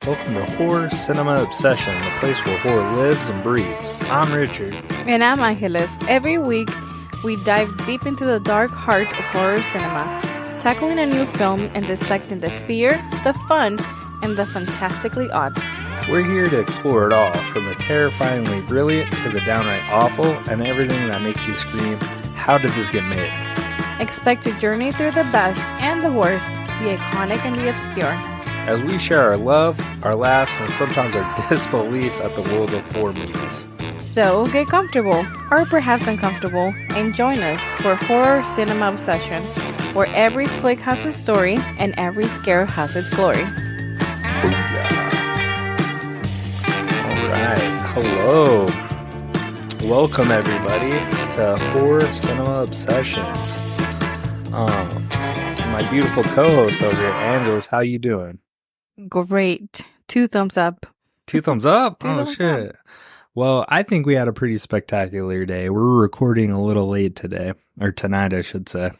Welcome to Horror Cinema Obsession, the place where horror lives and breathes. I'm Richard. And I'm Angeles. Every week, we dive deep into the dark heart of horror cinema, tackling a new film and dissecting the fear, the fun, and the fantastically odd. We're here to explore it all, from the terrifyingly brilliant to the downright awful, and everything that makes you scream, how did this get made? Expect to journey through the best and the worst, the iconic and the obscure, as we share our love, our laughs, and sometimes our disbelief at the world of horror movies. So get comfortable, or perhaps uncomfortable, and join us for Horror Cinema Obsession, where every flick has a story and every scare has its glory. Booyah. Alright, hello. Welcome everybody to Horror Cinema Obsessions. My beautiful co-host over here, Angeles, how you doing? Great. 2 thumbs up. 2 thumbs up? Two Oh, thumbs shit. up. Well, I think we had a pretty spectacular day. We're recording a little late today, or tonight, I should say.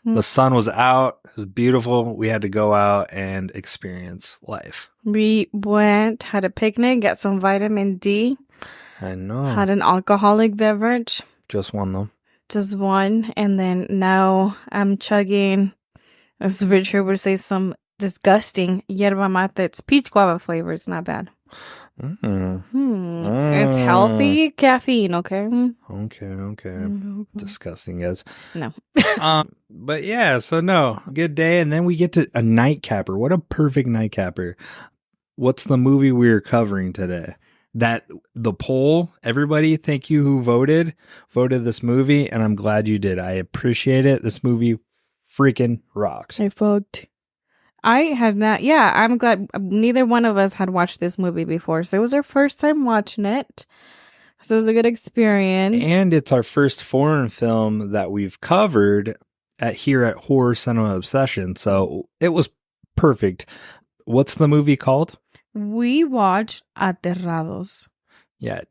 The sun was out. It was beautiful. We had to go out and experience life. We went, had a picnic, got some vitamin D, I know. had an alcoholic beverage, Just one, though. just one, and then now I'm chugging, as Richard would say, some disgusting yerba mate. It's peach guava flavor. It's not bad. It's healthy caffeine, okay? Okay. Disgusting, guys. No. But yeah, so no, good day. And then we get to a nightcapper. What a perfect nightcapper. What's the movie we're covering today? That the poll, everybody, thank you who voted this movie, and I'm glad you did. I appreciate it. This movie freaking rocks. I fucked. I had not, I'm glad neither one of us had watched this movie before. So it was our first time watching it. So it was a good experience. And it's our first foreign film that we've covered here at Horror Cinema Obsession. So it was perfect. What's the movie called? We watched Aterrados. Yeah,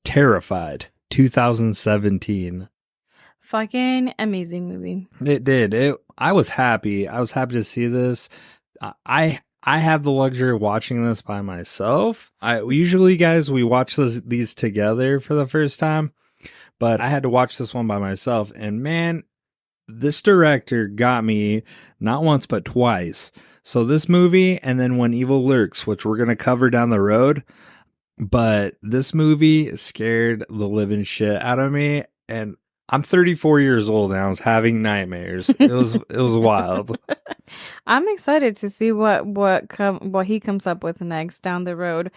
Terrfied, 2017. Fucking amazing movie. It did. I was happy. I was happy to see this. I had the luxury of watching this by myself. Usually, guys, we watch these together for the first time, but I had to watch this one by myself. And man, this director got me not once but twice. So this movie, and then When Evil Lurks, which we're going to cover down the road. But this movie scared the living shit out of me. And I'm 34 years old and I was having nightmares. It was wild. I'm excited to see what he comes up with next down the road.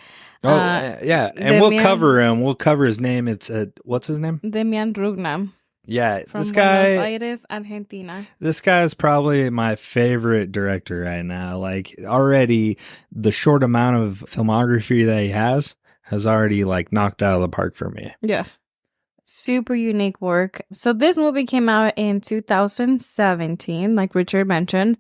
Oh, yeah. And we'll cover him. We'll cover his name. It's what's his name? Demian Rugna. Yeah, From this guy. Buenos Aires, Argentina. This guy is probably my favorite director right now. Like already, the short amount of filmography that he has already like knocked out of the park for me. Yeah. Super unique work. So this movie came out in 2017, like Richard mentioned.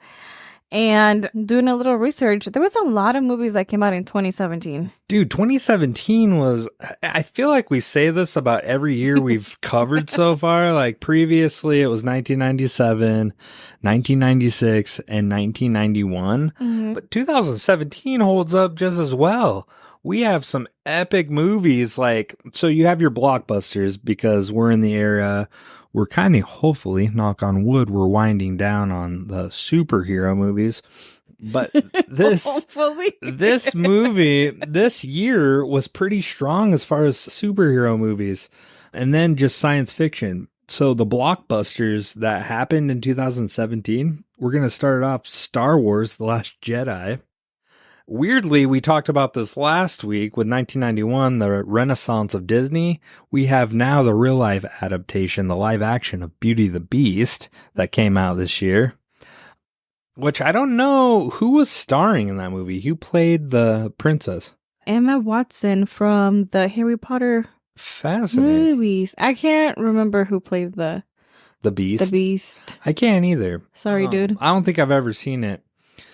And doing a little research, there was a lot of movies that came out in 2017. Dude, 2017 was, I feel like we say this about every year we've covered so far. Like previously it was 1997, 1996, and 1991. Mm-hmm. But 2017 holds up just as well. We have some epic movies, like, so you have your blockbusters because we're in the era, we're kind of, hopefully, knock on wood, we're winding down on the superhero movies. But this movie, this year was pretty strong as far as superhero movies. And then just science fiction. So the blockbusters that happened in 2017, we're going to start off Star Wars, The Last Jedi. Weirdly, we talked about this last week with 1991, the renaissance of Disney. We have now the real life adaptation, the live action of Beauty and the Beast that came out this year. Which I don't know who was starring in that movie. Who played the princess? Emma Watson from the Harry Potter movies. I can't remember who played the Beast. The Beast. I can't either. Sorry, dude. I don't think I've ever seen it.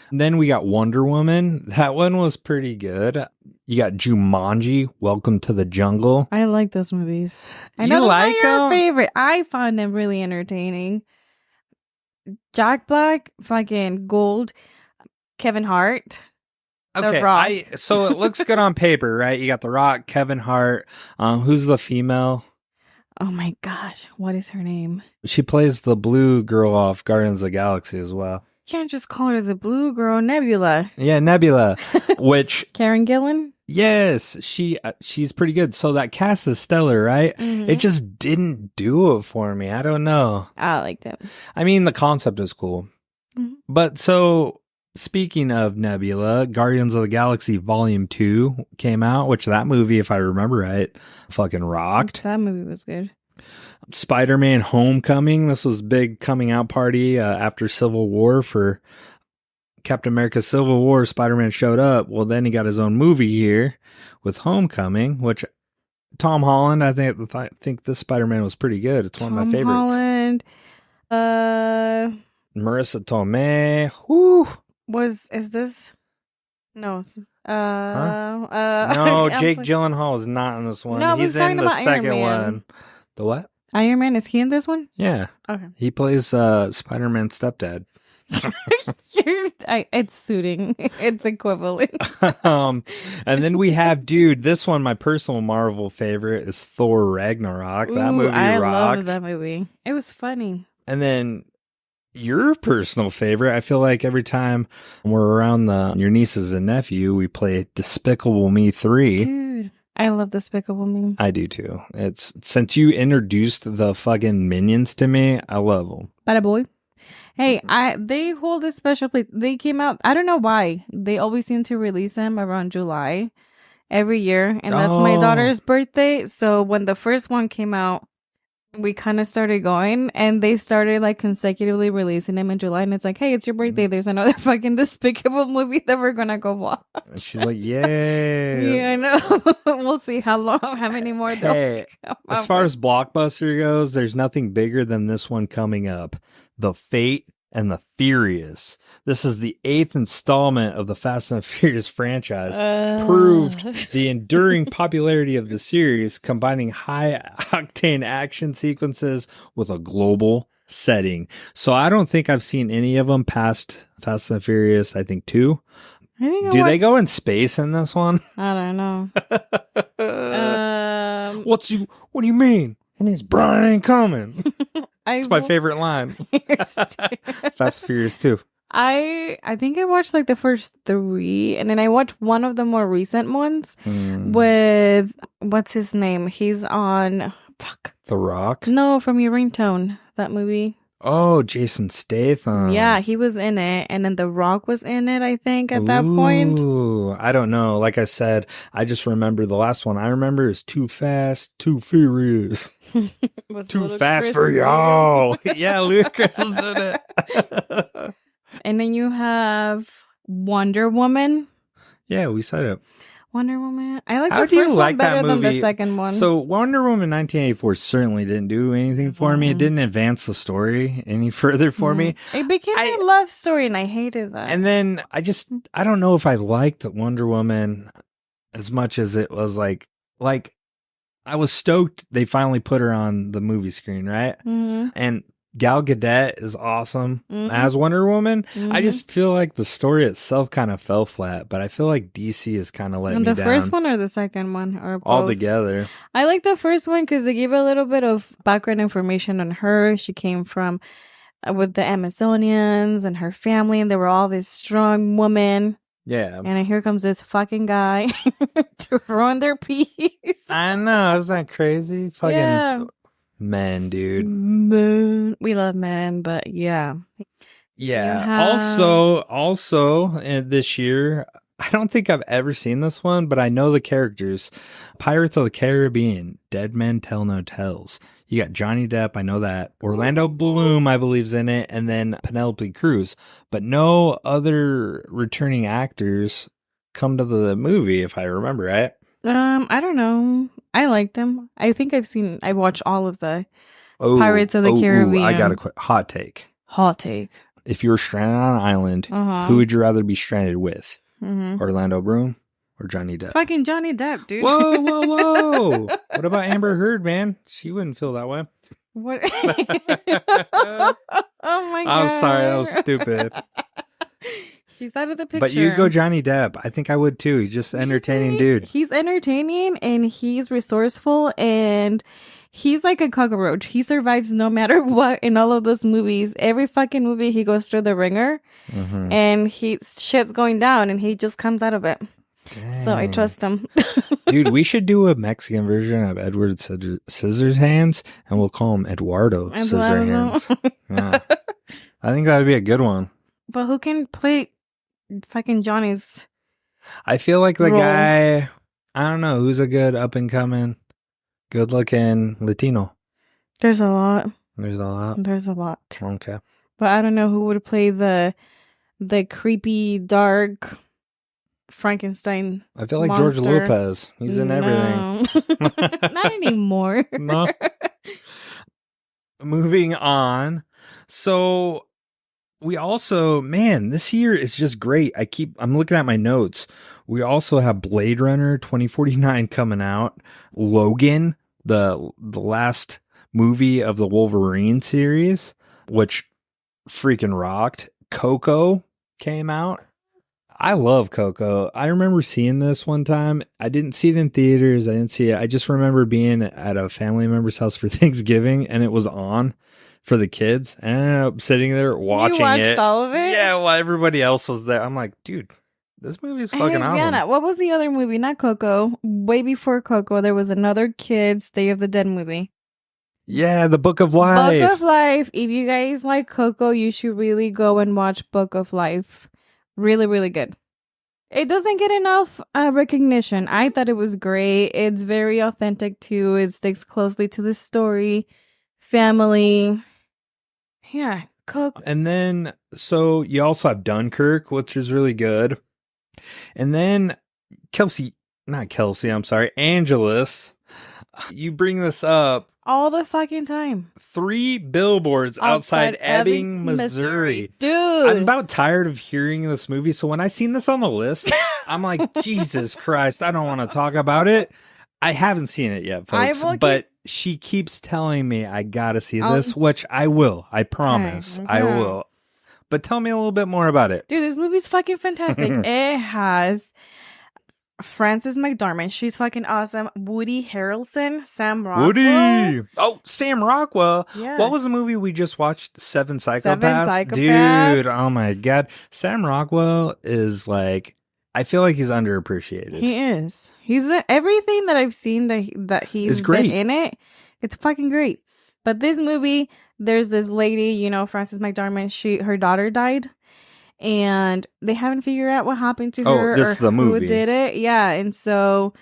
Then we got Wonder Woman. That one was pretty good. You got Jumanji, Welcome to the Jungle. I like those movies. I know they're your favorite. I find them really entertaining. Jack Black, fucking gold. Kevin Hart. Okay, Rock. so it looks good on paper, right? You got The Rock, Kevin Hart. Who's the female? Oh my gosh, what is her name? She plays the blue girl off Guardians of the Galaxy as well. Can't just call her the blue girl, Nebula. Yeah, Nebula, which Karen Gillan. yes, she's pretty good. So that cast is stellar, right? Mhm. It just didn't do it for me. I don't know. I liked it. I mean, the concept is cool. Mhm. But so speaking of Nebula, Guardians of the Galaxy Volume 2 came out, which that movie, if I remember right, fucking rocked. That movie was good. Spider-Man Homecoming, this was big coming out party after Civil War for Captain America Civil War. Spider-Man showed up. Well, then he got his own movie here with Homecoming, which Tom Holland, I think this Spider-Man was pretty good. It's one of my favorites. Holland. Marissa Tomei. Whoo. Is this? No. No, Jake Gyllenhaal is not in this one. No, he's we're talking in the about Iron second Man. one. The what? Iron Man, is he in this one? Yeah. Okay. He plays Spider-Man's stepdad. It's suiting. It's equivalent. And then we have, dude, this one, my personal Marvel favorite is Thor Ragnarok. That movie I rocked. love that movie. It was funny. And then your personal favorite, I feel like every time we're around your nieces and nephew, we play Despicable Me 3. Dude, I love Despicable Me. I do too. It's since you introduced the fucking minions to me, I love them. Bada boy. Hey, they hold a special place. They came out. I don't know why. They always seem to release them around July every year, and that's my daughter's birthday. So when the first one came out, we kind of started going, and they started like consecutively releasing them in July. And it's like, hey, it's your birthday. There's another fucking Despicable movie that we're gonna go watch. And she's like, yay. Yeah, I know. We'll see how many more. Hey, as far as Blockbuster goes, there's nothing bigger than this one coming up. The Fate and the Furious. This is the 8th installment of the Fast and Furious franchise. Proved the enduring popularity of the series, combining high-octane action sequences with a global setting. So I don't think I've seen any of them past Fast and Furious, I think 2. Do they go in space in this one? I don't know. What do you mean? And his Brian ain't coming. It's my favorite line. Fast and Furious 2. I think I watched like the first 3, and then I watched one of the more recent ones with what's his name? He's on The Rock. No, from Your Ringtone, that movie. Oh, Jason Statham. Yeah, he was in it, and then The Rock was in it, I think, at that point. Ooh, I don't know. Like I said, I just remember the last one I remember is Too Fast, Too Furious. Too Fast for y'all. Yeah, Ludacris was in it. And then you have Wonder Woman. Yeah, we said it. Wonder Woman. I like How the do you first like one better that than the movie? second one. So Wonder Woman 1984 certainly didn't do anything for me. It didn't advance the story any further for me. It became a love story, and I hated that. And then I don't know if I liked Wonder Woman as much as it was like I was stoked they finally put her on the movie screen, right? Mm-hmm. And Gal Gadot is awesome as Wonder Woman. Mm-hmm. I just feel like the story itself kind of fell flat, but I feel like DC is kind of letting me down. The first one or the second one? Or both? All together. I like the first one because they gave a little bit of background information on her. She came from with the Amazonians and her family, and they were all this strong woman. Yeah. And here comes this fucking guy to ruin their peace. I know. Isn't that crazy? Fucking men, dude. Men. We love men, but yeah. Yeah. Also, this year, I don't think I've ever seen this one, but I know the characters. Pirates of the Caribbean, Dead Men Tell No Tales. You got Johnny Depp, I know that. Orlando Bloom, I believe's in it, and then Penelope Cruz. But no other returning actors come to the movie, if I remember right. I don't know. I liked them. I think I watched all of the Pirates of the Caribbean. I got a hot take. Hot take. If you were stranded on an island, who would you rather be stranded with? Orlando Bloom or Johnny Depp? Fucking Johnny Depp, dude. Whoa. What about Amber Heard, man? She wouldn't feel that way. What? Oh my God. I'm sorry, that was stupid. He's out of the picture. But you go Johnny Depp. I think I would too. He's just entertaining dude. He's entertaining and he's resourceful and he's like a cockroach. He survives no matter what in all of those movies. Every fucking movie he goes through the ringer and shit's going down and he just comes out of it. Dang. So I trust him. Dude, we should do a Mexican version of Edward Scissorhands and we'll call him Eduardo Scissorhands. Yeah. I think that would be a good one. But who can play fucking Johnny's I feel like the role? guy, I don't know, who's a good up-and-coming, good-looking Latino? There's a lot. There's a lot? There's a lot. Okay. But I don't know who would play the creepy, dark Frankenstein I feel like monster. George Lopez. He's in everything. Not anymore. No. Moving on. So we also, man, this year is just great. I'm looking at my notes. We also have Blade Runner 2049 coming out. Logan, the last movie of the Wolverine series, which freaking rocked. Coco came out. I love Coco. I remember seeing this one time. I didn't see it in theaters. I didn't see it. I just remember being at a family member's house for Thanksgiving and it was on for the kids, and I ended up sitting there watching it. You watched all of it? Yeah, while everybody else was there. I'm like, dude, this movie's fucking awesome. Vienna, what was the other movie? Not Coco. Way before Coco, there was another kids' Day of the Dead movie. Yeah, The Book of Life. Book of Life. If you guys like Coco, you should really go and watch Book of Life. Really, really good. It doesn't get enough recognition. I thought it was great. It's very authentic too. It sticks closely to the story. Family. Yeah, Coco. And then, so you also have Dunkirk, which is really good. And then Angelus, you bring this up. All the fucking time. 3 billboards outside Ebbing, Missouri. Dude. I'm about tired of hearing this movie. So when I seen this on the list, I'm like, Jesus Christ, I don't want to talk about it. I haven't seen it yet, folks. But she keeps telling me I gotta see this, which I will. I promise. Okay. I will. But tell me a little bit more about it. Dude, this movie's fucking fantastic. It has Frances McDormand. She's fucking awesome. Woody Harrelson. Sam Rockwell. Woody! Oh, Sam Rockwell. Yeah. What was the movie we just watched? Seven Psychopaths? Dude, oh my God. Sam Rockwell is like, I feel like he's underappreciated. He is. He's everything that I've seen that he's been in it. It's fucking great. But this movie, there's this lady, you know, Frances McDormand. Her daughter died, and they haven't figured out what happened to her. This is the movie. Who did it? Yeah, and so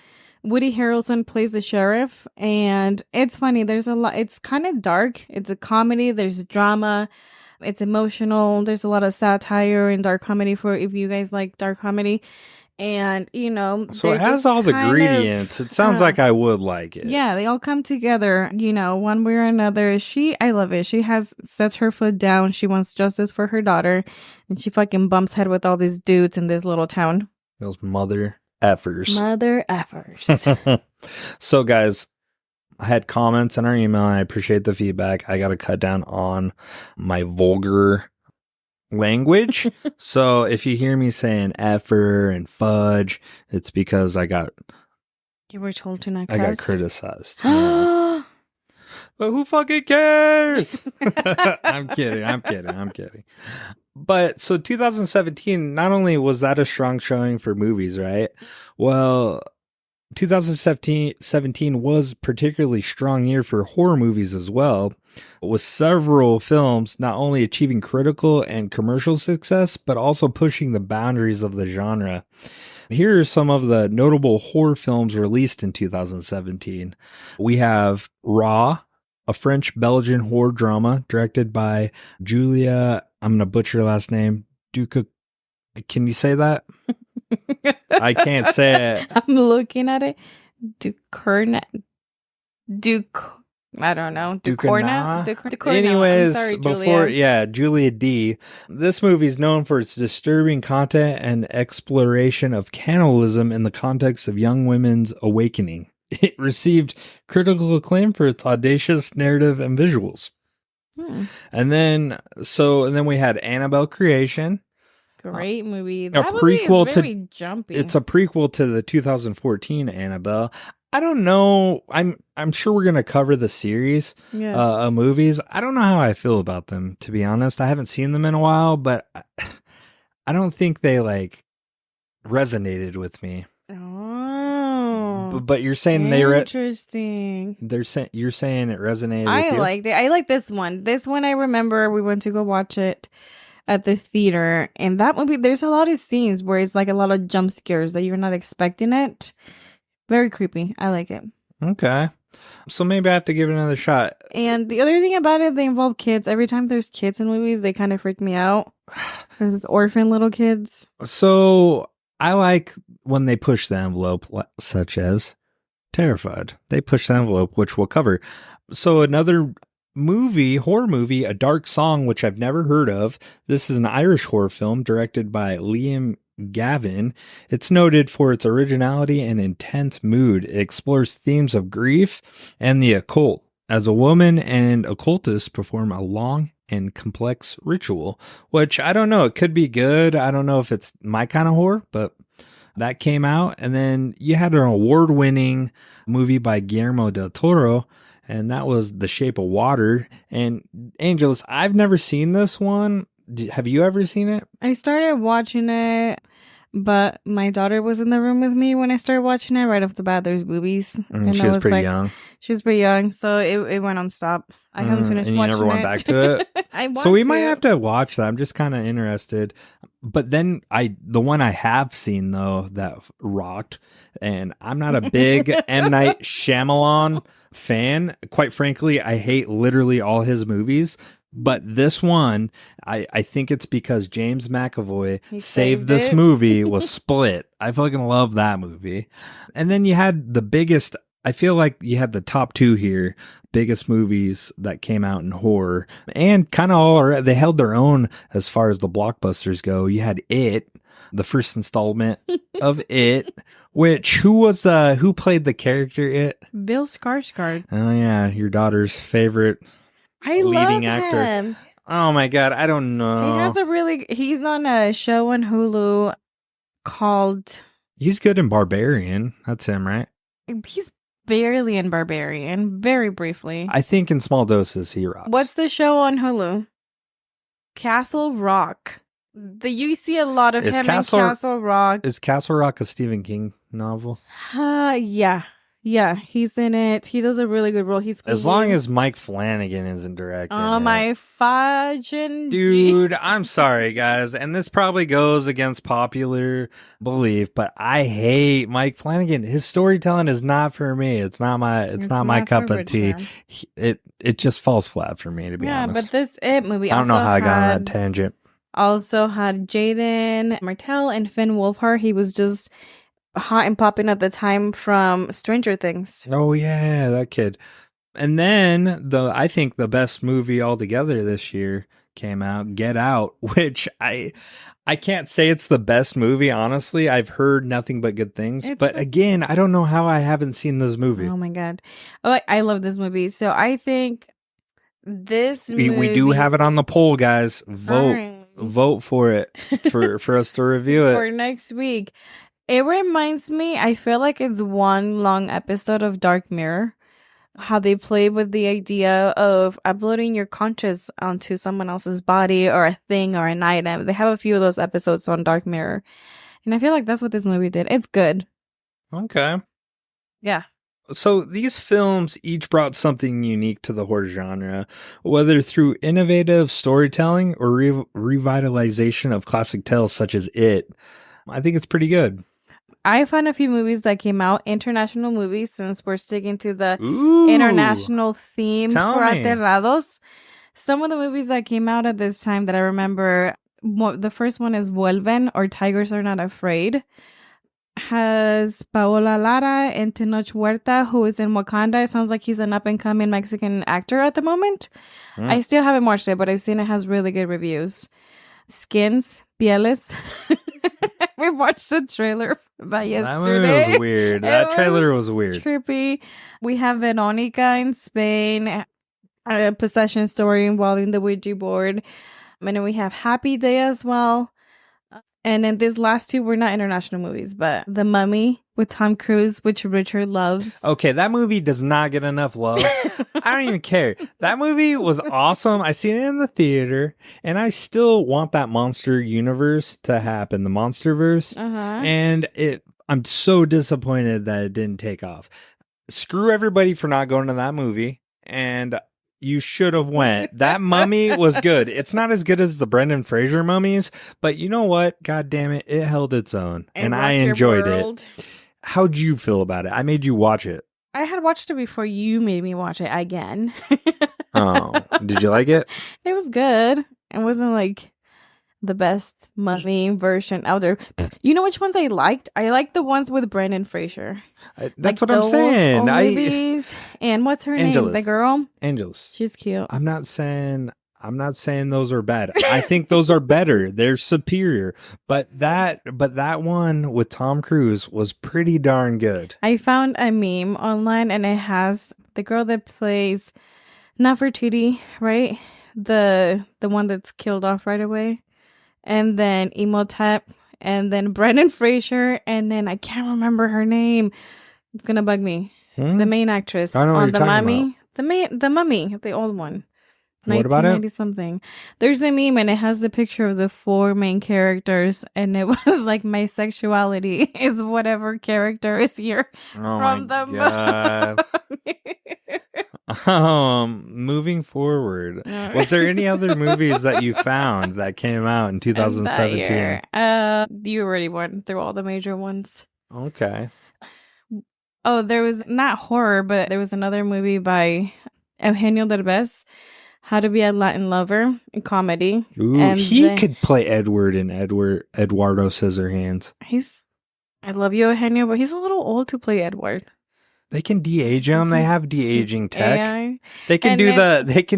Woody Harrelson plays the sheriff, and it's funny. There's a lot. It's kind of dark. It's a comedy. There's drama. It's emotional. There's a lot of satire and dark comedy for if you guys like dark comedy. And, you know, so it has all the ingredients. It sounds like I would like it. Yeah, they all come together, you know, one way or another. I love it. She sets her foot down. She wants justice for her daughter. And she fucking bumps head with all these dudes in this little town. Those mother effers. Mother effers. So, guys, I had comments in our email, and I appreciate the feedback. I got to cut down on my vulgar language. So if you hear me saying effer and fudge, it's because you were told to not cuss. I got criticized. But who fucking cares? I'm kidding. But so 2017, not only was that a strong showing for movies, right? Well, 2017 was a particularly strong year for horror movies as well, with several films not only achieving critical and commercial success, but also pushing the boundaries of the genre. Here are some of the notable horror films released in 2017. We have Raw, a French-Belgian horror drama directed by Julia, I'm going to butcher her last name, Duca. Can you say that? I can't say it. I'm looking at it. I don't know. Anyways, sorry, Julia D. This movie is known for its disturbing content and exploration of cannibalism in the context of young women's awakening. It received critical acclaim for its audacious narrative and visuals. And then we had Annabelle Creation. great movie. A That movie is prequel to very jumpy. it's a prequel to the 2014 Annabelle. I don't know. I'm sure we're gonna cover the series yeah. of movies. I don't know how I feel about them, to be honest. I haven't seen them in a while, but I don't think they like resonated with me. Oh, But you're saying interesting. you're saying it resonated I with you? liked it. I like this one. This one I remember we went to go watch it at the theater, and that movie there's a lot of scenes where it's like a lot of jump scares that you're not expecting it. Very creepy. I like it. Okay. So maybe I have to give it another shot. And the other thing about it, they involve kids. Every time there's kids in movies, they kind of freak me out. There's this orphan little kids. So I like when they push the envelope, such as Terrfied. They push the envelope, which we'll cover. So another horror movie, A Dark Song, which I've never heard of. This is an Irish horror film directed by Liam Gavin. It's noted for its originality and intense mood. It explores themes of grief and the occult as a woman and occultist perform a long and complex ritual, which I don't know. It could be good. I don't know if it's my kind of horror, but that came out. And then you had an award-winning movie by Guillermo del Toro, and that was The Shape of Water. And Angelus, I've never seen this one. Have you ever seen it? I started watching it, but my daughter was in the room with me when I started watching it. Right off the bat, there's boobies. And she was pretty young. She was pretty young, so it went on stop. I haven't finished and you watching never went it. back to it? I want So we to. might have to watch that. I'm just kind of interested. But then the one I have seen though that rocked, and I'm not a big M. Night Shyamalan fan. Quite frankly, I hate literally all his movies. But this one, I think it's because James McAvoy saved this movie, was Split. I fucking love that movie. And then you had the biggest, I feel like you had the top two here, biggest movies that came out in horror. And kind of they held their own as far as the blockbusters go. You had It, the first installment of It, which who played the character It? Bill Skarsgård. Oh yeah, your daughter's favorite leading actor. Him. Oh my god, I don't know. He's on a show on Hulu called He's good in Barbarian. That's him, right? He's barely in Barbarian, very briefly. I think in small doses he rocks. What's the show on Hulu? Castle Rock. You see a lot of him in Castle Rock. Is Castle Rock a Stephen King novel? Yeah. Yeah, he's in it. He does a really good role. As long as Mike Flanagan isn't directing Oh, my fudging. Dude, I'm sorry, guys. And this probably goes against popular belief, but I hate Mike Flanagan. His storytelling is not for me. It's not my cup of tea. It just falls flat for me, to be honest. Yeah, but this It movie I don't know how I got on that tangent. Also had Jaden Martell and Finn Wolfhard. He was just hot and popping at the time from Stranger Things. Oh yeah, that kid. And then I think the best movie altogether this year came out, Get Out, which I can't say it's the best movie, honestly. I've heard nothing but good things. But again, I don't know how I haven't seen this movie. Oh my god. Oh, I love this movie. So I think this we do have it on the poll, guys. Vote for it for us to review it for next week. It reminds me, I feel like it's one long episode of Dark Mirror. How they play with the idea of uploading your conscious onto someone else's body or a thing or an item. They have a few of those episodes on Dark Mirror. And I feel like that's what this movie did. It's good. Okay. Yeah. So these films each brought something unique to the horror genre, whether through innovative storytelling or revitalization of classic tales such as It. I think it's pretty good. I found a few movies that came out, international movies, since we're sticking to the international theme for Aterrados. Some of the movies that came out at this time that I remember, the first one is Vuelven, or Tigers Are Not Afraid. Has Paola Lara and Tenoch Huerta, who is in Wakanda. It sounds like he's an up-and-coming Mexican actor at the moment. I still haven't watched it, but I've seen it has really good reviews. Skins, Pieles. We watched the trailer for that yesterday. That was weird. That trailer was weird. Trippy. We have Veronica in Spain, a possession story involving the Ouija board. And then we have Happy Day as well. And then these last two were not international movies, but The Mummy with Tom Cruise, which Richard loves. Okay, that movie does not get enough love. I don't even care. That movie was awesome. I seen it in the theater, and I still want that monster universe to happen, the Monsterverse. And I'm so disappointed that it didn't take off. Screw everybody for not going to that movie, and you should have went. That Mummy was good. It's not as good as the Brendan Fraser mummies, but you know what? God damn it, it held its own, and I enjoyed it. How'd you feel about it? I made you watch it. I had watched it before you made me watch it again. Oh, did you like it? It was good. It wasn't like the best mummy version out there. You know which ones I liked? I liked the ones with Brendan Fraser. That's what I'm saying. And what's her name? The girl? Angelus. She's cute. I'm not saying those are bad. I think those are better. They're superior. But that one with Tom Cruise was pretty darn good. I found a meme online, and it has the girl that plays Nefertiti, right? The one that's killed off right away. And then Imhotep, and then Brendan Fraser, and then I can't remember her name. It's gonna bug me. The main actress on The Mummy. The Mummy, the old one. What about it? Something. There's a meme, and it has the picture of the 4 main characters, and it was like my sexuality is whatever character is here from The Mummy. Moving forward, was there any other movies that you found that came out in 2017? You already went through all the major ones. Okay. Oh, there was not horror, but there was another movie by Eugenio Derbez, How to Be a Latin Lover, a comedy. Ooh, and he could play Edward in Eduardo Scissorhands. I love you, Eugenio, but he's a little old to play Edward. They can de-age him. They have de-aging tech. AI. They can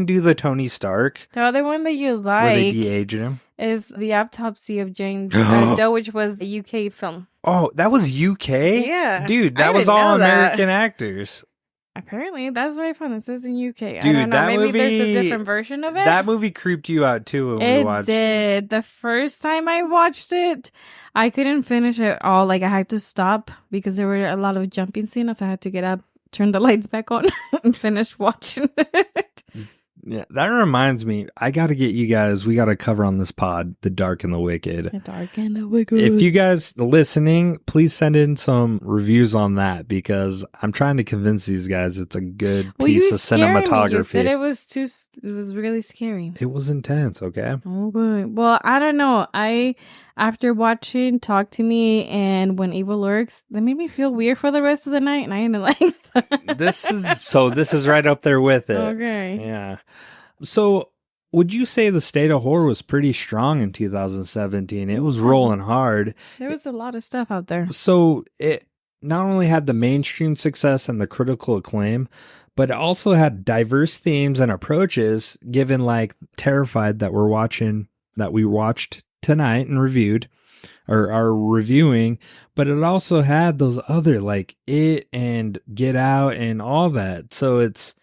do the Tony Stark. The other one that you like where they de-age him is The Autopsy of Jane Doe, which was a UK film. Oh, that was UK? Yeah. Dude, that was all American actors. Apparently, that's what I found. It says in UK. Dude, I don't know. that Maybe movie, there's a different version of it. That movie creeped you out too when we watched it. It did. The first time I watched it, I couldn't finish it all. Like, I had to stop because there were a lot of jumping scenes. So I had to get up, turn the lights back on, and finish watching it. Yeah, that reminds me. I got to get you guys. We got to cover on this pod The Dark and the Wicked. The Dark and the Wicked. If you guys listening, please send in some reviews on that because I'm trying to convince these guys it's a good piece of cinematography. You said it was really scary. It was intense. Okay. Okay. Well, I don't know. After watching Talk to Me and When Evil Lurks, that made me feel weird for the rest of the night, and I didn't like that. This is right up there with it. Okay. Yeah. So, would you say the state of horror was pretty strong in 2017? It was rolling hard. There was a lot of stuff out there. So, it not only had the mainstream success and the critical acclaim, but it also had diverse themes and approaches, given like Terrfied that we watched tonight and reviewed or are reviewing, but it also had those other like It and Get Out and all that. So it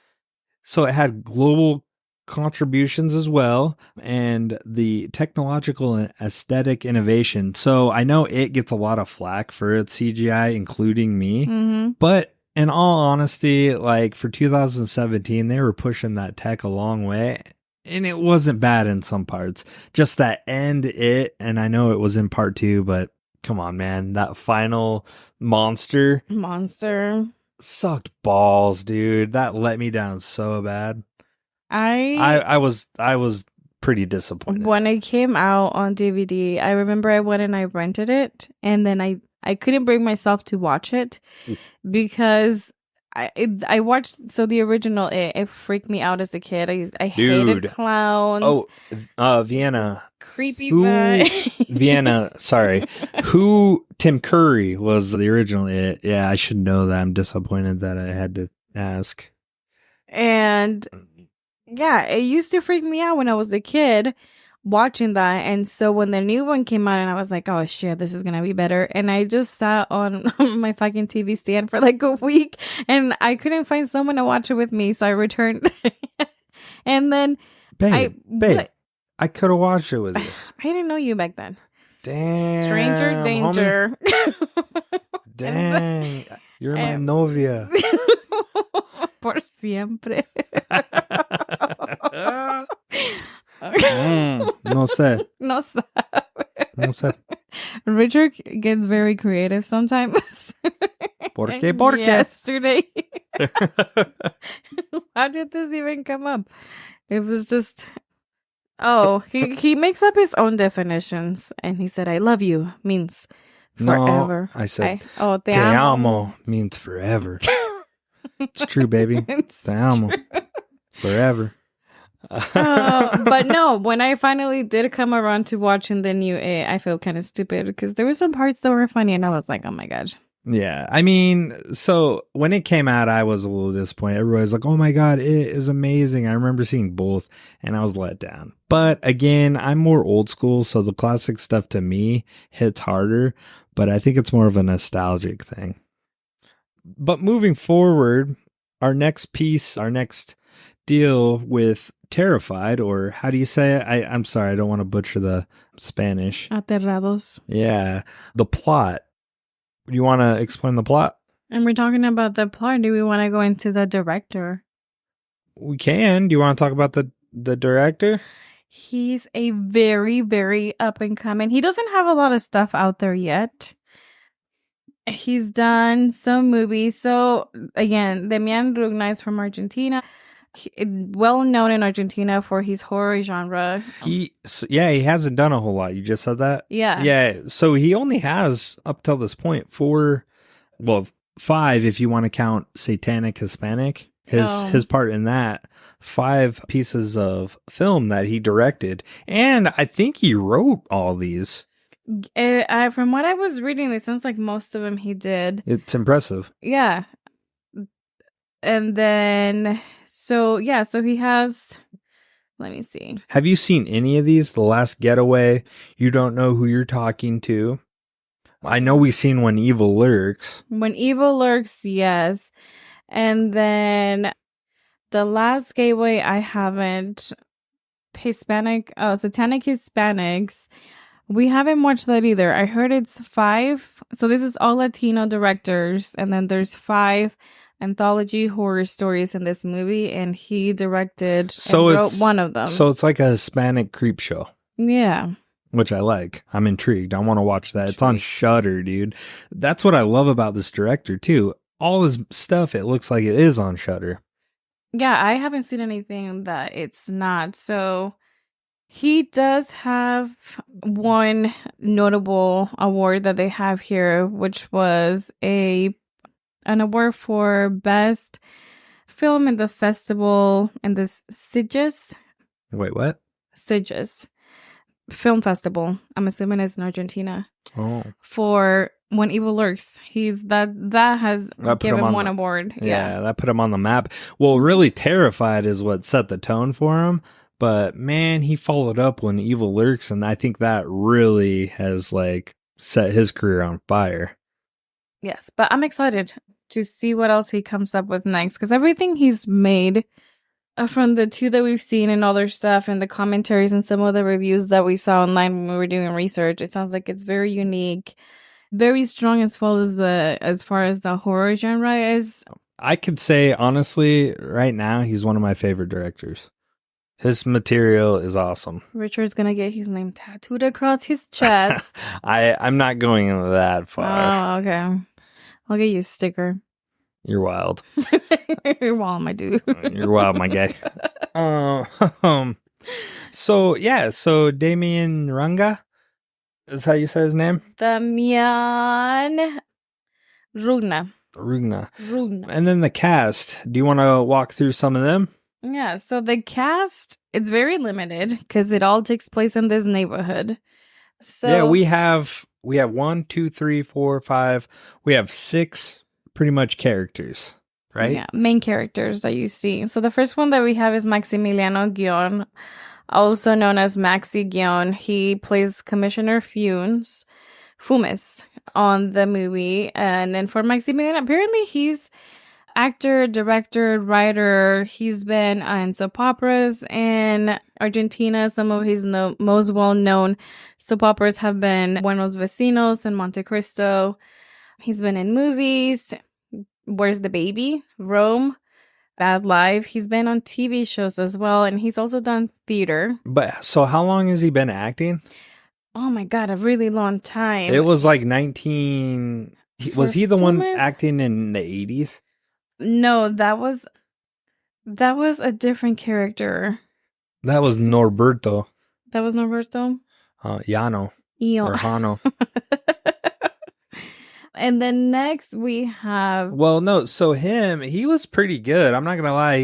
had global contributions as well and the technological and aesthetic innovation. So I know It gets a lot of flack for its CGI, including me, but in all honesty, like for 2017, they were pushing that tech a long way. And it wasn't bad in some parts. Just that end It, and I know it was in part 2, but come on, man. That final monster sucked balls, dude. That let me down so bad. I was pretty disappointed. When it came out on DVD, I remember I went and I rented it, and then I couldn't bring myself to watch it because I watched the original. It freaked me out as a kid. I hated clowns. Oh, Vienna, creepy vibe. Vienna. Sorry, Tim Curry was the original It. Yeah, I should know that. I'm disappointed that I had to ask. And yeah, it used to freak me out when I was a kid watching that. And so when the new one came out and I was like, oh shit, this is gonna be better, and I just sat on my fucking TV stand for like a week and I couldn't find someone to watch it with me, so I returned. And then babe, I could have watched it with you. I didn't know you back then. Damn. Stranger homie. Danger. Dang. You're my novia. Por siempre. No sé. No sabe. No sé. Richard gets very creative sometimes. ¿Por qué? ¿Por qué? Yesterday. How did this even come up? It was just... Oh, he makes up his own definitions. And he said, I love you means forever. No, I said, te te amo. amo means forever. It's true, baby. It's Te amo. true. Forever. But no, when I finally did come around to watching the new A, I feel kind of stupid because there were some parts that were funny and I was like, oh my God. Yeah, I mean, so when it came out, I was a little disappointed. Everybody's like, oh my God, it is amazing. I remember seeing both and I was let down. But again, I'm more old school, so the classic stuff to me hits harder, but I think it's more of a nostalgic thing. But moving forward, our next deal with Terrfied, or how do you say it? I'm sorry, I don't want to butcher the Spanish. Aterrados. Yeah, the plot. Do you want to explain the plot? And we're talking about the plot. Do we want to go into the director? We can. Do you want to talk about the director? He's a very, very up and coming. He doesn't have a lot of stuff out there yet. He's done some movies. So again, Demian Rugna is from Argentina. Well known in Argentina for his horror genre. He hasn't done a whole lot. You just said that? Yeah. So he only has, up till this point, 5 if you want to count Satanic Hispanic. His part in that. 5 pieces of film that he directed. And I think he wrote all these. From what I was reading, it sounds like most of them he did. It's impressive. Yeah. And then... So he has, let me see. Have you seen any of these? The Last Getaway, You Don't Know Who You're Talking To. I know we've seen When Evil Lurks. When Evil Lurks, yes. And then The Last Gateway, I haven't. Satanic Hispanics. We haven't watched that either. I heard it's 5. So this is all Latino directors. And then there's 5 anthology horror stories in this movie, and he directed and wrote one of them. So it's like a Hispanic creep show. Yeah. Which I like. I'm intrigued. I want to watch that. It's on Shudder, dude. That's what I love about this director, too. All his stuff, it looks like it is on Shudder. Yeah, I haven't seen anything that it's not. So he does have one notable award that they have here, which was an award for best film in the festival in the Sagas. Wait, what? Sagas Film Festival. I'm assuming it's in Argentina. Oh. For When Evil Lurks. That has given him one award. Yeah, that put him on the map. Well, really, Terrfied is what set the tone for him. But man, he followed up When Evil Lurks, and I think that really has set his career on fire. Yes, but I'm excited to see what else he comes up with next, because everything he's made from the 2 that we've seen and other stuff and the commentaries and some of the reviews that we saw online when we were doing research, it sounds like it's very unique, very strong as far as the horror genre is. I could say honestly right now he's one of my favorite directors. His material is awesome. Richard's gonna get his name tattooed across his chest. I'm not going into that far. Oh, okay. I'll get you a sticker. You're wild. You're wild, my dude. You're wild, my guy. So Demian Rugna is how you say his name? Demian Rugna. Rugna. And then the cast. Do you want to walk through some of them? Yeah, so the cast, it's very limited because it all takes place in this neighborhood. So yeah, we have 1, 2, 3, 4, 5. We have 6 pretty much characters, right? Yeah, main characters that you see. So the first one that we have is Maximiliano Ghione, also known as Maxi Ghione. He plays Commissioner Fumes on the movie. And then for Maximiliano, apparently he's Actor, director, writer. He's been in soap operas in Argentina. Some of his most well-known soap operas have been Buenos Vecinos and Monte Cristo. He's been in movies. Where's the Baby? Rome. Bad Life. He's been on TV shows as well, and he's also done theater. But so how long has he been acting? Oh my God, a really long time. It was like 19... Was he the one Performance? acting in the 80s? No, that was a different character. That was Norberto. That was Norberto? Yano. Io. Or Hano. And then next we have... Well, no, so he was pretty good. I'm not gonna lie.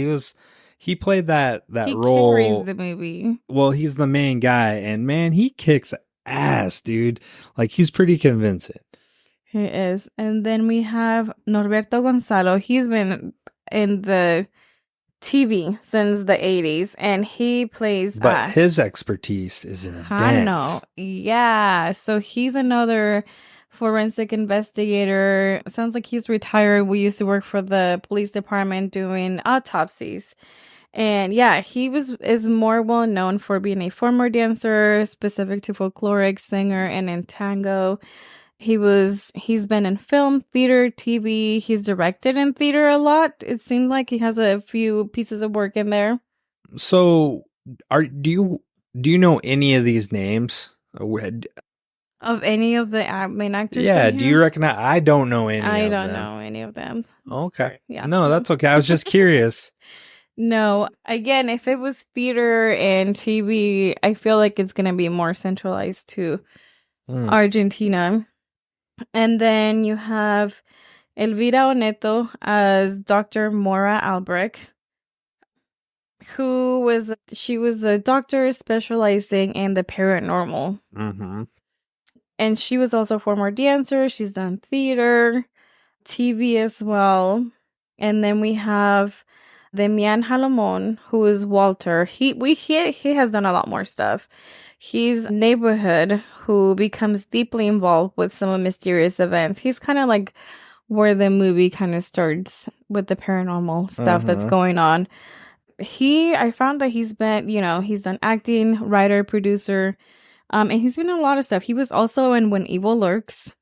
He played that he role. carries the movie. Well, he's the main guy, and man, he kicks ass, dude. Like, he's pretty convincing. He is. And then we have Norberto Gonzalo. He's been in the TV since the 80s, and he plays... But his expertise is in dance. Yeah. So he's another forensic investigator. Sounds like he's retired. We used to work for the police department doing autopsies. And yeah, is more well known for being a former dancer, specific to folkloric, singer, and in tango. He's been in film, theater, TV. He's directed in theater a lot. It seemed like he has a few pieces of work in there. So, do you know any of these names? Of any of the main actors? Yeah, do you recognize? I don't know any of them. I don't know any of them. Okay. Yeah. No, that's okay. I was just curious. No, again, if it was theater and TV, I feel like it's going to be more centralized to Argentina. And then you have Elvira Oneto as Dr. Mora Albrecht, she was a doctor specializing in the paranormal. Mm-hmm. And she was also a former dancer. She's done theater, TV as well. And then we have Demian Salomon, who is Walter. He has done a lot more stuff. He's neighborhood who becomes deeply involved with some mysterious events. He's kind of like where the movie kind of starts with the paranormal stuff that's going on. I found that he's been, he's done acting, writer, producer, and he's been in a lot of stuff. He was also in When Evil Lurks.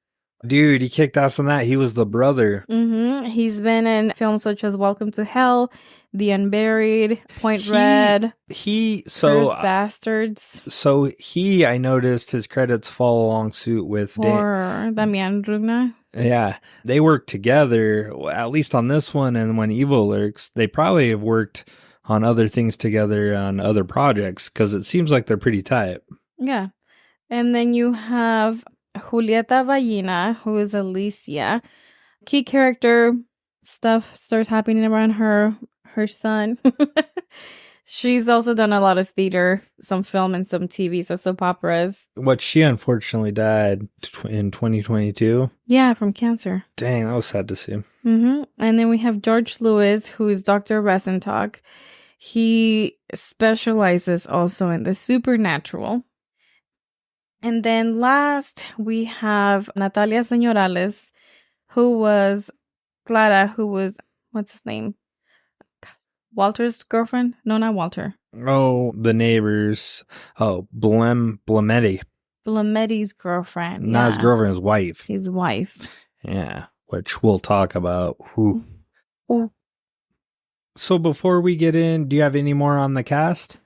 Dude, he kicked ass on that. He was the brother. Mm-hmm. He's been in films such as Welcome to Hell, The Unburied, Point Red, Cursed Bastards. So I noticed his credits follow along suit with Demian Rugna. Yeah, they worked together, at least on this one, and When Evil Lurks, they probably have worked on other things together on other projects, because it seems like they're pretty tight. Yeah. And then you have Julieta Vallina, who is Alicia. Key character stuff starts happening around her son. She's also done a lot of theater, some film, and some TV, so soap operas. But she unfortunately died in 2022. Yeah, from cancer. Dang, that was sad to see. Mm-hmm. And then we have George Lewis, who's Dr. Resentalk. He specializes also in the supernatural. And then last, we have Natalia Señorales, who was Clara, who was, what's his name? Walter's girlfriend? No, not Walter. Oh, the neighbors. Oh, Blemetti. Blemetti's girlfriend. Not his girlfriend, his wife. His wife. Yeah, which we'll talk about. Ooh. So before we get in, do you have any more on the cast?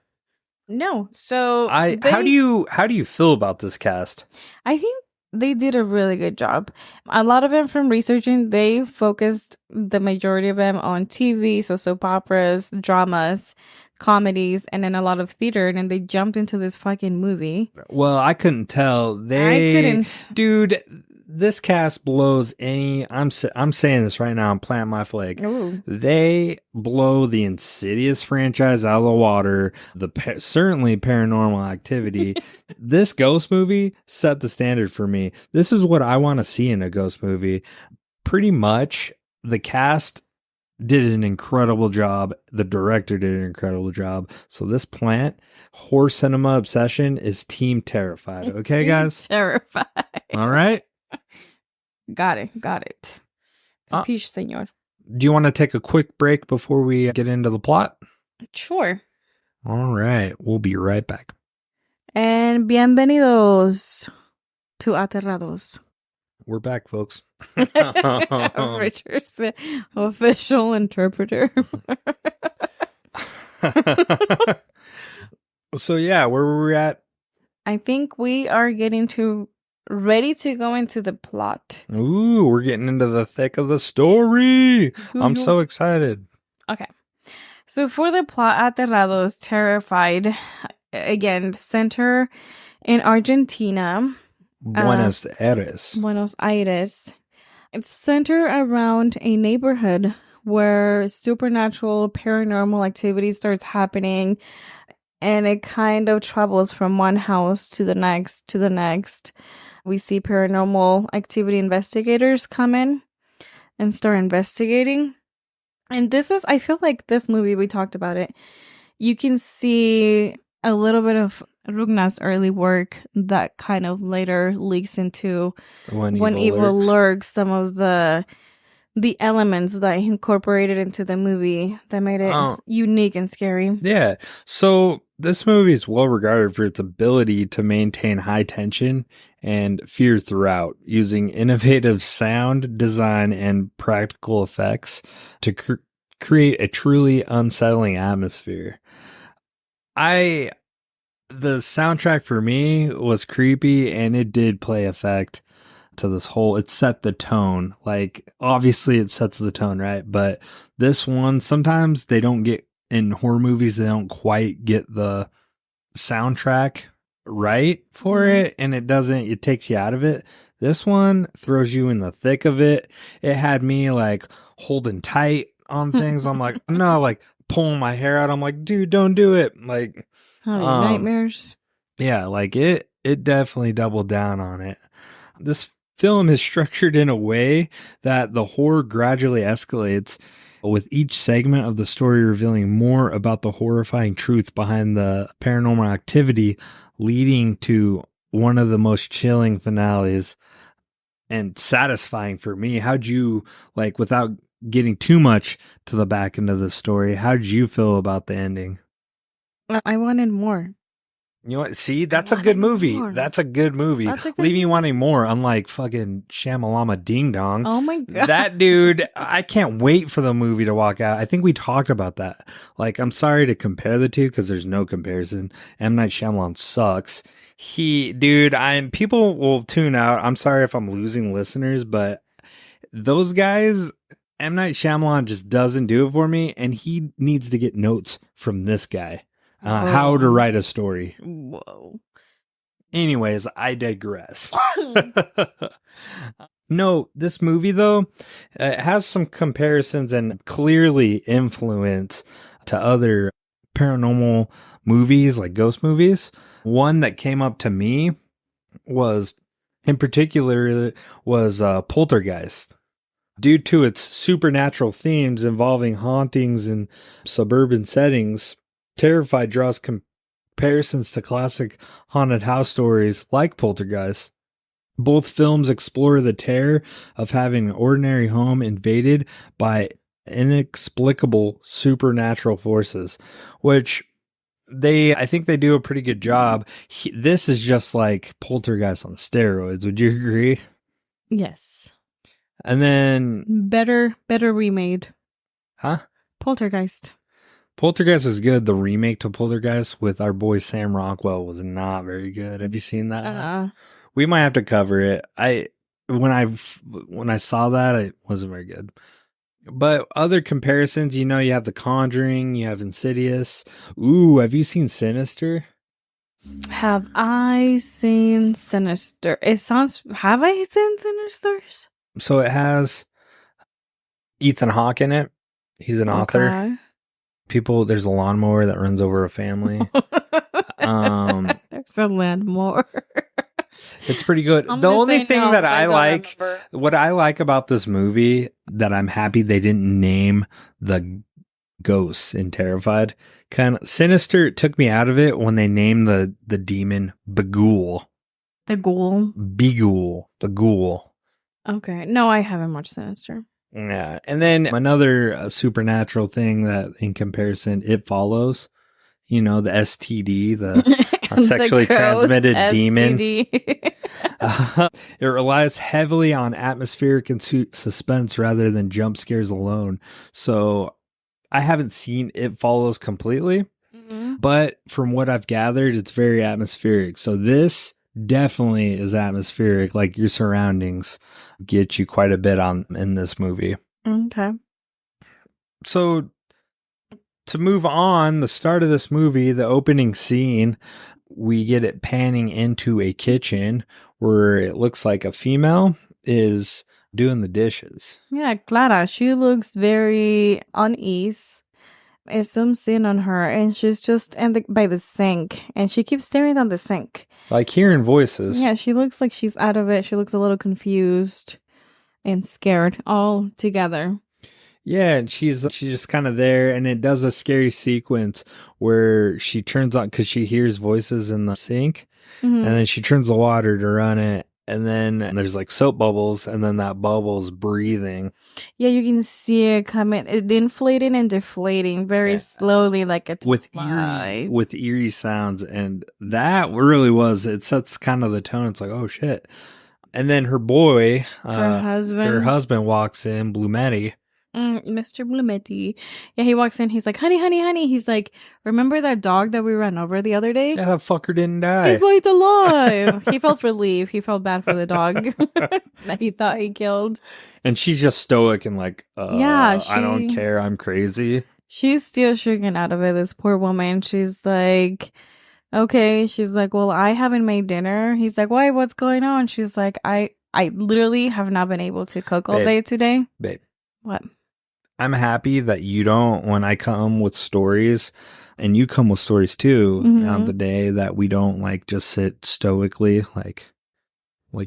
No. So how do you feel about this cast? I think they did a really good job. A lot of them from researching, they focused the majority of them on TV, so soap operas, dramas, comedies, and then a lot of theater, and then they jumped into this fucking movie. Well, I couldn't tell. I couldn't. Dude, this cast blows any... I'm saying this right now. I'm planting my flag. Ooh. They blow the Insidious franchise out of the water. Certainly Paranormal Activity. This ghost movie set the standard for me. This is what I want to see in a ghost movie. Pretty much, the cast did an incredible job. The director did an incredible job. So this horror cinema obsession is Team Terrfied. Okay, guys? Terrfied. All right. Got it. Capiche, señor. Do you want to take a quick break before we get into the plot? Sure. All right. We'll be right back. And bienvenidos to Aterrados. We're back, folks. Richard's the official interpreter. So, yeah, where were we at? I think we are ready to go into the plot. Ooh, we're getting into the thick of the story. I'm so excited. Okay. So for the plot, Aterrados, Terrfied, again, center in Argentina. Buenos Aires. Buenos Aires. It's centered around a neighborhood where supernatural paranormal activity starts happening, and it kind of travels from one house to the next to the next. We see paranormal activity investigators come in and start investigating. And I feel like this movie, we talked about it, you can see a little bit of Rugna's early work that kind of later leaks into When Evil Lurks, some of the elements that he incorporated into the movie that made it unique and scary. Yeah. So this movie is well regarded for its ability to maintain high tension and fear throughout, using innovative sound design and practical effects to create a truly unsettling atmosphere. The soundtrack for me was creepy, and it did play effect to this whole, it set the tone. Like, obviously it sets the tone, right? But this one, sometimes they don't get, in horror movies, they don't quite get the soundtrack right for it, and it takes you out of it. This one throws you in the thick of it. It had me like holding tight on things. I'm like, no, like pulling my hair out. I'm like, dude, don't do it. Like, nightmares. Yeah, like it definitely doubled down on it. This film is structured in a way that the horror gradually escalates, with each segment of the story revealing more about the horrifying truth behind the paranormal activity, leading to one of the most chilling finales and satisfying for me. How'd you, like, without getting too much to the back end of the story, how'd you feel about the ending? I wanted more. You know what? See, that's a good movie. More. That's a good movie. Leave me wanting more, unlike fucking Shamalama Ding Dong. Oh my God. That dude, I can't wait for the movie to walk out. I think we talked about that. Like, I'm sorry to compare the two because there's no comparison. M. Night Shyamalan sucks. People will tune out. I'm sorry if I'm losing listeners, but those guys, M. Night Shyamalan just doesn't do it for me, and he needs to get notes from this guy. How to write a story. Whoa. Anyways, I digress. No, this movie, though, has some comparisons and clearly influence to other paranormal movies, like ghost movies. One that came up to me was Poltergeist. Due to its supernatural themes involving hauntings in suburban settings, Terrfied draws comparisons to classic haunted house stories like Poltergeist. Both films explore the terror of having an ordinary home invaded by inexplicable supernatural forces, which I think they do a pretty good job. This is just like Poltergeist on steroids. Would you agree? Yes. And then better remade. Huh? Poltergeist was good. The remake to Poltergeist with our boy Sam Rockwell was not very good. Have you seen that? We might have to cover it. When I saw that, it wasn't very good. But other comparisons, you have The Conjuring, you have Insidious. Ooh, have you seen Sinister? Have I seen Sinister? Have I seen Sinisters? So it has Ethan Hawke in it. He's an author. There's a lawnmower that runs over a family. There's a lawnmower. It's pretty good. The only thing that what I like about this movie, that I'm happy they didn't name the ghosts in Terrfied. Kind of Sinister took me out of it when they named the demon Bagul. The ghoul? Begul. The ghoul. Okay. No, I haven't watched Sinister. Yeah. And then another supernatural thing that in comparison, It Follows, you know, the STD, the sexually The gross transmitted demon. STD. It relies heavily on atmospheric and suspense rather than jump scares alone. So I haven't seen It Follows completely, Mhm. but from what I've gathered, it's very atmospheric. So this definitely is atmospheric. Like your surroundings get you quite a bit on in this movie. Okay. So to move on, the start of this movie, the opening scene, we get it panning into a kitchen where it looks like a female is doing the dishes. Yeah, Clara, she looks very unease. It zooms in on her, and she's just by the sink, and she keeps staring at the sink. Like hearing voices. Yeah, she looks like she's out of it. She looks a little confused and scared all together. Yeah, and she's just kind of there, and it does a scary sequence where she turns on because she hears voices in the sink, Mhm. and then she turns the water to run it, and then there's like soap bubbles, and then that bubble's breathing. Yeah, you can see it coming, it inflating and deflating very slowly, like a with eerie sounds, and that really was, it sets kind of the tone. It's like, oh shit. And then her boy, her husband walks in, Blumetti. Mr. Blumetti. Yeah, he walks in. He's like, honey, honey, honey. He's like, remember that dog that we ran over the other day? Yeah, that fucker didn't die. He's quite alive. He felt relief. He felt bad for the dog that he thought he killed. And she's just stoic and like, yeah, I don't care. I'm crazy. She's still shaken out of it. This poor woman. She's like, okay. She's like, well, I haven't made dinner. He's like, why? What's going on? She's like, I literally have not been able to cook all day today. Babe. What? I'm happy that you don't, when I come with stories, and you come with stories too, on the day that we don't like just sit stoically like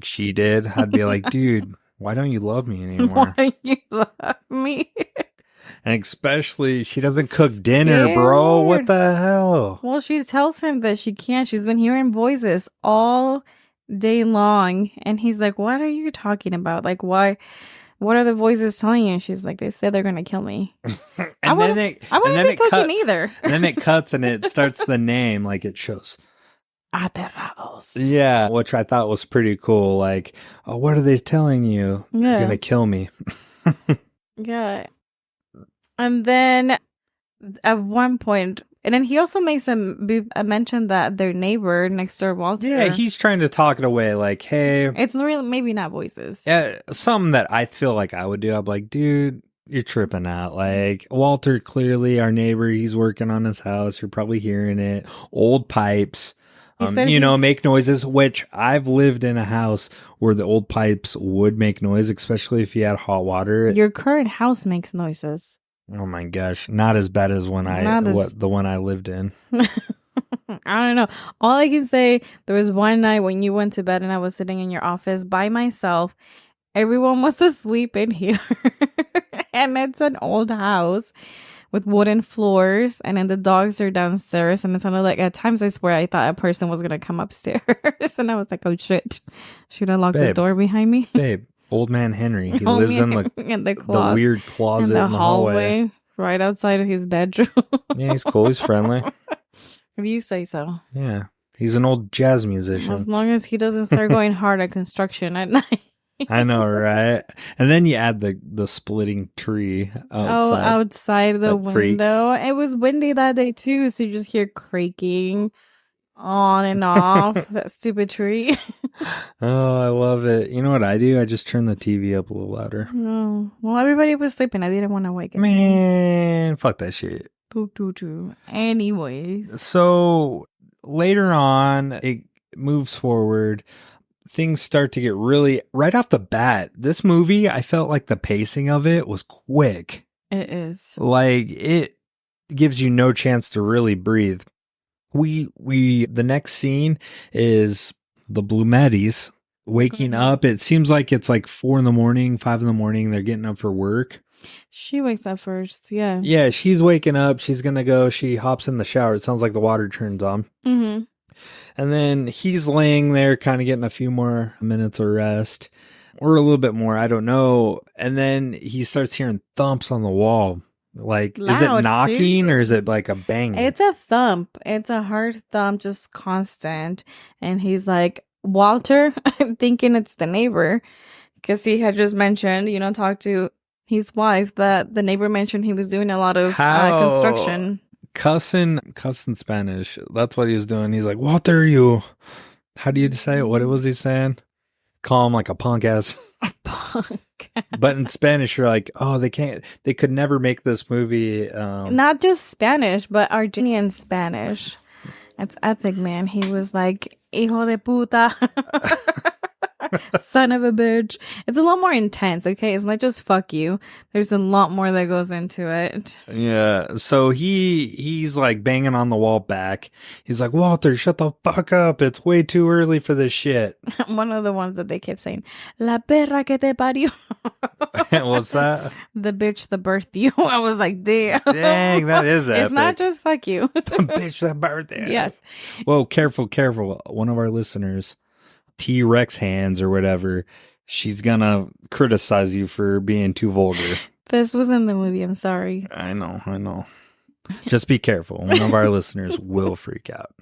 she did. I'd be like, dude, why don't you love me anymore? Why you love me? And especially, she doesn't cook dinner, bro. What the hell? Well, she tells him that she can't. She's been hearing voices all day long. And he's like, what are you talking about? Like, why? What are the voices telling you? She's like, they said they're going to kill me. I wouldn't be cooking either. And then it cuts and it starts the name, like it shows Aterrados. Yeah, which I thought was pretty cool. Like, oh, what are they telling you? Yeah. They're going to kill me. Yeah. And then at one point, and then he also makes a mention that their neighbor next door, Walter. Yeah, he's trying to talk it away. Like, hey, it's really maybe not voices. Yeah, something that I feel like I would do. I'm like, dude, you're tripping out. Like, Walter, clearly our neighbor, he's working on his house. You're probably hearing it. Old pipes. Make noises, which I've lived in a house where the old pipes would make noise, especially if you had hot water. Your current house makes noises. Oh my gosh, not as bad as the one I lived in. I don't know. All I can say, there was one night when you went to bed and I was sitting in your office by myself. Everyone was asleep in here. And it's an old house with wooden floors, and then the dogs are downstairs, and it sounded like, at times I swear I thought a person was gonna come upstairs. And I was like, oh shit, should I lock the door behind me? Babe, old man Henry, he lives in the weird closet in the hallway right outside of his bedroom. Yeah, he's cool, he's friendly. If you say so. Yeah, he's an old jazz musician. As long as he doesn't start going hard at construction at night. I know, right? And then you add the splitting tree outside the window. It was windy that day too, so you just hear creaking on and off that stupid tree. Oh, I love it. You know what I do? I just turn the TV up a little louder. No. Well, everybody was sleeping. I didn't want to wake up. Man, fuck that shit. Anyways. So later on, it moves forward. Things start to get really, right off the bat, this movie, I felt like the pacing of it was quick. It is. Like, it gives you no chance to really breathe. The next scene is the Blumettis waking up. It seems like it's like 4 a.m, 5 a.m. They're getting up for work. She wakes up first. Yeah. Yeah, she's waking up. She's going to go. She hops in the shower. It sounds like the water turns on. Mm-hmm. And then he's laying there kind of getting a few more minutes of rest. or a little bit more. I don't know. And then he starts hearing thumps on the wall. Like, is it Loud, knocking too. or is it like a banging? It's a thump. It's a hard thump, just constant. And he's like, Walter, I'm thinking it's the neighbor. Because he had just mentioned, talked to his wife, that the neighbor mentioned he was doing a lot of construction. Cussing Spanish. That's what he was doing. He's like, Walter, how do you say it? What was he saying? Call him like a punk ass. Punk. But in Spanish, you're like, oh, they could never make this movie. Not just Spanish, but Argentinian Spanish. It's epic, man. He was like, hijo de puta. Son of a bitch. It's a lot more intense, okay? It's not just fuck you. There's a lot more that goes into it. Yeah. So he's like banging on the wall back. He's like, Walter, shut the fuck up. It's way too early for this shit. One of the ones that they kept saying, La perra que te parió. What's that? The bitch that birthed you. I was like, damn. Dang, that is epic. It's not just fuck you. The bitch that birthday. Yes. Whoa, careful. One of our listeners, T-Rex hands or whatever, she's gonna criticize you for being too vulgar. This was in the movie. I'm sorry. I know. Just be careful. One of our listeners will freak out.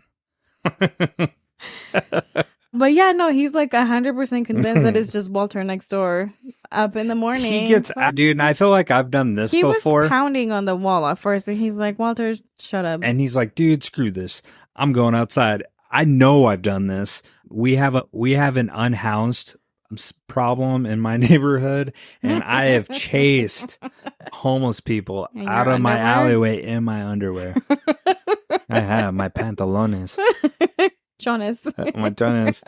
But yeah, no, he's like 100% convinced that it's just Walter next door up in the morning. He gets, dude, and I feel like I've done this before. He was pounding on the wall at first, and he's like, Walter, shut up. And he's like, dude, screw this. I'm going outside. I know I've done this. We have an unhoused problem in my neighborhood, and I have chased homeless people out of my alleyway in my underwear. I have my pantalones. Jonas. My Jonas.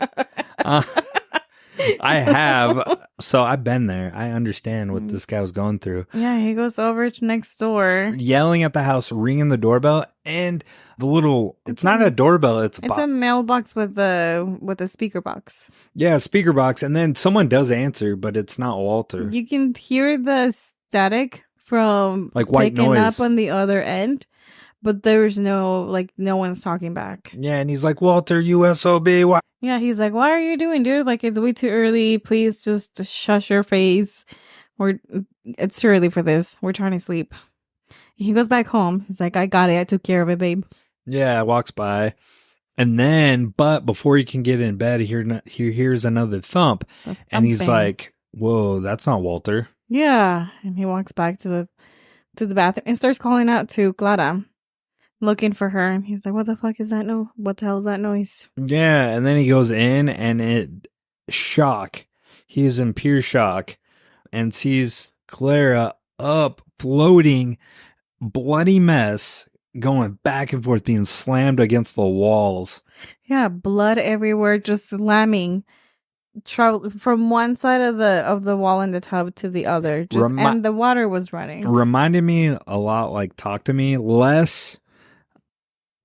I have. So I've been there. I understand what this guy was going through. Yeah, he goes over to next door. Yelling at the house, ringing the doorbell, and the little, it's not a doorbell, it's a mailbox with a speaker box. Yeah, speaker box. And then someone does answer, but it's not Walter. You can hear the static from like white picking noise up on the other end. But there's no one's talking back. Yeah, and he's like, Walter, USOB. Why? Yeah, he's like, what are you doing, dude? Like, it's way too early. Please just shush your face. It's too early for this. We're trying to sleep. He goes back home. He's like, I got it. I took care of it, babe. Yeah, walks by. And then, but before he can get in bed, he hears another thump. And he's like, whoa, that's not Walter. Yeah. And he walks back to the bathroom and starts calling out to Clara. Looking for her, and he's like, what the fuck is that? No, what the hell is that noise? Yeah, and then he goes in, and shock. He is in pure shock and sees Clara up, floating, bloody mess, going back and forth, being slammed against the walls. Yeah, blood everywhere, just slamming. Travel from one side of the wall in the tub to the other, and the water was running. Reminded me a lot like Talk to Me, less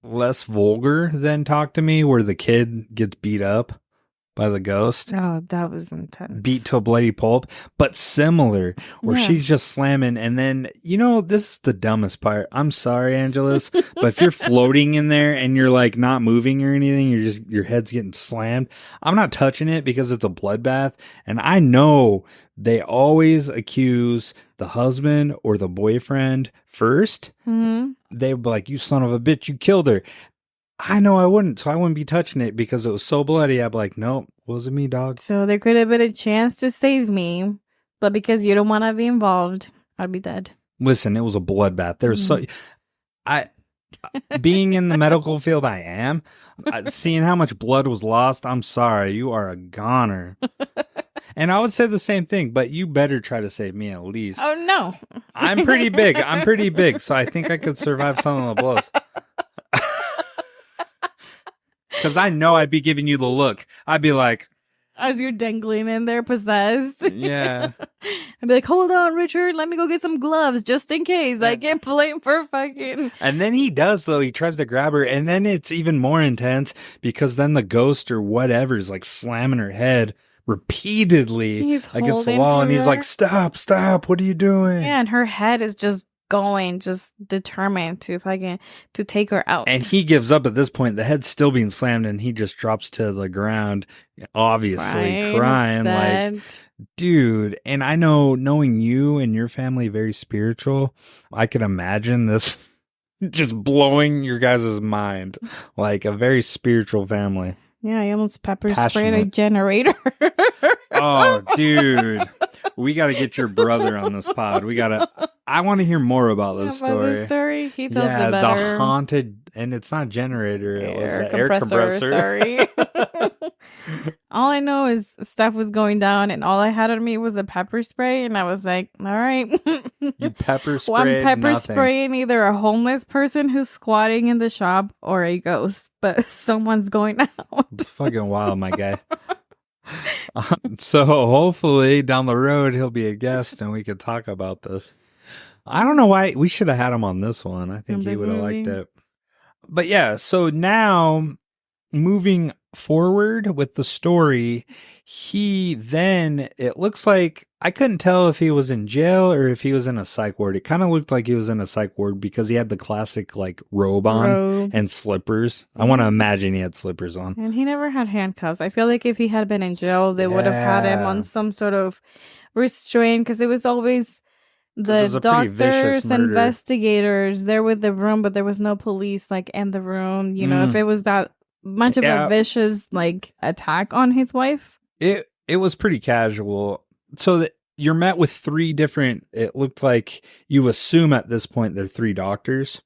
vulgar than Talk to Me, where the kid gets beat up by the ghost. Oh, that was intense. Beat to a bloody pulp, but similar, where she's just slamming. And then, this is the dumbest part. I'm sorry, Angelus, but if you're floating in there and you're like not moving or anything, your head's getting slammed. I'm not touching it because it's a bloodbath. And I know they always accuse the husband or the boyfriend first. Mm-hmm. They would be like, you son of a bitch, you killed her. I know I wouldn't, so I wouldn't be touching it because it was so bloody. I'd be like, nope, wasn't me, dog. So there could have been a chance to save me, but because you don't want to be involved, I'd be dead. Listen, it was a bloodbath. There's being in the medical field, I am. Seeing how much blood was lost, I'm sorry, you are a goner. And I would say the same thing, but you better try to save me at least. Oh, no. I'm pretty big, so I think I could survive some of the blows. Because I know I'd be giving you the look. I'd be like... As you're dangling in there, possessed. Yeah. I'd be like, hold on, Richard, let me go get some gloves, just in case. I get blamed for fucking... And then he does, though. He tries to grab her, and then it's even more intense, because then the ghost or whatever is like slamming her head repeatedly against the wall, and he's like, stop, what are you doing? Yeah, and her head is just going, just determined to take her out. And he gives up at this point. The head's still being slammed, and he just drops to the ground, obviously crying like, Dude, and I know, knowing you and your family very spiritual, I could imagine this just blowing your guys' mind. Like a very spiritual family. Yeah, I almost pepper sprayed a Passionate. generator. Oh, dude. We got to get your brother on this pod. I want to hear more about this About the story. story, he tells Yeah, it better. the haunted, and it's not generator, it was Air an air compressor. Sorry. All I know is stuff was going down, and all I had on me was a pepper spray, and I was like, all right. You pepper Well, I'm sprayed pepper nothing. spraying either a homeless person who's squatting in the shop or a ghost, but someone's going out. It's fucking wild, my guy. So hopefully down the road he'll be a guest and we could talk about this. I don't know why we should have had him on this one. I think he would have liked it. But yeah, so now moving forward with the story, it looks like I couldn't tell if he was in jail or if he was in a psych ward. It kind of looked like he was in a psych ward because he had the classic like robe on and slippers. I want to imagine he had slippers on. And he never had handcuffs. I feel like if he had been in jail, they would have had him on some sort of restraint, because it was always the doctors, investigators there with the room, but there was no police like in the room. You know, if it was that much of a vicious like attack on his wife. It was pretty casual. So that you're met with three different, it looked like you assume at this point they're three doctors.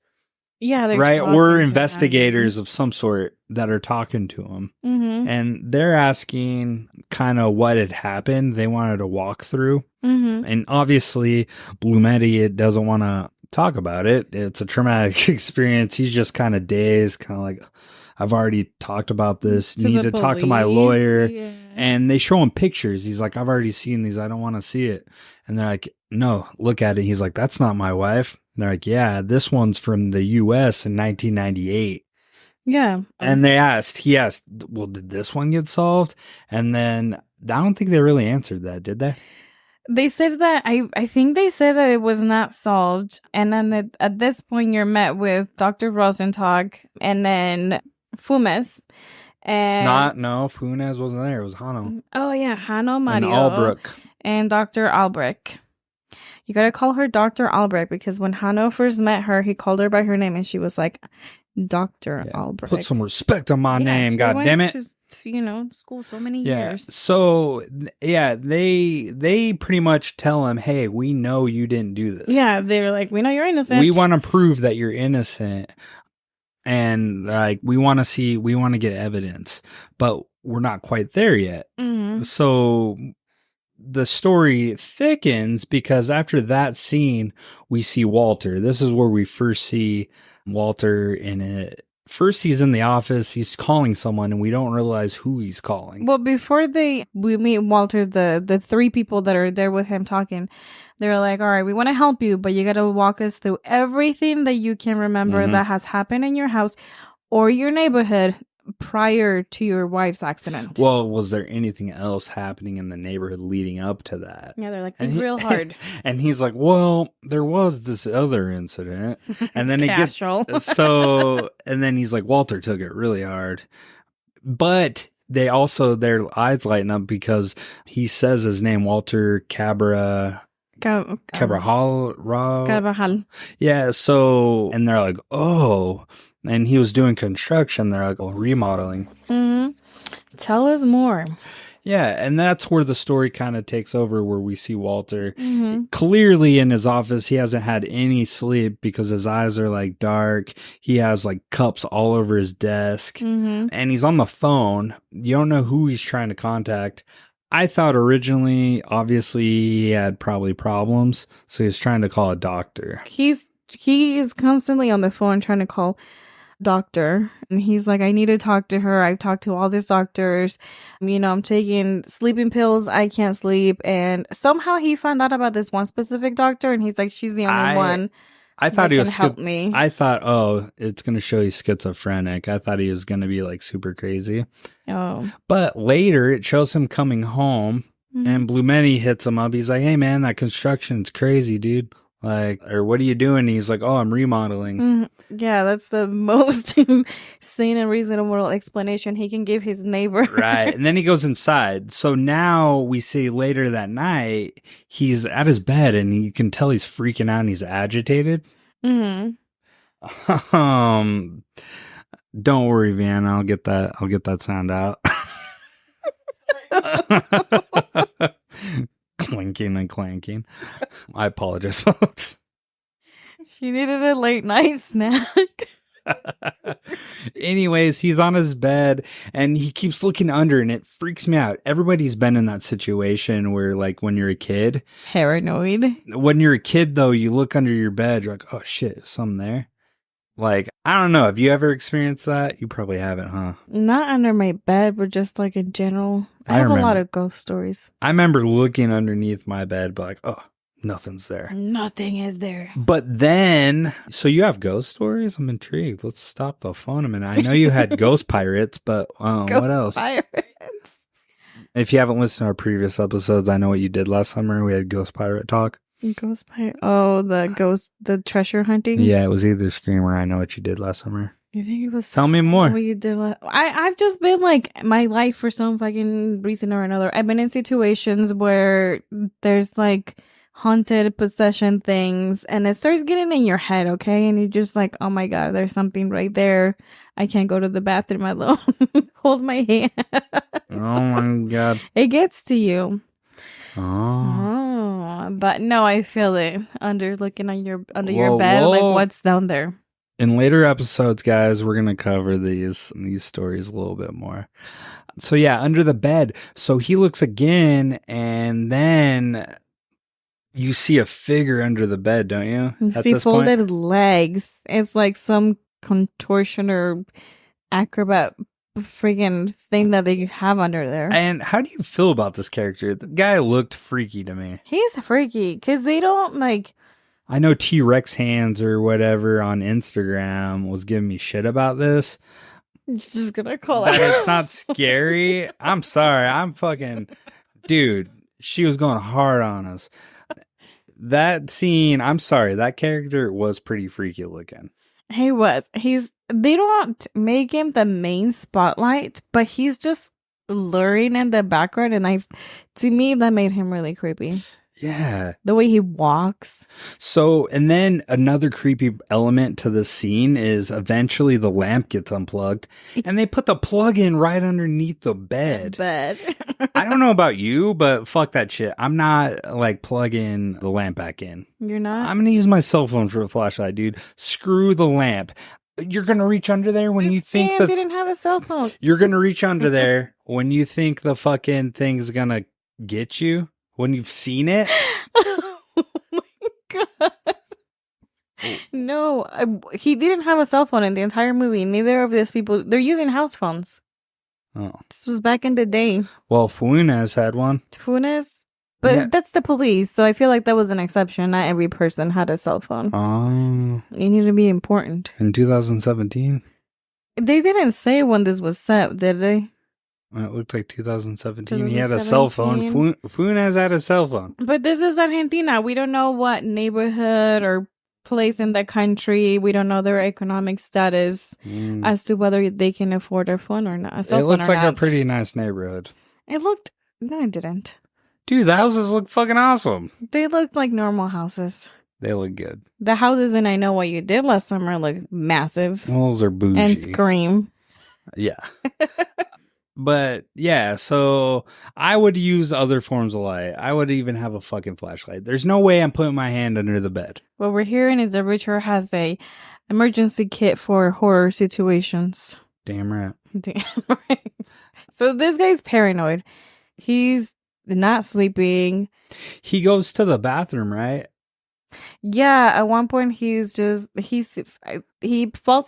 Yeah, they're right, or investigators of some sort that are talking to him. Mm-hmm. And they're asking kind of what had happened. They wanted to walk through. Mm-hmm. And obviously, Blumetti doesn't want to talk about it. It's a traumatic experience. He's just kind of dazed, kind of like, I've already talked about this. Need to talk to my lawyer. Yeah. And they show him pictures. He's like, I've already seen these. I don't want to see it. And they're like, no, look at it. He's like, that's not my wife. And they're like, yeah, this one's from the U.S. in 1998. Yeah. And he asked, well, did this one get solved? And then I don't think they really answered that, did they? They said that, I think they said that it was not solved. And then at this point, you're met with Dr. Rosentag and then Funes. And Funes wasn't there. It was Hano. Oh, yeah. Hano, Mario. And Albrecht. And Dr. Albrecht. You gotta call her Dr. Albrecht, because when Hano first met her, he called her by her name and she was like, Dr. Albrecht. Put some respect on my name, god damn it. To, school so many years. So, yeah, they pretty much tell him, hey, we know you didn't do this. Yeah, they're like, we know you're innocent. We want to prove that you're innocent. And like, we want to get evidence, but we're not quite there yet. Mm-hmm. So the story thickens because after that scene, we see Walter. This is where we first see Walter in it. First, he's in the office. He's calling someone, and we don't realize who he's calling. Well, before we meet Walter, the three people that are there with him talking, they're like, all right, we want to help you, but you got to walk us through everything that you can remember that has happened in your house or your neighborhood prior to your wife's accident. Well, was there anything else happening in the neighborhood leading up to that? Yeah, they're like, real hard. And he's like, well, there was this other incident. And then and then he's like, Walter took it really hard. But they also, their eyes lighten up because he says his name, Walter Cabral. Yeah, so, and they're like, oh, and he was doing construction. They're like, oh, remodeling. Mm-hmm. Tell us more. Yeah, and that's where the story kind of takes over, where we see Walter clearly in his office. He hasn't had any sleep because his eyes are like dark. He has like cups all over his desk, and he's on the phone. You don't know who he's trying to contact. I thought originally, obviously, he had probably problems, so he's trying to call a doctor. He is constantly on the phone trying to call doctor, and he's like, I need to talk to her. I've talked to all these doctors. I'm taking sleeping pills. I can't sleep. And somehow he found out about this one specific doctor, and he's like, she's the only one. I thought he was help me. I thought, oh, it's going to show he's schizophrenic. I thought he was going to be like super crazy. Oh. But later it shows him coming home and Blumetti hits him up. He's like, hey man, that construction's crazy, dude. Like, or what are you doing? He's like, oh, I'm remodeling. Yeah, that's the most sane and reasonable explanation he can give his neighbor. Right. And then he goes inside. So now we see later that night, he's at his bed and you can tell he's freaking out and he's agitated. Mm-hmm. Don't worry, Van. I'll get that sound out. Clinking and clanking. I apologize, folks. She needed a late night snack. Anyways, he's on his bed and he keeps looking under and it freaks me out. Everybody's been in that situation where, like, when you're a kid. Paranoid. When you're a kid, though, you look under your bed, you're like, oh shit, is something there? Like, I don't know. Have you ever experienced that? You probably haven't, huh? Not under my bed, but just like in general. I have a lot of ghost stories. I remember looking underneath my bed, but like, oh, nothing's there. Nothing is there. But then, so you have ghost stories? I'm intrigued. Let's stop the phone a minute. I know you had ghost pirates, but what else? Pirates. If you haven't listened to our previous episodes, I know what you did last summer. We had ghost pirate talk. Ghost pirate. Oh, the treasure hunting. Yeah, it was either Scream or I Know What You Did Last Summer. You think it was? Tell me more. What you did I've just been like my life for some fucking reason or another. I've been in situations where there's like haunted possession things and it starts getting in your head, okay? And you're just like, oh my God, there's something right there. I can't go to the bathroom alone. Hold my hand. Oh my God. It gets to you. Oh. But no, I feel it looking on your your bed. Like, what's down there? In later episodes, guys, we're gonna cover these stories a little bit more. So yeah, under the bed. So he looks again, and then you see a figure under the bed, don't you? You see folded legs. It's like some contortion or acrobat freaking thing that they have under there. And how do you feel about this character? The guy looked freaky to me. He's freaky because they don't like. I know T-Rex hands or whatever on Instagram was giving me shit about this. You're just gonna call that it. It's not scary. I'm sorry. I'm fucking dude. She was going hard on us. That scene. I'm sorry. That character was pretty freaky looking. He was. They don't make him the main spotlight, but he's just luring in the background, and to me, that made him really creepy. Yeah. The way he walks. So, and then another creepy element to the scene is eventually the lamp gets unplugged and they put the plug in right underneath the bed. I don't know about you, but fuck that shit. I'm not like plugging the lamp back in. You're not? I'm going to use my cell phone for a flashlight, dude. Screw the lamp. You're going to reach under there when you think that didn't have a cell phone. You're going to reach under there when you think the fucking thing's going to get you. When you've seen it? Oh my God. No, he didn't have a cell phone in the entire movie. Neither of these people, they're using house phones. Oh. This was back in the day. Well, Funes had one. Funes? But that's the police, so I feel like that was an exception. Not every person had a cell phone. Oh. You need to be important. In 2017? They didn't say when this was set, did they? It looked like 2017. He had a cell phone. Funes had a cell phone. But this is Argentina. We don't know what neighborhood or place in the country. We don't know their economic status as to whether they can afford a phone or not. It looked like a pretty nice neighborhood. No, it didn't. Dude, the houses look fucking awesome. They looked like normal houses. They look good. The houses in I Know What You Did Last Summer look massive. Well, those are bougie. And Scream. Yeah. But yeah, so I would use other forms of light. I would even have a fucking flashlight. There's no way I'm putting my hand under the bed. What we're hearing is that Richard has a emergency kit for horror situations. Damn right. Damn right. So this guy's paranoid. He's not sleeping. He goes to the bathroom, right? Yeah, at one point he falls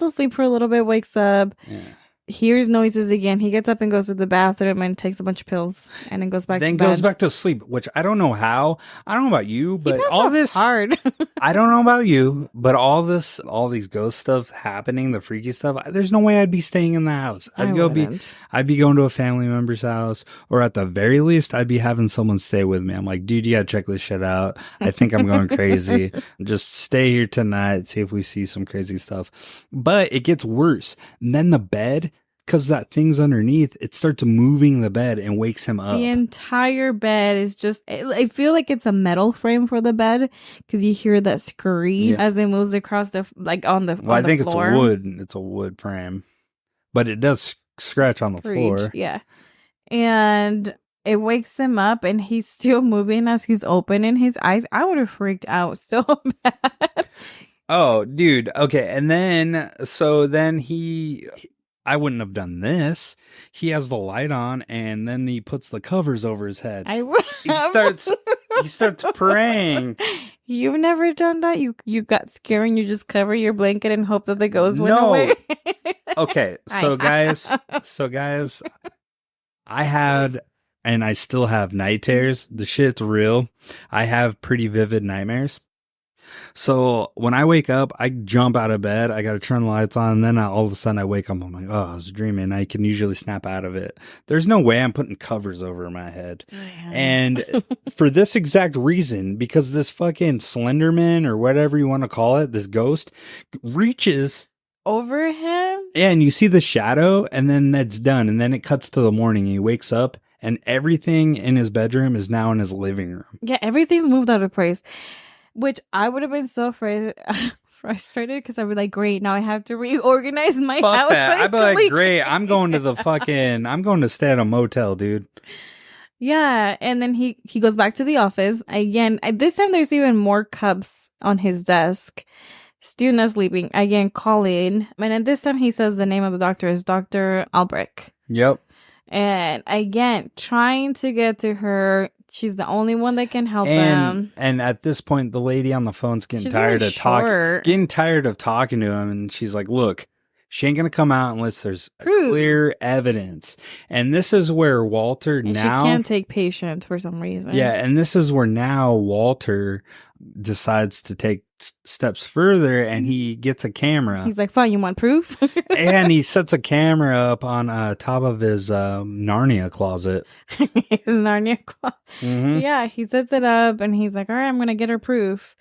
asleep for a little bit, wakes up. Yeah. Hears noises again. He gets up and goes to the bathroom and takes a bunch of pills and then goes back to bed. Then goes back to sleep, which I don't know how. I don't know about you, but all this hard. I don't know about you, but all these ghost stuff happening, the freaky stuff, there's no way I'd be staying in the house. I wouldn't. I'd be going to a family member's house, or at the very least, I'd be having someone stay with me. I'm like, dude, you gotta check this shit out. I think I'm going crazy. Just stay here tonight, see if we see some crazy stuff. But it gets worse. And then the bed, because that thing's underneath, it starts moving the bed and wakes him up. The entire bed is just, I feel like it's a metal frame for the bed because you hear that scream as it moves across the, like on the Well, on I think the floor. it's a wood frame, but it does scratch on the floor. Yeah. And it wakes him up and he's still moving as he's opening his eyes. I would have freaked out so bad. Oh, dude. Okay. And then, I wouldn't have done this. He has the light on and then he puts the covers over his head. He starts praying. You've never done that? You got scared and you just cover your blanket and hope that the ghost went away? Okay. So guys, I had, and I still have night terrors. The shit's real. I have pretty vivid nightmares. So when I wake up, I jump out of bed. I got to turn the lights on. And then all of a sudden I wake up. I'm like, oh, I was dreaming. I can usually snap out of it. There's no way I'm putting covers over my head. And for this exact reason, because this fucking Slenderman or whatever you want to call it, this ghost reaches over him. Yeah. And you see the shadow and then that's done. And then it cuts to the morning and he wakes up and everything in his bedroom is now in his living room. Yeah. Everything moved out of place. Which I would have been so frustrated because I'd be like, great, now I have to reorganize my house. I'd be like, great, I'm going to stay at a motel, dude. Yeah, and then he goes back to the office. Again, this time there's even more cups on his desk. Still not sleeping. Again, calling. And then this time he says the name of the doctor is Dr. Albrecht. Yep. And again, trying to get to her. She's the only one that can help him. And at this point, the lady on the phone's getting tired of talking to him. And she's like, look, she ain't going to come out unless there's clear evidence. And this is where Walter she can't take patients for some reason. Yeah. And this is where now Walter decides to take steps further and he gets a camera. He's like, fine, you want proof? And he sets a camera up on top of his Narnia closet. His Narnia closet. Mm-hmm. Yeah, he sets it up and he's like, all right, I'm going to get her proof.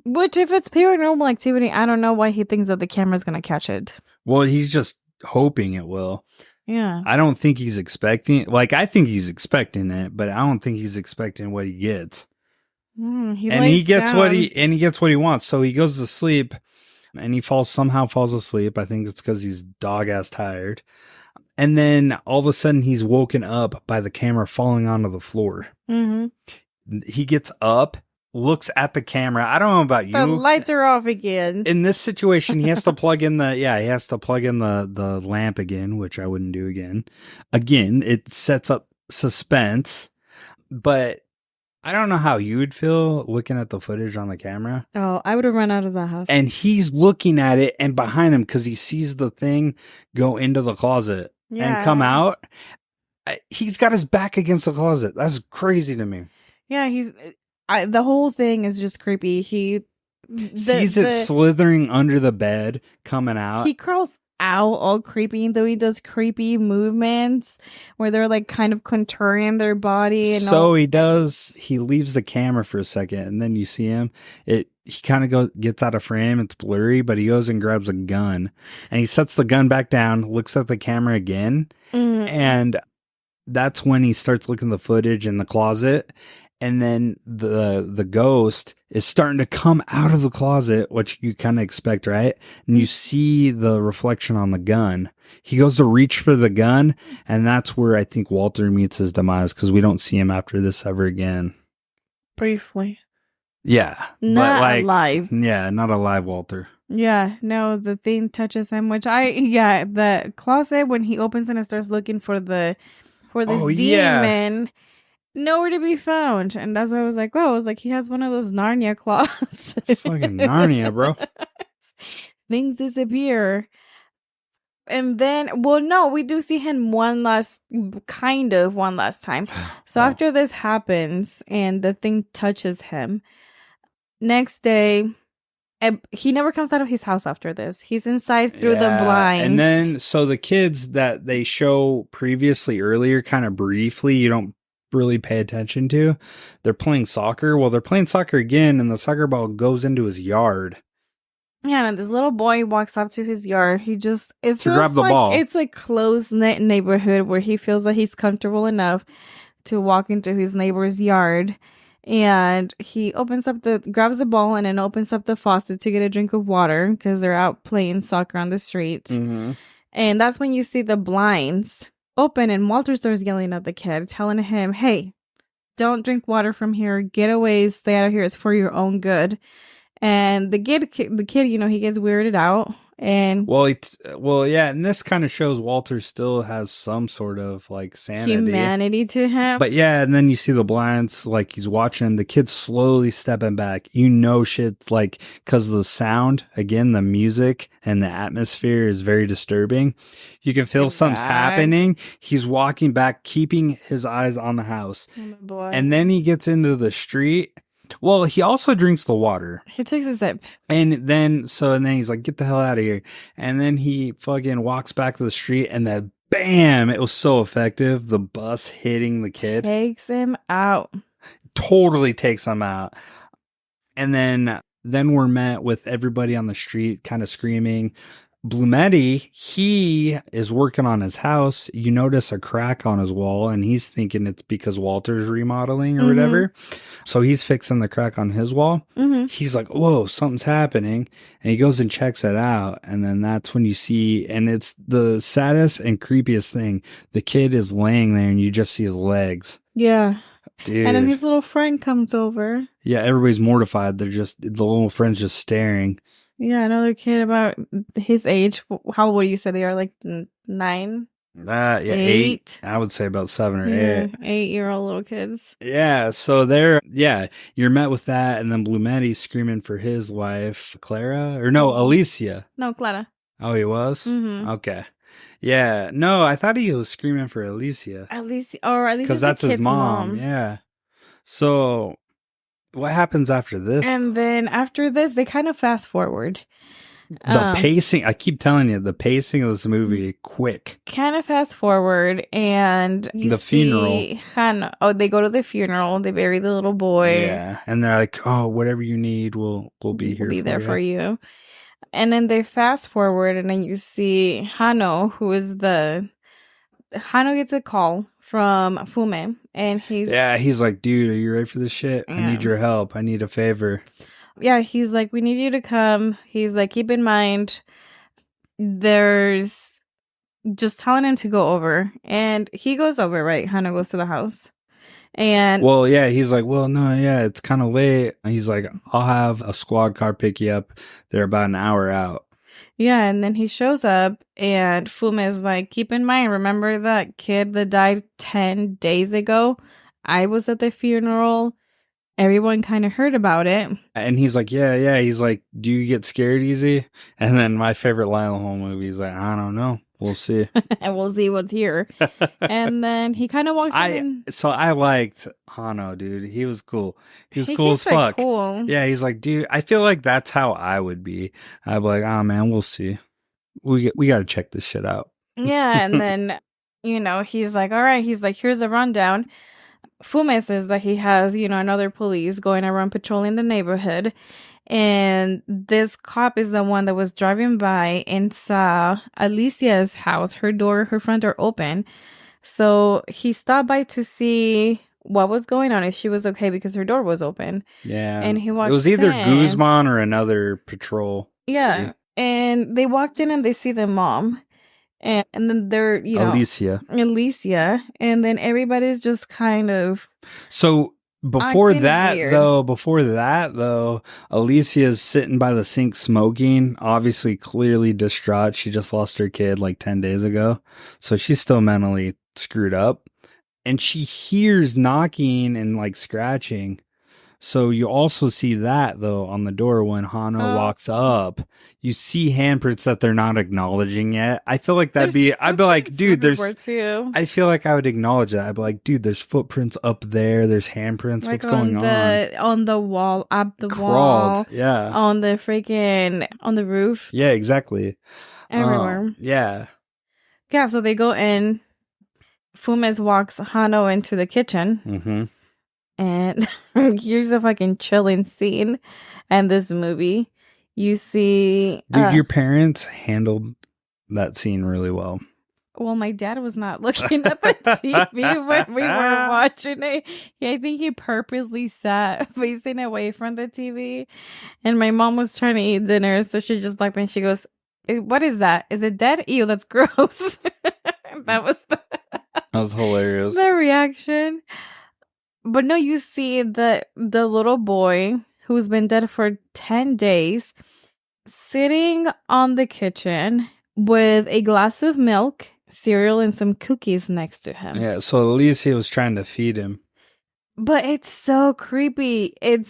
Which, if it's paranormal activity, I don't know why he thinks that the camera's going to catch it. Well, he's just hoping it will. Yeah. I don't think he's expecting, I think he's expecting it, but I don't think he's expecting what he gets. He gets what he wants. So he goes to sleep and he somehow falls asleep. I think it's because he's dog ass tired. And then all of a sudden he's woken up by the camera falling onto the floor. Mm-hmm. He gets up, looks at the camera. I don't know about you. The lights are off again. In this situation, he has to plug in the lamp again, which I wouldn't do again. Again, it sets up suspense, but I don't know how you would feel looking at the footage on the camera. Oh, I would have run out of the house. And he's looking at it and behind him because he sees the thing go into the closet and come out. He's got his back against the closet. That's crazy to me. Yeah, the whole thing is just creepy. He sees it slithering under the bed, coming out. He crawls out all creepy, though he does creepy movements where they're like kind of contouring their body. And he leaves the camera for a second and then you see him. He kind of gets out of frame. It's blurry, but he goes and grabs a gun and he sets the gun back down, looks at the camera again. And that's when he starts looking at the footage in the closet. And then the ghost is starting to come out of the closet, which you kind of expect, right? And you see the reflection on the gun. He goes to reach for the gun, and that's where I think Walter meets his demise, because we don't see him after this ever again. Briefly. Yeah. Not alive. Yeah, not alive, Walter. Yeah, no, the thing touches him, the closet, when he opens it and starts looking for this demon. Yeah. Nowhere to be found. And that's why I was like, wow, he has one of those Narnia claws. Fucking Narnia, bro. Things disappear. And then, we do see him one last time. So after this happens and the thing touches him, Next day, he never comes out of his house after this. He's inside through the blinds. And then, so the kids that they show previously earlier, kind of briefly, you don't really pay attention to, they're playing soccer. Well, they're playing soccer again, and the soccer ball goes into his yard. Yeah, and this little boy walks up to his yard. It feels grab the like ball. it's a close-knit neighborhood where he feels that he's comfortable enough to walk into his neighbor's yard. And he grabs the ball and then opens up the faucet to get a drink of water because they're out playing soccer on the street. Mm-hmm. And that's when you see the blinds open and Walter starts yelling at the kid, telling him, hey, don't drink water from here. Get away. Stay out of here. It's for your own good. And the kid, he gets weirded out. And yeah, and this kind of shows Walter still has some sort of like sanity, humanity to him. But yeah, and then you see the blinds, like he's watching the kid slowly stepping back. Shit's like, because the sound, again, the music and the atmosphere is very disturbing. You can feel something's happening. He's walking back, keeping his eyes on the house. Oh my boy. And then he gets into the street. Well, he also drinks the water. He takes a sip. And then he's like, get the hell out of here. And then he fucking walks back to the street and then bam, it was so effective. The bus hitting the kid. Takes him out. Totally takes him out. And then we're met with everybody on the street kind of screaming. Blumetti, he is working on his house. You notice a crack on his wall, and he's thinking it's because Walter's remodeling or whatever. So he's fixing the crack on his wall. Mm-hmm. He's like, whoa, something's happening. And he goes and checks it out. And then that's when you see, and it's the saddest and creepiest thing. The kid is laying there and you just see his legs. Yeah. Dude. And then his little friend comes over. Yeah, everybody's mortified. The little friend's just staring. Yeah, another kid about his age. How old do you say they are? Like 9? Yeah, 8. I would say about 7 or 8. 8-year-old little kids. Yeah, so you're met with that, and then Blumetti's screaming for his wife, Clara, or no, Alicia. No, Clara. Oh, he was? Mm-hmm. Okay. Yeah, no, I thought he was screaming for Alicia. Because that's his mom. Yeah. So what happens after this? And then after this, they kind of fast forward. The pacing, I keep telling you, the pacing of this movie, quick. Kind of fast forward, and you the see funeral. Hannah. Oh, they go to the funeral. They bury the little boy. Yeah, and they're like, "Oh, whatever you need, we'll be here. We'll be there for you." And then they fast forward, and then you see Hano, Hano gets a call from Fume, and he's like, dude, are you ready for this shit? Yeah. I need your help. I need a favor. Yeah, he's like, we need you to come. He's like, keep in mind, there's just telling him to go over. And he goes over, right? Hannah goes to the house. And well, yeah, he's like, well, no, yeah, it's kind of late. And he's like, I'll have a squad car pick you up. They're about an hour out. Yeah, and then he shows up, and Fume is like, keep in mind, remember that kid that died 10 days ago? I was at the funeral. Everyone kind of heard about it. And he's like, yeah. He's like, do you get scared easy? And then my favorite line of the whole movie is like, I don't know. We'll see. And we'll see what's here. And then he kind of walks in. So I liked Hano, dude. He was cool. He was cool as fuck. Cool. Yeah, he's like, dude, I feel like that's how I would be. I'd be like, oh, man, we'll see. We got to check this shit out. Yeah, and then, he's like, all right. He's like, here's a rundown. Fume says that he has, another police going around patrolling the neighborhood. And this cop is the one that was driving by and saw Alicia's house, her front door open. So he stopped by to see what was going on, if she was okay, because her door was open. Yeah. And he walked in. It was either Guzman or another patrol. Yeah. And they walked in and they see the mom. And then they're, Alicia. And then everybody's just kind of. So before that, though, Alicia's sitting by the sink smoking, obviously clearly distraught. She just lost her kid like 10 days ago. So she's still mentally screwed up. And she hears knocking and like scratching. So you also see that though on the door when Hano walks up. You see handprints that they're not acknowledging yet. I feel like I'd be like, dude, too. I feel like I would acknowledge that. I'd be like, dude, there's footprints up there. There's handprints. Like what's going on? On the wall, up the Crawled. wall, Yeah. on the freaking, on the roof. Yeah, exactly. Everywhere. Yeah. Yeah, so they go in. Fumes walks Hano into the kitchen. Mm-hmm. And here's a fucking chilling scene in this movie. You see... Dude, your parents handled that scene really well. Well, my dad was not looking at the TV when we were watching it. I think he purposely sat facing away from the TV. And my mom was trying to eat dinner, so she just looked and she goes, "What is that? Is it dead? Ew, that's gross." That was hilarious. The reaction. But no, you see the little boy who's been dead for 10 days sitting on the kitchen with a glass of milk, cereal, and some cookies next to him. Yeah, so at least he was trying to feed him. But it's so creepy. It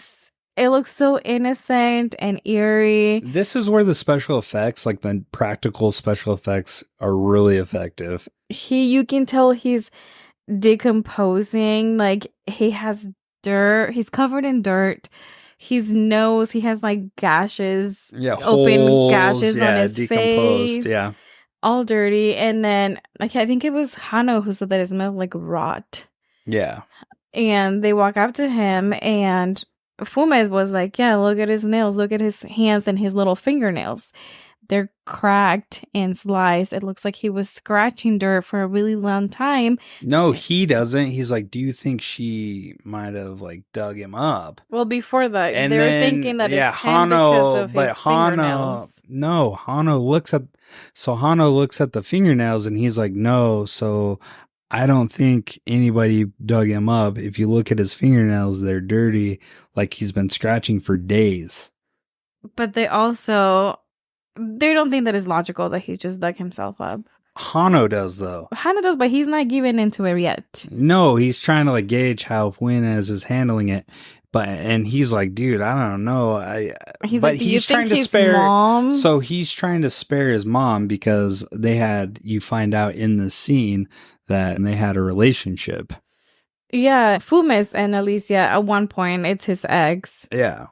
looks so innocent and eerie. This is where the special effects, like the practical special effects, are really effective. You can tell he's decomposing. Like, he has dirt. He's covered in dirt. His nose, he has like gashes. Yeah, open holes, gashes on his face. Yeah. All dirty. And then, like, I think it was Hano who said that it smelled like rot. Yeah. And they walk up to him, and Fumes was like, yeah, look at his nails. Look at his hands and his little fingernails. They're cracked and sliced. It looks like he was scratching dirt for a really long time. No, he doesn't. He's like, do you think she might have like dug him up? Well, before that, they were thinking that it's him because of his fingernails. No, Hano looks at the fingernails and he's like, no, so I don't think anybody dug him up. If you look at his fingernails, they're dirty, like he's been scratching for days. But they don't think that it's logical that he just dug himself up. Hano does, though. Hano does, but he's not giving into it yet. No, he's trying to like gauge how Funes is handling it. And he's like, dude, I don't know. He's trying to spare mom. So he's trying to spare his mom because you find out in the scene that they had a relationship. Yeah, Fumes and Alicia, at one point, it's his ex. Yeah.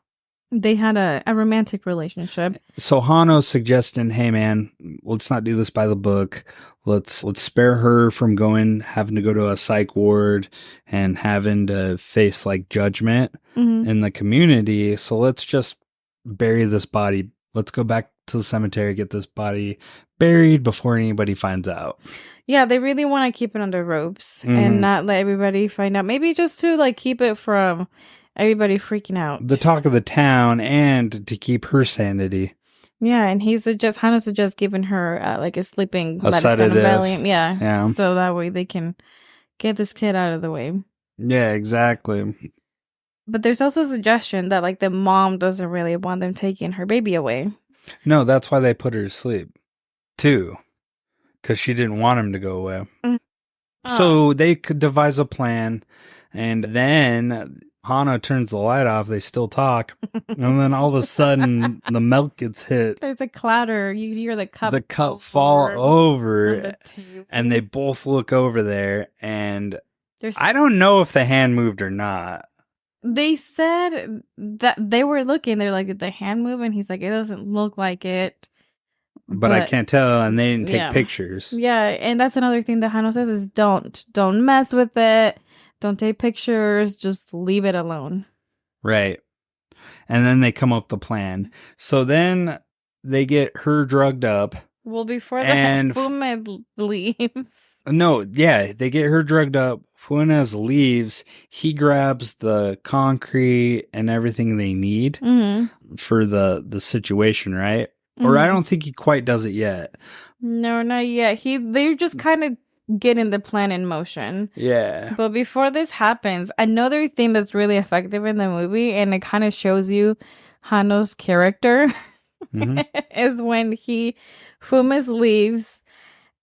They had a romantic relationship. So Hano's suggesting, hey man, let's not do this by the book. Let's spare her from having to go to a psych ward and having to face like judgment in the community. So let's just bury this body. Let's go back to the cemetery, get this body buried before anybody finds out. Yeah, they really want to keep it under ropes and not let everybody find out. Maybe just to like keep it from everybody freaking out. The talk of the town, and to keep her sanity. Yeah, and Hannah suggests giving her like a sleeping medicine, sedative. Valium. Yeah. So that way they can get this kid out of the way. Yeah, exactly. But there's also a suggestion that like the mom doesn't really want them taking her baby away. No, that's why they put her to sleep, too. Because she didn't want him to go away. So they could devise a plan, and then Hano turns the light off. They still talk, and then all of a sudden, the milk gets hit. There's a clatter. You hear the cup fall over, and they both look over there, and I don't know if the hand moved or not. They said that they were looking. They're like, did the hand move? And he's like, it doesn't look like it. But I can't tell, and they didn't take pictures. Yeah, and that's another thing that Hano says is don't mess with it. Don't take pictures. Just leave it alone. Right. And then they come up with the plan. So then they get her drugged up. Well, before that, Funes leaves. No, yeah, they get her drugged up. Funes leaves. He grabs the concrete and everything they need for the situation, right? Or I don't think he quite does it yet. No, not yet. They're just kind of getting the plan in motion. Yeah. But before this happens, another thing that's really effective in the movie, and it kind of shows you Hano's character, is when Fumes leaves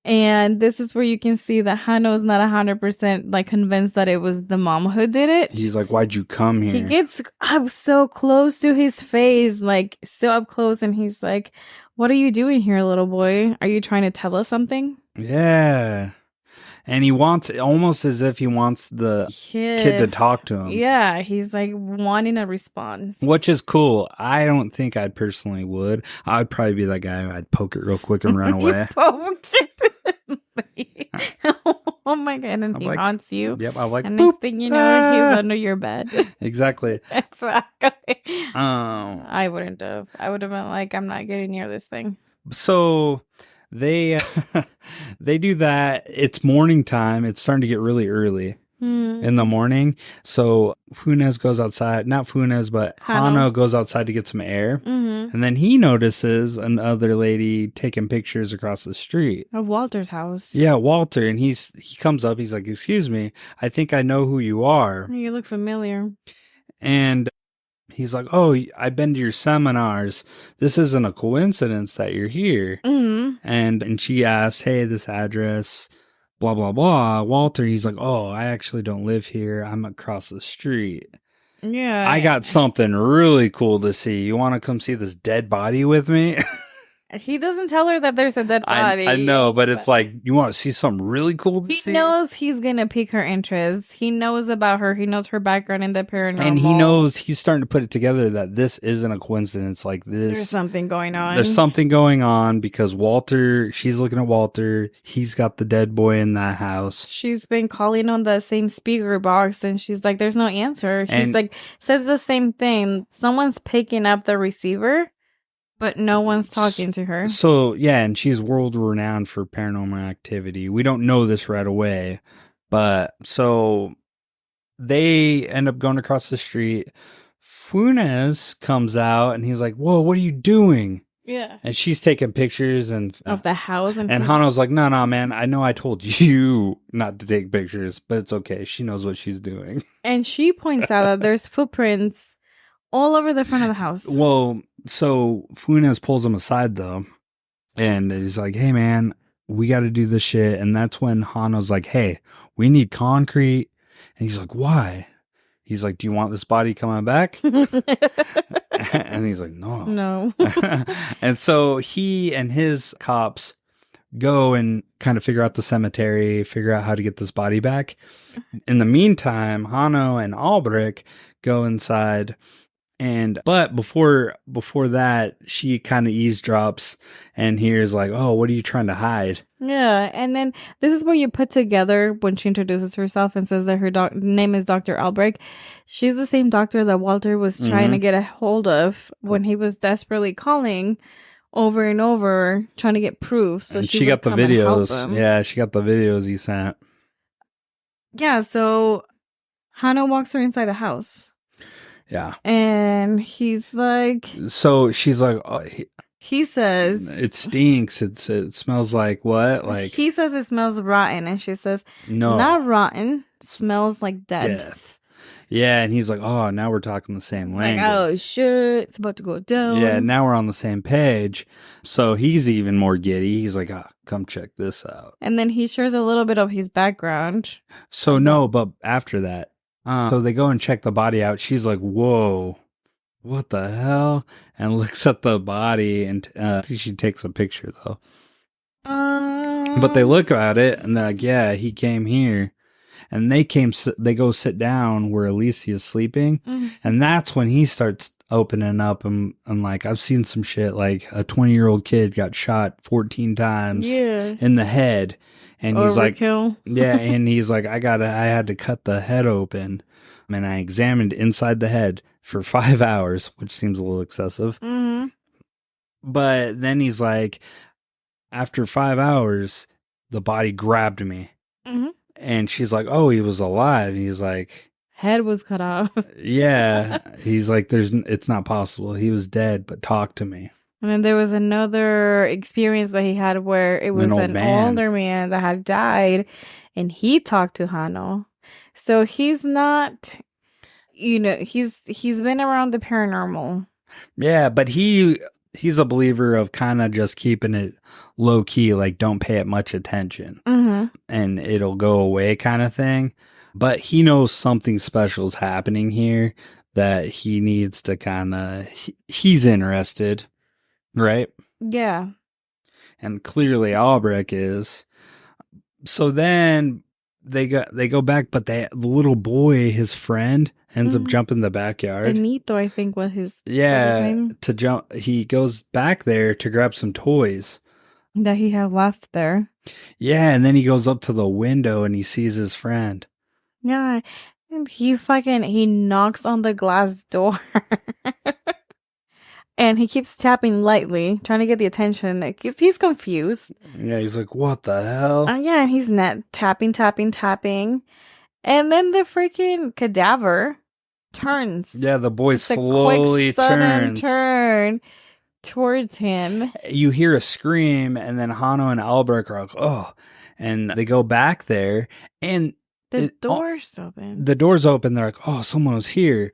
And this is where you can see that Hano is not 100% like convinced that it was the mom who did it. He's like, why'd you come here? He gets up so close to his face, like so up close, and he's like, "What are you doing here, little boy? Are you trying to tell us something?" Yeah. And he wants, almost as if he wants the kid to talk to him. Yeah, he's like wanting a response. Which is cool. I don't think I'd personally would. I'd probably be that guy who I'd poke it real quick and run away. Poke it. Oh my god, and I'm he like, haunts you. Yep, I'm like, And boop. next thing you know, he's under your bed. Exactly. Exactly. I wouldn't have. I would have been like, I'm not getting near this thing. So they they do that. It's morning time. It's starting to get really early in the morning. So Funes goes outside. Not Funes, but Hano goes outside to get some air. And then he notices another lady taking pictures across the street. Of Walter's house. Yeah, Walter. And he comes up. He's like, excuse me, I think I know who you are. You look familiar. And he's like, oh, I've been to your seminars. This isn't a coincidence that you're here. And she asks, hey, this address, blah, blah, blah. Walter, he's like, oh, I actually don't live here. I'm across the street. Yeah. I got something really cool to see. You want to come see this dead body with me? He doesn't tell her that there's a dead body. I know, but it's like, you want to see something really cool to see? He knows he's going to pique her interest. He knows about her. He knows her background in the paranormal. And he knows, he's starting to put it together that this isn't a coincidence. Like this. There's something going on. There's something going on because Walter, she's looking at Walter. He's got the dead boy in that house. She's been calling on the same speaker box and she's like, there's no answer. He's like, says the same thing. Someone's picking up the receiver, but no one's talking to her. So, yeah, and she's world renowned for paranormal activity. We don't know this right away, but so they end up going across the street. Funes comes out and he's like, whoa, what are you doing? Yeah. And she's taking pictures and of the house. And Hano's like, no, man, I know I told you not to take pictures, but it's okay. She knows what she's doing. And she points out that there's footprints all over the front of the house. Well, so Funes pulls him aside though, and he's like, hey man, we got to do this shit. And that's when Hano's like, hey, we need concrete. And he's like, why? He's like, do you want this body coming back? And he's like, no. And so he and his cops go and kind of figure out the cemetery, figure out how to get this body back. In the meantime, Hano and Albrecht go inside. But before that, she kind of eavesdrops and hears like, oh, what are you trying to hide? Yeah. And then this is where you put together when she introduces herself and says that her name is Dr. Albrecht. She's the same doctor that Walter was trying to get a hold of when he was desperately calling over and over, trying to get proof. So she got the videos. Yeah, she got the videos he sent. Yeah. So Hannah walks her inside the house. Yeah. And he's like... So she's like... Oh, he says... It stinks. It smells like what? Like he says it smells rotten. And she says... No. Not rotten. Smells like death. Yeah. And he's like, oh, now we're talking the same language. Like, oh, shit. It's about to go down. Yeah. Now we're on the same page. So he's even more giddy. He's like, come check this out. And then he shares a little bit of his background. So no, but after that... so they go and check the body out. She's like, whoa, what the hell? And looks at the body and she takes a picture though. But they look at it and they're like, yeah, he came here. And they go sit down where Alicia's sleeping. And that's when he starts opening up and like, I've seen some shit like a 20-year-old kid got shot 14 times in the head. And he's Overkill. like, yeah, and he's like, I had to cut the head open, and I examined inside the head for 5 hours, which seems a little excessive. But then he's like, after 5 hours, the body grabbed me, and she's like, oh, he was alive. And he's like, head was cut off. Yeah, he's like, it's not possible. He was dead, but talk to me. And then there was another experience that he had where it was an older man that had died and he talked to Hano. So he's not, he's been around the paranormal. Yeah, but he he's a believer of kind of just keeping it low key, like don't pay it much attention and it'll go away kind of thing. But he knows something special is happening here that he needs to kind of, he's interested, right? Yeah. And clearly Albrecht is. So then they go back, but the little boy, his friend, ends up jumping the backyard. Benito, I think, was his name. To jump, he goes back there to grab some toys that he had left there. Yeah, and then he goes up to the window and he sees his friend. Yeah, and he knocks on the glass door. And he keeps tapping lightly, trying to get the attention. He's confused. Yeah, he's like, what the hell? Yeah, and he's tapping. And then the freaking cadaver turns. Yeah, the boy slowly turn towards him. You hear a scream, and then Hanno and Albrecht are like, oh. And they go back there, and the door's open. The door's open. They're like, oh, someone was here.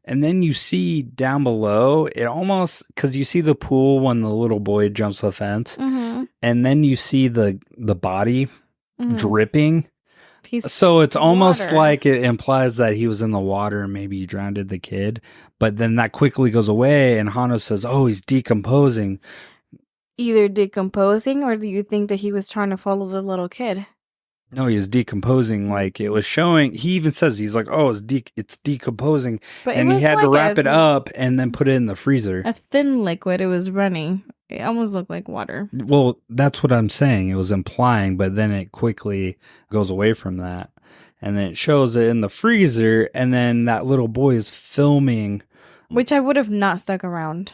And then you see down below, it almost, because you see the pool when the little boy jumps the fence. Mm-hmm. And then you see the body dripping. So it's almost like it implies that he was in the water and maybe he drowned the kid. But then that quickly goes away and Hanno says, oh, he's decomposing. Either decomposing, or do you think that he was trying to follow the little kid? No, he was decomposing. Like it was showing. He even says he's like, "Oh, it's decomposing," and he had to wrap it up and then put it in the freezer. A thin liquid. It was running. It almost looked like water. Well, that's what I'm saying. It was implying, but then it quickly goes away from that, and then it shows it in the freezer, and then that little boy is filming, which I would have not stuck around.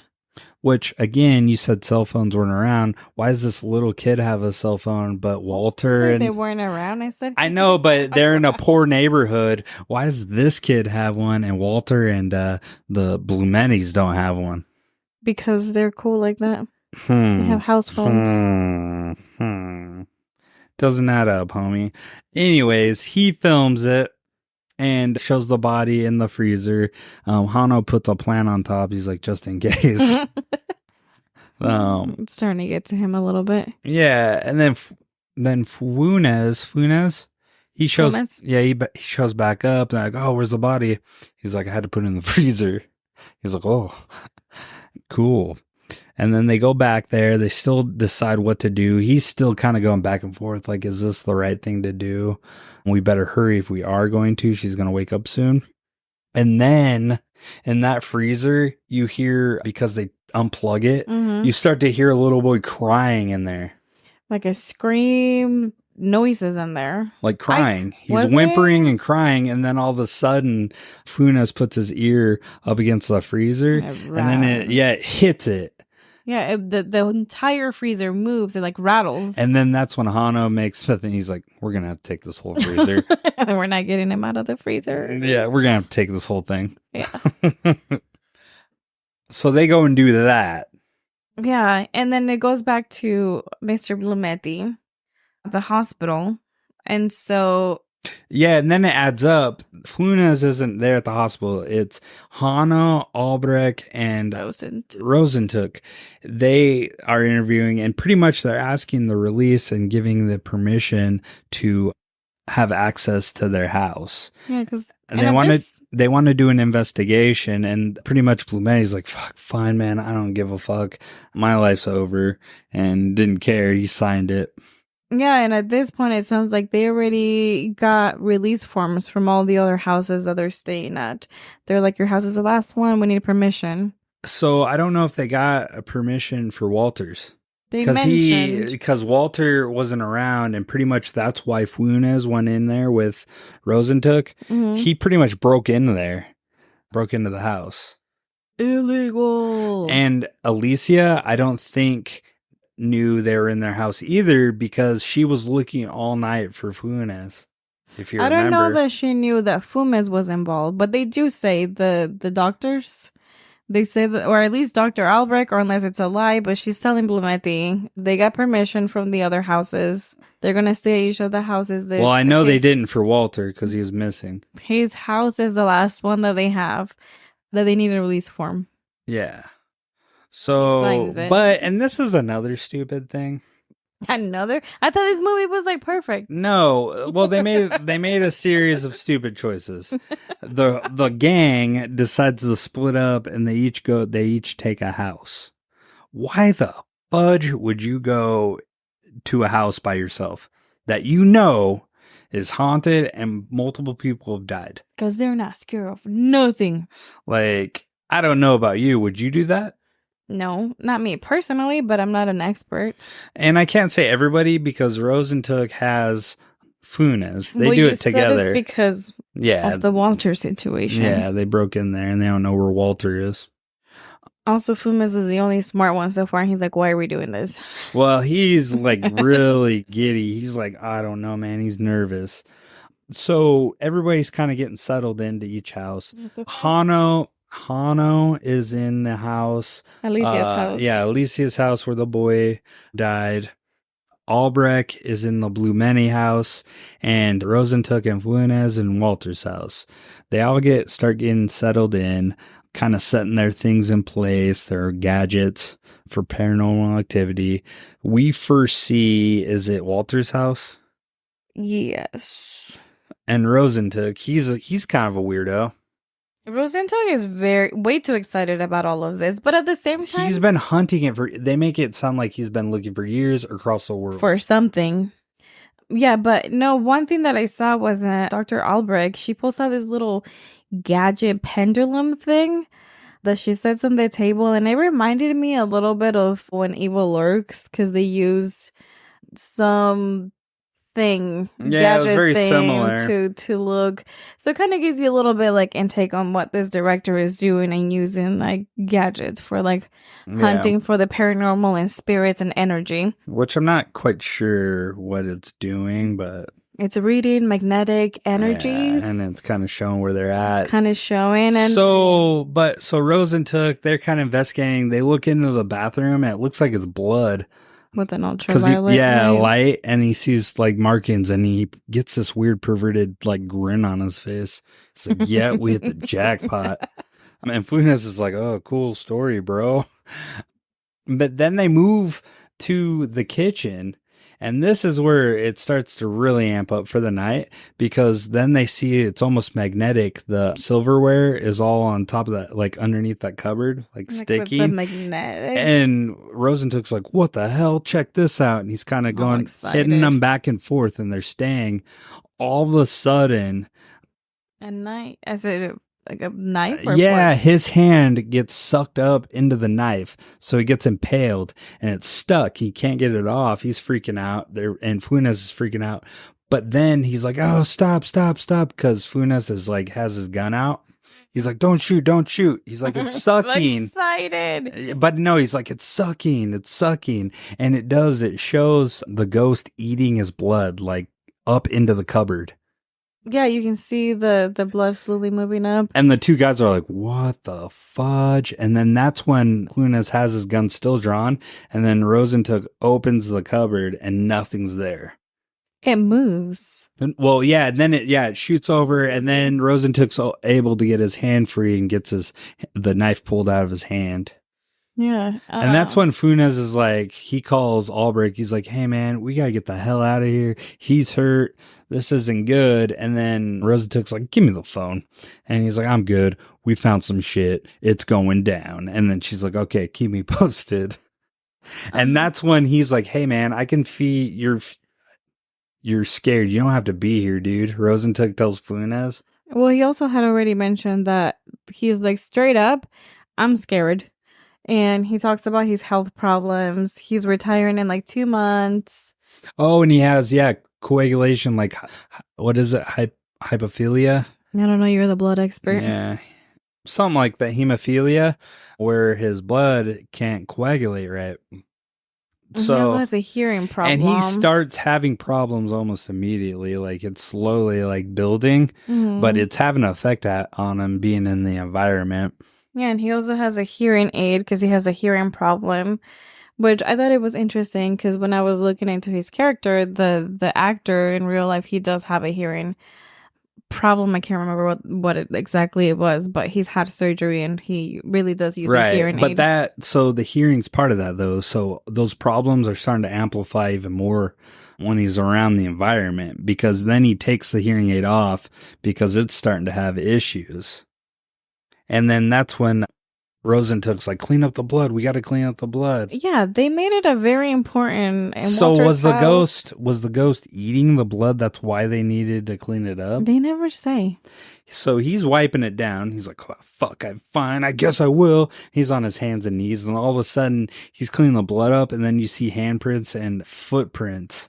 Which, again, you said cell phones weren't around. Why does this little kid have a cell phone, but Walter and... They weren't around, I said. I know, but they're in a poor neighborhood. Why does this kid have one and Walter and the Blumenys don't have one? Because they're cool like that. They have house phones. Doesn't add up, homie. Anyways, he films it and shows the body in the freezer. Hanno puts a plant on top. He's like, just in case. It's starting to get to him a little bit. Yeah, and then Funes, he shows. Funes? Yeah, he shows back up. And like, oh, where's the body? He's like, I had to put it in the freezer. He's like, oh, cool. And then they go back there. They still decide what to do. He's still kind of going back and forth. Like, is this the right thing to do? We better hurry if we are going to. She's going to wake up soon. And then in that freezer, you hear, because they unplug it, you start to hear a little boy crying in there. Like a scream, noises in there. Like crying. He's whimpering and crying. And then all of a sudden, Funes puts his ear up against the freezer. And then it hits it. Yeah, the entire freezer moves. It like rattles. And then that's when Hanno makes the thing. He's like, we're going to have to take this whole freezer. And we're not getting him out of the freezer. Yeah, we're going to have to take this whole thing. Yeah. So they go and do that. Yeah, and then it goes back to Mr. Blumetti, the hospital. And so... Yeah, and then it adds up. Funes isn't there at the hospital. It's Hanno, Albrecht, and Rosentuck. They are interviewing, and pretty much they're asking the release and giving the permission to have access to their house. Yeah, because they want to do an investigation, and pretty much Blumetti's like, fuck, fine, man, I don't give a fuck. My life's over, and didn't care. He signed it. Yeah, and at this point, it sounds like they already got release forms from all the other houses that they're staying at. They're like, your house is the last one. We need permission. So I don't know if they got a permission for Walter's. Because Walter wasn't around, and pretty much that's why Funes went in there with Rosentuck. He pretty much broke into the house. Illegal. And Alicia, I don't think knew they were in their house either, because she was looking all night for Funes. If you remember. I don't know that she knew that Funes was involved, but they do say the doctors, they say that, or at least Dr. Albrecht, or unless it's a lie, but she's telling Blumetti they got permission from the other houses. They're going to stay at each of the houses. Well, I know they didn't for Walter because he was missing. His house is the last one that they have that they need a release form. Yeah. So, slings it. and this is another stupid thing. Another? I thought this movie was like perfect. No, well they made a series of stupid choices. The gang decides to split up and they each take a house. Why the fudge would you go to a house by yourself that you know is haunted and multiple people have died? Because they're not scared of nothing. Like, I don't know about you. Would you do that? No, not me personally, but I'm not an expert. And I can't say everybody because Rosentuck has Funes. They Well, do you it said together. it's because Yeah. of the Walter situation. Yeah, they broke in there and they don't know where Walter is. Also, Fumes is the only smart one so far. And he's like, why are we doing this? Well, he's like really giddy. He's like, I don't know, man. He's nervous. So everybody's kind of getting settled into each house. Hano is in the house. Alicia's house. Yeah, Alicia's house where the boy died. Albrecht is in the Blumeni house, and Rosentuck and Funes in Walter's house. They all start getting settled in, kind of setting their things in place, their gadgets for paranormal activity. We first see, is it Walter's house? Yes. And Rosentuck, he's kind of a weirdo. Rosenthal is way too excited about all of this, but at the same time, He's been hunting it they make it sound like he's been looking for years across the world. For something. Yeah, but no, one thing that I saw was Dr. Albrecht. She pulls out this little gadget pendulum thing that she sets on the table, and it reminded me a little bit of When Evil Lurks, because they use some Yeah, it was very similar to look, so it kind of gives you a little bit like intake on what this director is doing and using like gadgets for like hunting for the paranormal and spirits and energy, which I'm not quite sure what it's doing, but it's reading magnetic energies, and it's kind of showing where they're at, and so Rosentuck, they're kind of investigating. They look into the bathroom and it looks like it's blood with an ultraviolet light, and he sees like markings, and he gets this weird perverted like grin on his face. It's like, yeah, we hit the jackpot. I mean, Funes is like, oh, cool story, bro. But then they move to the kitchen, and this is where it starts to really amp up for the night, because then they see it's almost magnetic. The silverware is all on top of that, like underneath that cupboard, like sticky. The magnetic. And Rosentuck's like, what the hell? Check this out. And he's kind of going, hitting them back and forth, and they're staying. All of a sudden, a knife. I said, like a knife? Yeah, his hand gets sucked up into the knife, so he gets impaled, and it's stuck. He can't get it off. He's freaking out. And Funes is freaking out. But then he's like, "Oh, stop!" Because Funes is like has his gun out. He's like, "Don't shoot! He's like, "It's sucking." Excited. But no, he's like, "It's sucking! And it does. It shows the ghost eating his blood, like up into the cupboard. Yeah, you can see the blood slowly moving up. And the two guys are like, what the fudge? And then that's when Funes has his gun still drawn. And then Rosentuck opens the cupboard and nothing's there. It moves. And, well, yeah. And then it shoots over. And then Rosentuck's able to get his hand free and gets the knife pulled out of his hand. Yeah. And that's when Funes is like, he calls Albrecht. He's like, hey, man, we got to get the hell out of here. He's hurt. This isn't good. And then Rosentuck's like, give me the phone. And he's like, I'm good. We found some shit. It's going down. And then she's like, okay, keep me posted. And that's when he's like, hey, man, I can feed you're scared. You don't have to be here, dude. Rosentuck tells Funes. Well, he also had already mentioned that he's like, straight up, I'm scared. And he talks about his health problems. He's retiring in like 2 months. Oh, and he has, coagulation, like, what is it? Hypophilia? I don't know. You're the blood expert. Yeah. Something like that. Hemophilia, where his blood can't coagulate right. So, he also has a hearing problem. And he starts having problems almost immediately. Like, it's slowly, like, building. Mm-hmm. But it's having an effect on him being in the environment. Yeah, and he also has a hearing aid because he has a hearing problem, which I thought it was interesting because when I was looking into his character, the actor in real life, he does have a hearing problem. I can't remember what it exactly it was, but he's had surgery and he really does use a hearing But aid. so the hearing's part of that though. So those problems are starting to amplify even more when he's around the environment, because then he takes the hearing aid off because it's starting to have issues. And then that's when Rosentuck's like, clean up the blood. We got to clean up the blood. Yeah, they made it a very important in So Walter's house. was the ghost eating the blood? That's why they needed to clean it up. They never say. So he's wiping it down. He's like, oh, fuck, I'm fine. I guess I will. He's on his hands and knees. And all of a sudden, he's cleaning the blood up. And then you see handprints and footprints.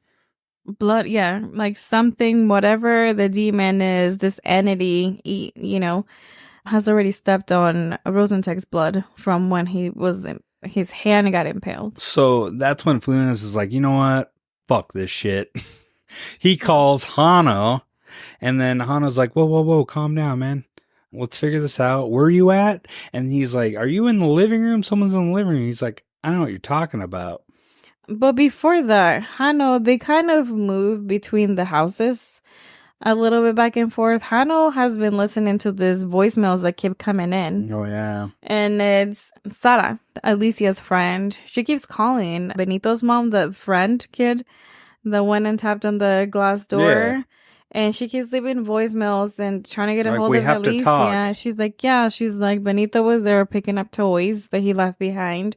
Blood, yeah, like something, whatever the demon is, this entity, has already stepped on Rosentuck's blood from when his hand got impaled. So that's when Fluminense is like, you know what? Fuck this shit. He calls Hano. And then Hano's like, whoa, whoa, whoa, calm down, man. Let's figure this out. Where are you at? And he's like, are you in the living room? Someone's in the living room. He's like, I don't know what you're talking about. But before that, Hano, they kind of move between the houses a little bit back and forth. Hano has been listening to these voicemails that keep coming in. Oh, yeah. And it's Sara, Alicia's friend. She keeps calling Benito's mom, the friend kid that went and tapped on the glass door. Yeah. And she keeps leaving voicemails and trying to get a Like, hold we of have to Alicia. talk. She's like, yeah. She's like, Benito was there picking up toys that he left behind.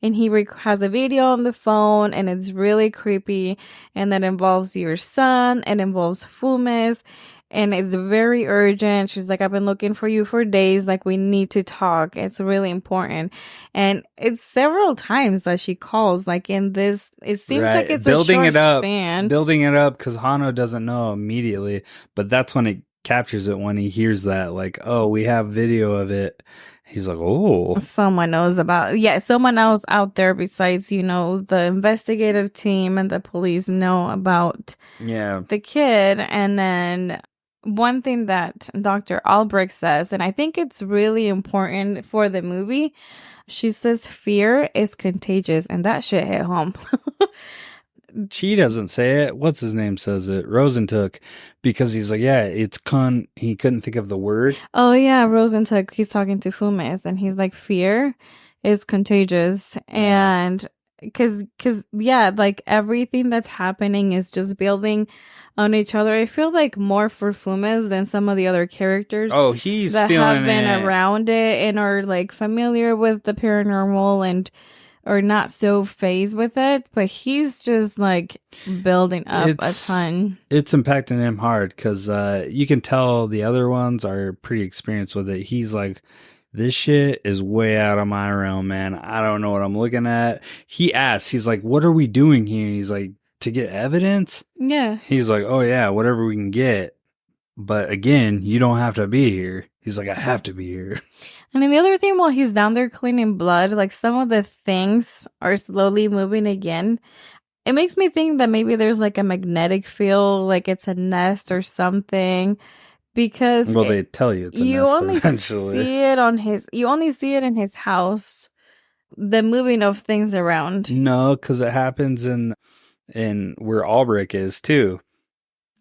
And he has a video on the phone, and it's really creepy. And that involves your son. It involves Fumes. And it's very urgent. She's like, I've been looking for you for days. Like, we need to talk. It's really important. And it's several times that she calls. Like, in this, it seems like it's building a short it up, span. building it up, because Hano doesn't know immediately. But that's when it captures it, when he hears that, like, oh, we have video of it. He's like, oh. Someone knows about, someone else out there besides, the investigative team and the police know about the kid. And then one thing that Dr. Albrecht says, and I think it's really important for the movie, she says fear is contagious, and that shit hit home. She doesn't say it. What's his name says it? Rosentuck. Because he's like, yeah, it's he couldn't think of the word. Oh, yeah, Rosentuck. He's talking to Fumes, and he's like, fear is contagious. And because, like everything that's happening is just building on each other. I feel like more for Fumes than some of the other characters. Oh, he's that feeling have been it. around it and are like familiar with the paranormal and or not so phased with it, but he's just like building up a ton. It's impacting him hard because you can tell the other ones are pretty experienced with it. He's like, this shit is way out of my realm, man. I don't know what I'm looking at. He asks, he's like, what are we doing here? He's like, to get evidence? Yeah. He's like, oh yeah, whatever we can get. But again, you don't have to be here. He's like, I have to be here. And then the other thing, while he's down there cleaning blood, like some of the things are slowly moving again. It makes me think that maybe there's like a magnetic field, like it's a nest or something. Because they tell you it's a nest eventually. You only see it in his house, the moving of things around. No, because it happens in where Albrecht is too.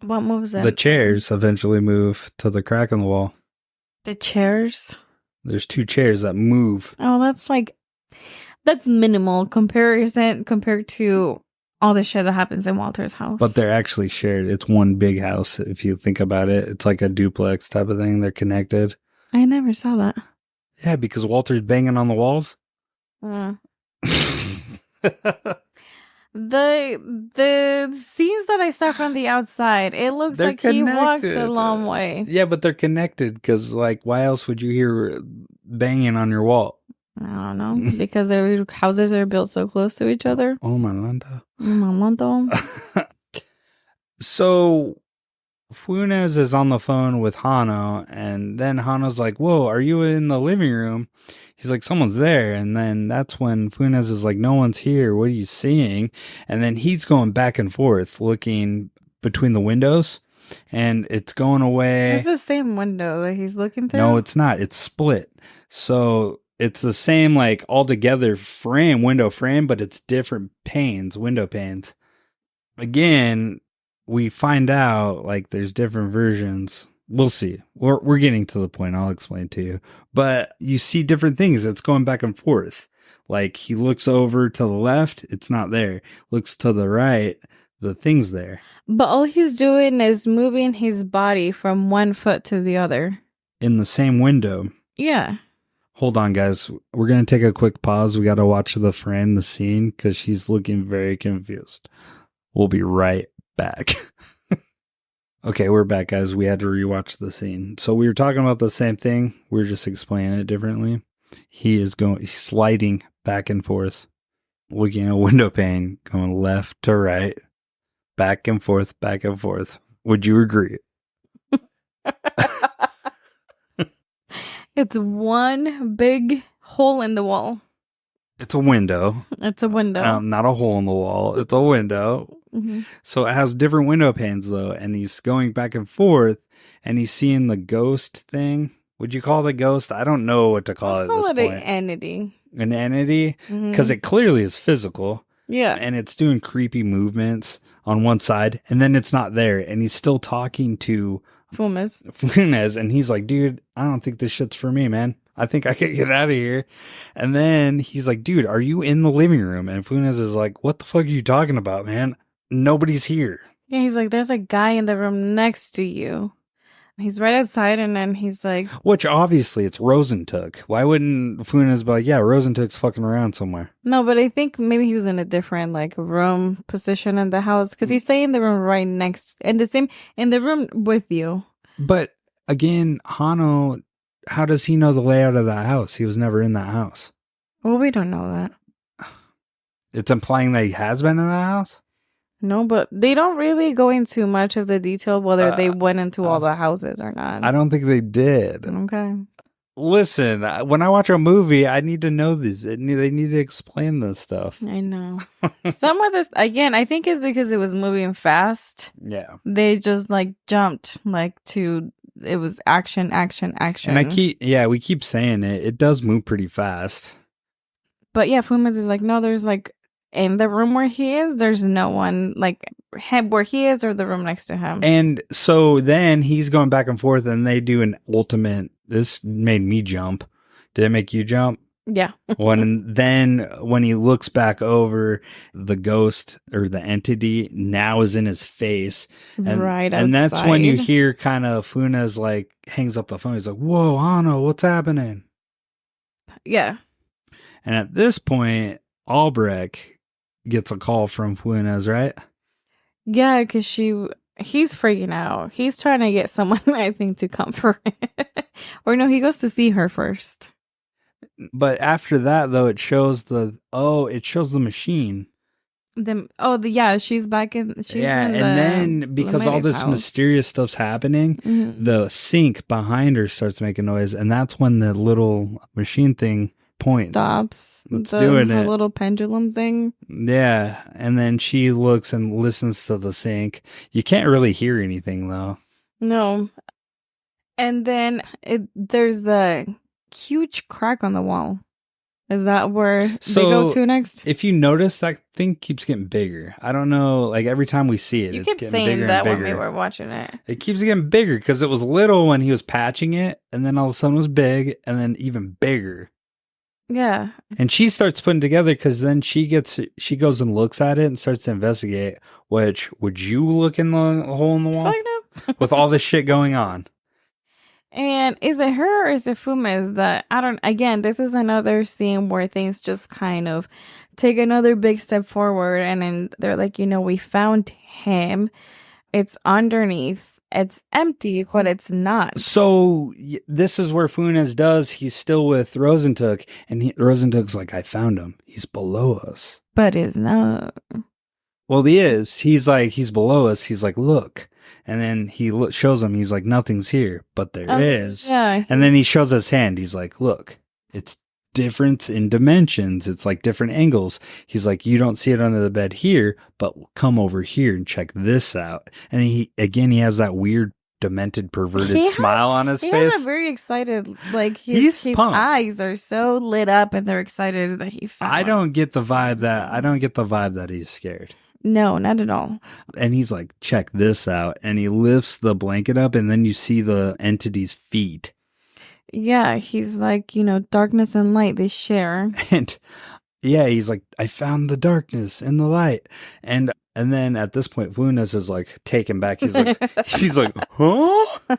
What moves it? The chairs eventually move to the crack in the wall. The chairs? There's 2 chairs that move. Oh, that's minimal compared to all the shit that happens in Walter's house. But they're actually shared. It's one big house, if you think about it. It's like a duplex type of thing. They're connected. I never saw that. Yeah, because Walter's banging on the walls. The scenes that I saw from the outside, it looks like he walks a long way. Yeah, but they're connected because, like, why else would you hear banging on your wall? I don't know. Because their houses are built so close to each other. Oh, my Lanta. So, Funes is on the phone with Hano, and then Hano's like, whoa, are you in the living room? He's like, someone's there. And then that's when Funes is like, no one's here. What are you seeing? And then he's going back and forth looking between the windows, and it's going away. It's the same window that he's looking through? No, it's not. It's split. So it's the same, like, altogether window frame, but it's different window panes. Again, we find out, like, there's different versions We'll see. We're getting to the point. I'll explain to you. But you see different things. It's going back and forth. Like he looks over to the left, it's not there. Looks to the right, the thing's there. But all he's doing is moving his body from one foot to the other. In the same window. Yeah. Hold on, guys. We're going to take a quick pause. We got to watch the friend, the scene, because she's looking very confused. We'll be right back. Okay, we're back, guys. We had to rewatch the scene. So we were talking about the same thing. We're just explaining it differently. He's sliding back and forth, looking at a window pane, going left to right, back and forth, back and forth. Would you agree? It's one big hole in the wall. It's a window. It's a window. Not a hole in the wall. It's a window. Mm-hmm. So it has different window panes, though, and he's going back and forth, and he's seeing the ghost thing. Would you call it a ghost? I don't know what to call it at this point. An entity. An entity? Because it clearly is physical. Yeah. And it's doing creepy movements on one side, and then it's not there, and he's still talking to Funes, and he's like, dude, I don't think this shit's for me, man. I think I could get out of here. And then he's like, dude, are you in the living room? And Funes is like, what the fuck are you talking about, man? Nobody's here. Yeah, he's like, there's a guy in the room next to you. He's right outside, and then he's like... Which, obviously, it's Rosentuck. Why wouldn't Funes be like, yeah, Rosentuck's fucking around somewhere? No, but I think maybe he was in a different, like, room position in the house. Because he's staying in the room right next... in the room with you. But, again, Hano, how does he know the layout of that house? He was never in that house. Well, we don't know that. It's implying that he has been in that house? No, but they don't really go into much of the detail whether they went into all the houses or not. I don't think they did. Okay. Listen, when I watch a movie, I need to know this. They need to explain this stuff. I know. Some of this, again, I think is because it was moving fast. Yeah. They just like jumped to, it was action, action, action. And we keep saying it. It does move pretty fast. But yeah, Fumes is like, no, there's like, in the room where he is, there's no one, like, where he is or the room next to him. And so then he's going back and forth, and they do an ultimate. This made me jump. Did it make you jump? Yeah. Then when he looks back over, the ghost or the entity now is in his face. And, right outside. And that's when you hear kind of Funes like hangs up the phone. He's like, whoa, Hano, what's happening? Yeah. And at this point, Albrecht gets a call from Funes, right? Yeah, because he's freaking out. He's trying to get someone, I think, to comfort him. Or no, he goes to see her first. But after that, though, it shows the machine. She's back in. And then because all this mysterious stuff's happening, the sink behind her starts making noise, and that's when the little machine thing stops. It's doing it. A little pendulum thing. Yeah, and then she looks and listens to the sink. You can't really hear anything though. No. And then there's the huge crack on the wall. Is that where they go to next? If you notice, that thing keeps getting bigger. I don't know, like every time we see it, you it's kept getting saying bigger that and bigger. when we were watching it. It keeps getting bigger because it was little when he was patching it, and then all of a sudden it was big, and then even bigger. Yeah. And she starts putting together because then she goes and looks at it and starts to investigate. Which, would you look in the hole in the wall? Fuck no. With all this shit going on? And is it her or is it Fumes that, again, this is another scene where things just kind of take another big step forward. And then they're like, we found him. It's underneath. It's empty, but it's not. So this is where Funes does. He's still with Rosentuck, and Rosentuck's like, I found him. He's below us. But it's not. Well, he is. He's like, he's below us. He's like, look. And then he shows him. He's like, nothing's here, but there is. Yeah. And then he shows his hand. He's like, look, it's different in dimensions. It's like different angles. He's like, you don't see it under the bed here, but come over here and check this out. And he has that weird, demented, perverted smile on his face. He's very excited. Like his eyes are so lit up, and they're excited that he found. I don't get the vibe that he's scared. No, not at all. And he's like, check this out. And he lifts the blanket up, and then you see the entity's feet. Yeah, he's like, darkness and light, they share. And yeah, he's like, I found the darkness and the light. And then at this point, Funes is like taken back. He's like, huh?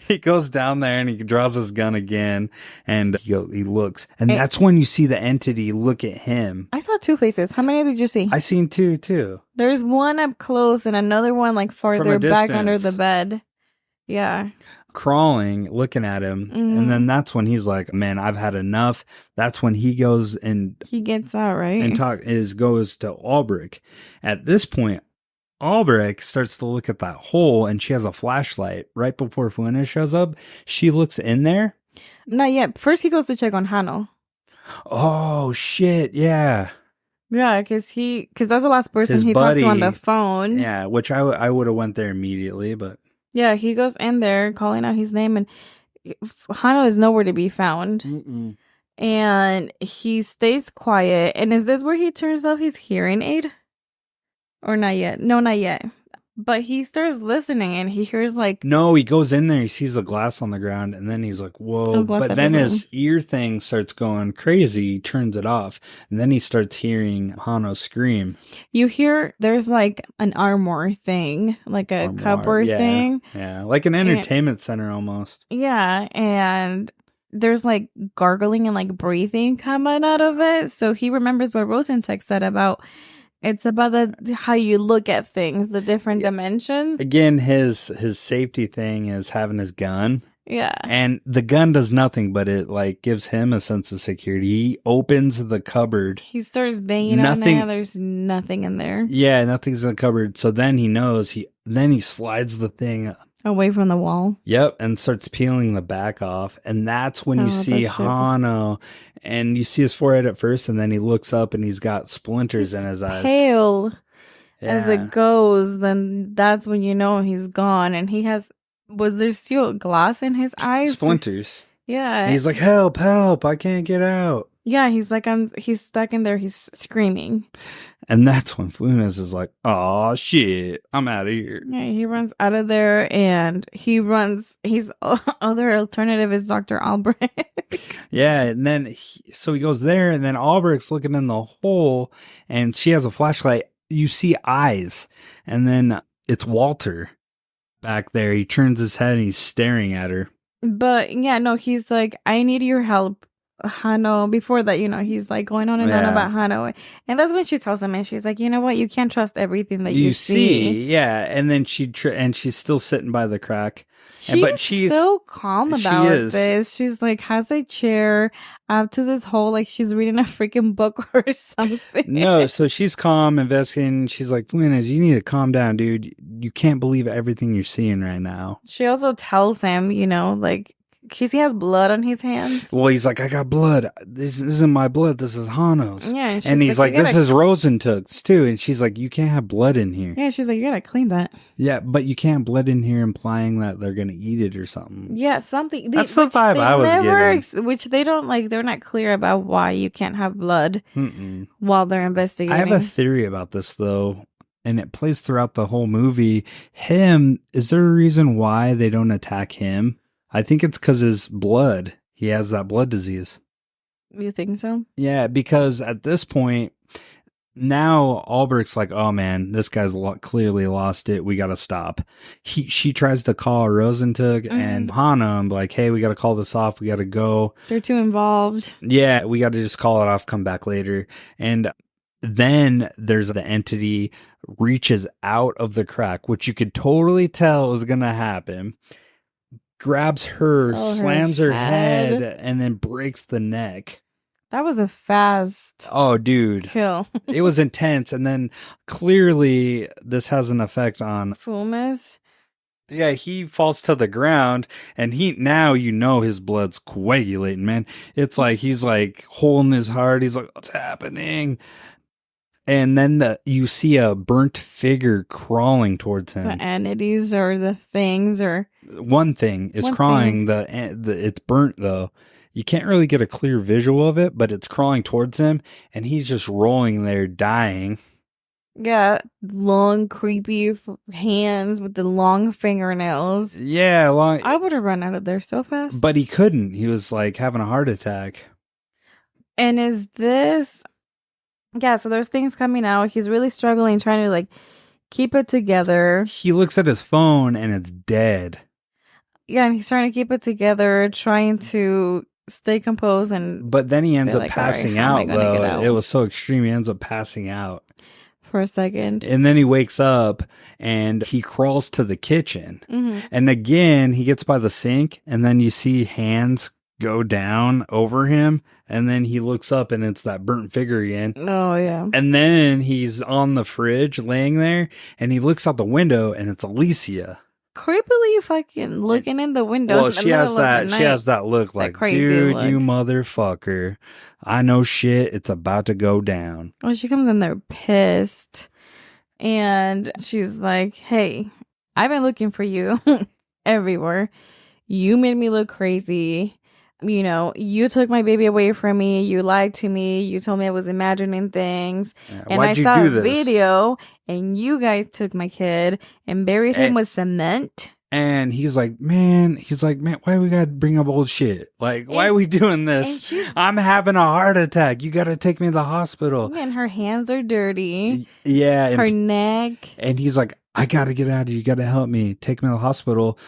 He goes down there and he draws his gun again, and he looks. And that's when you see the entity look at him. I saw two faces. How many did you see? I seen two, too. There's one up close and another one like farther back under the bed. Yeah. Crawling, looking at him. Mm-hmm. And then that's when he's like, man, I've had enough. That's when he goes and he gets out, right? And goes to Albrecht. At this point, Albrecht starts to look at that hole, and she has a flashlight. Right before Funes shows up, she looks in there. Not yet. First, he goes to check on Hano. Oh, shit. Yeah. Yeah, because that's the last person he talked to on the phone. Yeah, which I would have went there immediately, but... Yeah, he goes in there calling out his name, and Hano is nowhere to be found. Mm-mm. And he stays quiet. And is this where he turns off his hearing aid? Or not yet? No, not yet. But he starts listening, and he hears like... No, he goes in there, he sees the glass on the ground, and then he's like, whoa. But then his ear thing starts going crazy. He turns it off, and then he starts hearing Hano scream. You hear there's like an armor thing, like a cupboard thing. Yeah, like an entertainment center almost. Yeah, and there's like gargling and like breathing coming out of it. So he remembers what Rosentek said about... It's about how you look at things, the different dimensions. Again, his safety thing is having his gun. Yeah. And the gun does nothing, but it like gives him a sense of security. He opens the cupboard. He starts banging on there. There's nothing in there. Yeah, nothing's in the cupboard. So then he knows. Then he slides the thing away from the wall. Yep, and starts peeling the back off. And that's when you see Hano. And you see his forehead at first, and then he looks up and he's got splinters in his eyes. Pale as it goes, then that's when you know he's gone. And he has... Was there still glass in his eyes? Splinters. Yeah. And he's like, help, I can't get out. Yeah, he's like, he's stuck in there, he's screaming. And that's when Funes is like, oh shit, I'm out of here. Yeah, he runs out of there, and his other alternative is Dr. Albrecht. Yeah, and then, so he goes there, and then Albrecht's looking in the hole, and she has a flashlight. You see eyes, and then it's Walter back there. He turns his head, and he's staring at her. But, yeah, no, he's like, I need your help, Hano. Before that, he's like going on and on about Hano. And that's when she tells him, and she's like, you know what? You can't trust everything that you see. Yeah. And then she's still sitting by the crack. She's so calm about this. She's like, has a chair up to this hole, like she's reading a freaking book or something. No, so she's calm, investigating. She's like, Funes, you need to calm down, dude. You can't believe everything you're seeing right now. She also tells him, like, because he has blood on his hands. Well, he's like, I got blood. This isn't my blood. This is Hano's. Yeah, and he's like, this is Rosentuk's too. And she's like, you can't have blood in here. Yeah, she's like, you gotta clean that. Yeah, but you can't have blood in here, implying that they're gonna eat it or something. Yeah, something. That's the vibe I was getting. Which they don't like. They're not clear about why you can't have blood while they're investigating. I have a theory about this though, and it plays throughout the whole movie. Is there a reason why they don't attack him? I think it's because his blood. He has that blood disease. You think so? Yeah, because at this point, now Albrecht's like, oh man, this guy's clearly lost it. We got to stop. She tries to call Rosentuk and Hana and be like, hey, we got to call this off. We got to go. They're too involved. Yeah, we got to just call it off, come back later. And then there's the entity reaches out of the crack, which you could totally tell is going to happen. Grabs her, slams her head, and then breaks the neck. That was a fast kill. It was intense. And then clearly this has an effect on Funes. Yeah, he falls to the ground, and now his blood's coagulating, man. It's like he's like holding his heart. He's like, what's happening? And then you see a burnt figure crawling towards him. The entities or the things or... One thing is crawling. It's burnt, though. You can't really get a clear visual of it, but it's crawling towards him, and he's just rolling there, dying. Yeah, long, creepy hands with the long fingernails. Yeah, long. I would have run out of there so fast. But he couldn't. He was like having a heart attack. And is this. Yeah, so there's things coming out. He's really struggling, trying to like keep it together. He looks at his phone and it's dead. Yeah, and he's trying to keep it together, trying to stay composed. But then he ends be up like, passing "All right, how am I out, gonna get though. out?" It was so extreme. He ends up passing out. For a second. And then he wakes up and he crawls to the kitchen. Mm-hmm. And again, he gets by the sink and then you see hands go down over him. And then he looks up and it's that burnt figure again. Oh, yeah. And then he's on the fridge laying there and he looks out the window and it's Alicia. Creepily fucking looking in the window. Well, she has that look like, crazy dude, look. you motherfucker. I know shit. It's about to go down. Well, she comes in there pissed. And she's like, hey, I've been looking for you everywhere. You made me look crazy. You know, you took my baby away from me. You lied to me. You told me I was imagining things. And I saw a video and you guys took my kid and buried him with cement. And he's like, man, why we gotta bring up old shit? Like, why are we doing this? I'm having a heart attack. You gotta take me to the hospital. And her hands are dirty. Yeah. Her neck. And he's like, I gotta get out of here. You gotta help me. Take me to the hospital.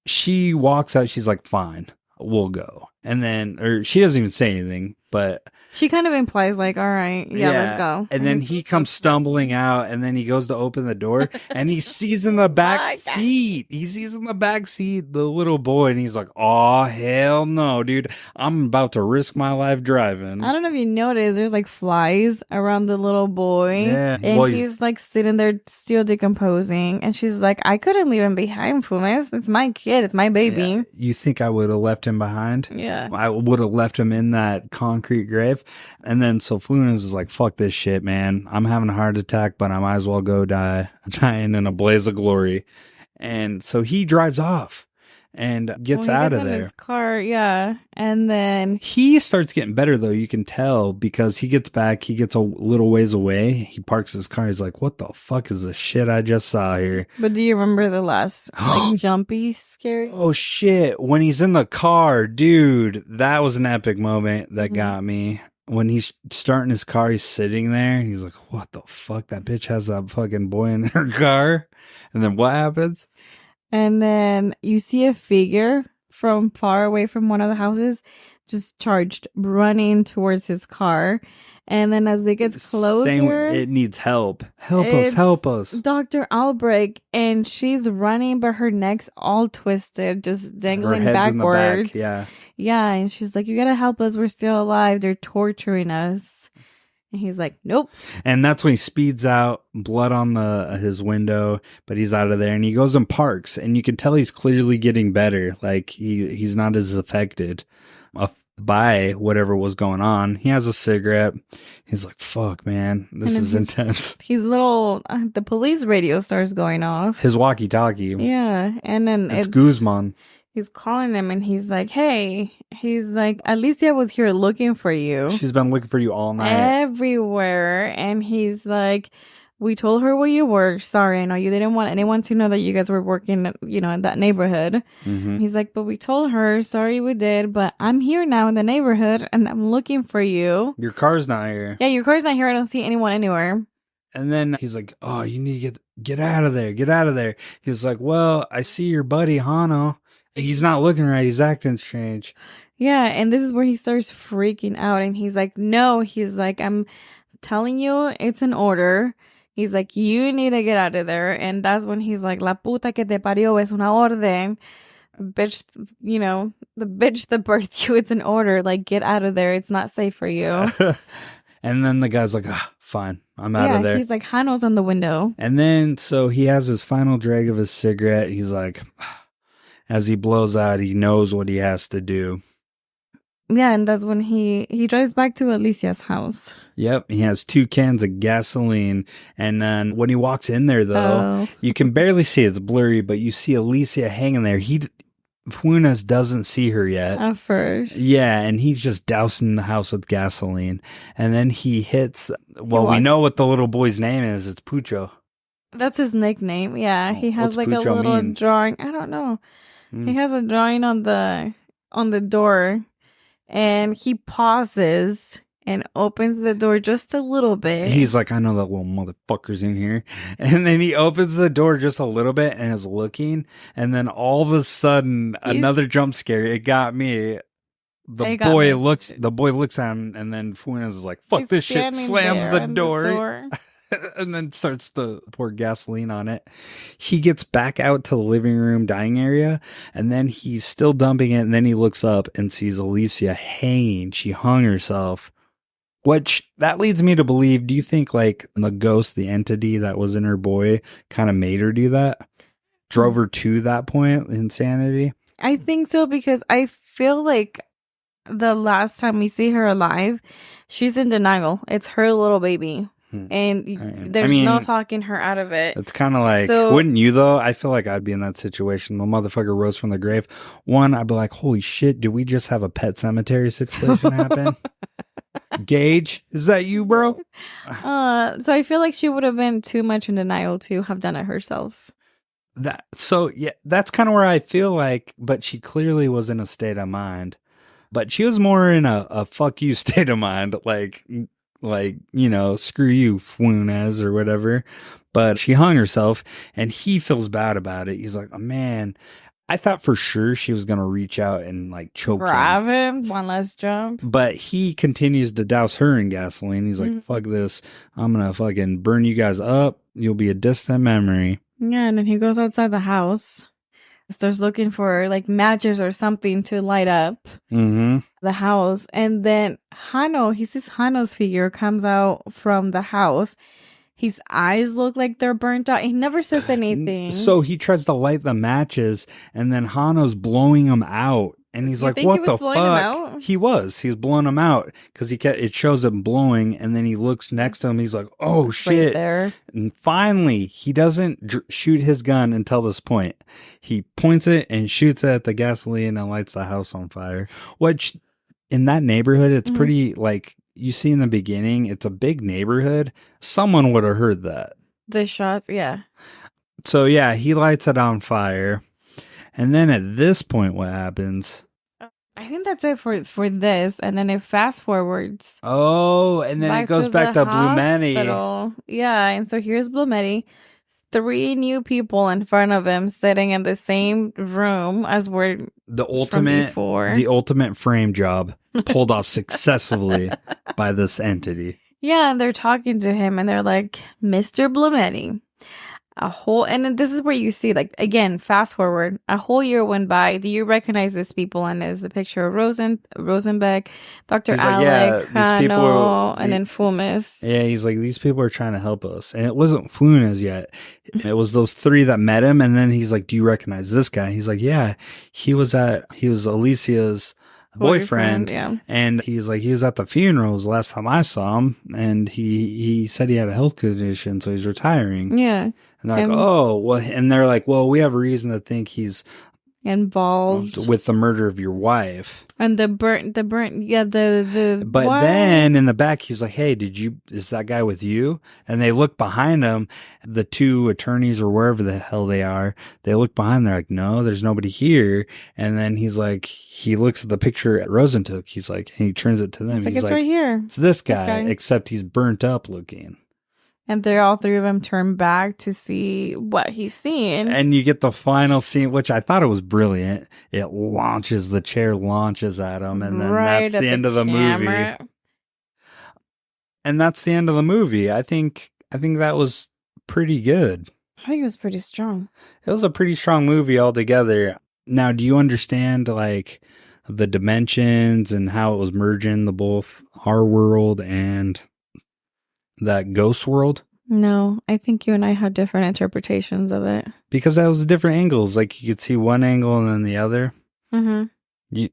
She walks out. She's like, fine, we'll go. And then, or she doesn't even say anything, but she kind of implies like, all right, yeah, let's go. And then he comes stumbling out and then he goes to open the door and he sees in the back seat. He sees in the back seat the little boy and he's like, oh, hell no, dude. I'm about to risk my life driving. I don't know if you noticed, there's like flies around the little boy. Yeah. And he's like sitting there still decomposing. And she's like, I couldn't leave him behind, Fumes. It's my kid. It's my baby. Yeah. You think I would have left him behind? Yeah. I would have left him in that concrete grave. And then so Funes is like, fuck this shit, man. I'm having a heart attack, but I might as well go dying in a blaze of glory. And so he drives off and gets out of there. His car, yeah. And then he starts getting better, though. You can tell because he gets back. He gets a little ways away. He parks his car. He's like, what the fuck is the shit I just saw here? But do you remember the last like jumpy, scary? Oh, shit. When he's in the car, dude, that was an epic moment that got me. When he's starting his car, he's sitting there. And he's like, what the fuck? That bitch has that fucking boy in her car. And then what happens? And then you see a figure from far away from one of the houses just charged, running towards his car. And then as it gets closer, it needs help. Help us. Dr. Albrecht, and she's running, but her neck's all twisted, just dangling her head's backwards. In the back, yeah. Yeah, and she's like, you gotta help us. We're still alive. They're torturing us. And he's like, nope. And that's when he speeds out, blood on his window, but he's out of there. And he goes and parks, and you can tell he's clearly getting better. Like, he's not as affected by whatever was going on. He has a cigarette. He's like, fuck, man, this is intense. He's little, the police radio starts going off. His walkie-talkie. Yeah, and then it's Guzman. He's calling them and he's like, hey, he's like, Alicia was here looking for you. She's been looking for you all night. Everywhere. And he's like, we told her where you were. Sorry, I know you didn't want anyone to know that you guys were working, in that neighborhood. Mm-hmm. He's like, but we told her, sorry we did, but I'm here now in the neighborhood and I'm looking for you. Your car's not here. Yeah, your car's not here. I don't see anyone anywhere. And then he's like, oh, you need to get out of there. Get out of there. He's like, well, I see your buddy, Hano. He's not looking right. He's acting strange. Yeah, and this is where he starts freaking out. And he's like, no. He's like, I'm telling you, it's an order. He's like, you need to get out of there. And that's when he's like, la puta que te parió es una orden. Bitch, the bitch that birthed you, it's an order. Like, get out of there. It's not safe for you. And then the guy's like, fine, I'm out of there. He's like, Hano's on the window. And then, so he has his final drag of his cigarette. He's like... As he blows out, he knows what he has to do. Yeah, and that's when he drives back to Alicia's house. Yep, he has 2 cans of gasoline. And then when he walks in there, though, you can barely see it's blurry, but you see Alicia hanging there. Funes doesn't see her yet. At first. Yeah, and he's just dousing the house with gasoline. And then he hits, well, we walks- know what the little boy's name is. It's Pucho. That's his nickname. Yeah, he has What's like a Pucho little mean? drawing. I don't know. Hmm. He has a drawing on the door, and he pauses and opens the door just a little bit. He's like, I know that little motherfucker's in here. And then he opens the door just a little bit and is looking. And then all of a sudden, another jump scare. It got me. The boy looks at him, and then Funes is like, fuck this shit, slams the door. And then starts to pour gasoline on it. He gets back out to the living room dining area, and then he's still dumping it, and then he looks up and sees Alicia hanging. She hung herself. Which, that leads me to believe, do you think, like, the ghost, the entity that was in her boy, kind of made her do that? Drove her to that point, insanity? I think so, because I feel like the last time we see her alive, she's in denial. It's her little baby. And there's no talking her out of it. It's kind of like, wouldn't you though? I feel like I'd be in that situation. The motherfucker rose from the grave. One, I'd be like, holy shit, did we just have a pet cemetery situation happen? Gage, is that you, bro? So I feel like she would have been too much in denial to have done it herself. That's kind of where I feel like, but she clearly was in a state of mind. But she was more in a fuck you state of mind, like, you know, screw you, Funes, or whatever. But she hung herself, and he feels bad about it. He's like, oh, man, I thought for sure she was going to reach out and, like, choke grab him, one last jump. But he continues to douse her in gasoline. He's like, fuck this. I'm going to fucking burn you guys up. You'll be a distant memory. Yeah, and then he goes outside the house. Starts looking for like matches or something to light up the house, and then he sees Hano's figure comes out from the house. His eyes look like they're burnt out. He never says anything. So he tries to light the matches, and then Hano's blowing him out. And he's like, what the fuck? He was blowing him out because it shows him blowing, and then he looks next to him. He's like, oh shit. Right there. And finally, he doesn't shoot his gun until this point. He points it and shoots it at the gasoline and lights the house on fire. Which in that neighborhood, it's pretty, like, you see in the beginning, it's a big neighborhood. Someone would have heard that. The shots, yeah. So yeah, he lights it on fire. And then at this point, what happens? I think that's it for this. And then it fast forwards. Oh, and then it goes back to Blumetti. Yeah, and so here's Blumetti. 3 new people in front of him sitting in the same room as were the ultimate frame job pulled off successfully by this entity. Yeah, and they're talking to him and they're like, Mr. Blumetti. And then this is where you see, like, again, fast forward, a whole year went by. Do you recognize these people? And there's a picture of Rosenbeck, Dr. Alec, Hano, and then Funes. Yeah, he's like, these people are trying to help us. And it wasn't Funes yet. It was those 3 that met him. And then he's like, do you recognize this guy? He's like, yeah, he was Alicia's boyfriend. Yeah. And he's like, he was at the funerals last time I saw him. And he said he had a health condition, so he's retiring. Yeah. And they're like, oh, well, and they're like, well, we have a reason to think he's involved with the murder of your wife. And the burnt, yeah, But what? Then in the back, he's like, hey, is that guy with you? And they look behind him, the 2 attorneys or wherever the hell they are, they look behind, they're like, no, there's nobody here. And then he's like, he looks at the picture at Rosentuck, he's like, and he turns it to them. He's like, it's right here. It's this guy, except he's burnt up looking. And they're all 3 of them turn back to see what he's seeing. And you get the final scene, which I thought it was brilliant. The chair launches at him, and then that's the end of the movie. And that's the end of the movie. I think that was pretty good. I think it was pretty strong. It was a pretty strong movie altogether. Now, do you understand, like, the dimensions and how it was merging both our world and that ghost world? No, I think you and I had different interpretations of it. Because that was different angles. Like, you could see one angle and then the other. Mm-hmm.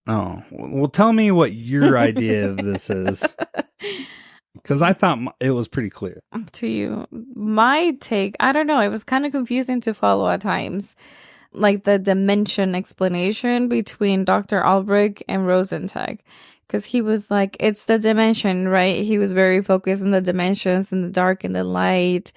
Well, tell me what your idea of this is. Because I thought it was pretty clear. To you. My take, I don't know. It was kind of confusing to follow at times. like the dimension explanation between Dr. Albrecht and Rosentag. Because he was like, it's the dimension, right? He was very focused on the dimensions and the dark and the light.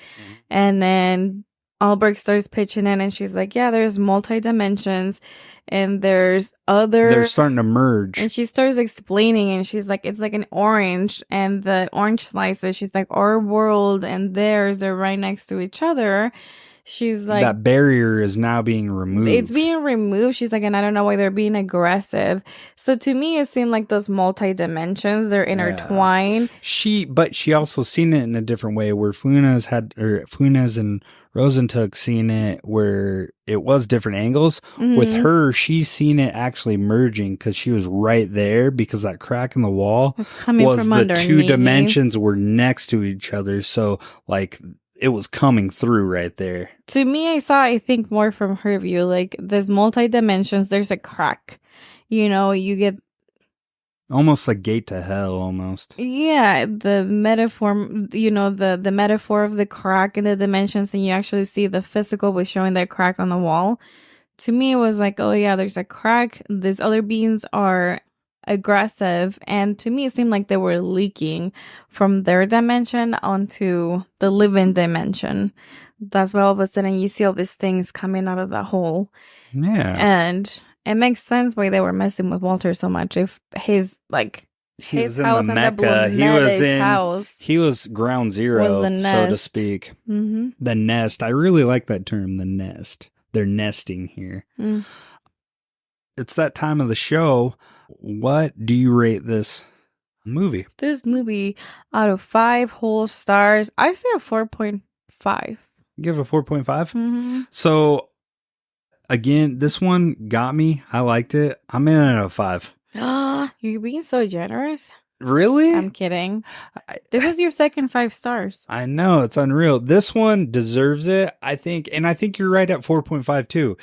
And then Albrecht starts pitching in and she's like, yeah, there's multi-dimensions and there's other... They're starting to merge. And she starts explaining and she's like, it's like an orange and the orange slices. She's like, our world and theirs are right next to each other. She's like, that barrier is now being removed. It's being removed. She's like, and I don't know why they're being aggressive. So to me, it seemed like those multi-dimensions, they're intertwined. But she also seen it in a different way where Funes and Rosentag seen it where it was different angles. With her, she's seen it actually merging because she was right there because that crack in the wall was from the underneath. Two dimensions were next to each other. So like it was coming through right there. To me, I think more from her view, like there's multi-dimensions, there's a crack. You know, you get almost like gate to hell almost. Yeah, the metaphor, you know, the metaphor of the crack in the dimensions, and you actually see the physical with showing that crack on the wall. To me, it was like, oh yeah, there's a crack. These other beings are aggressive, and to me it seemed like they were leaking from their dimension onto the living dimension. That's why all of a sudden you see all these things coming out of the hole. Yeah, and it makes sense why they were messing with Walter so much. If his his house and the Blumeta's house, he was ground zero, so to speak. The nest. I really like that term, the nest. They're nesting here. It's that time of the show. What do you rate this movie? This movie, out of 5 whole stars, I say a 4.5. Give a 4.5? So, again, this one got me. I liked it. I'm in at a 5. You're being so generous. Really? I'm kidding. This is your second 5 stars. I know, it's unreal. This one deserves it, I think, and I think you're right at 4.5 too.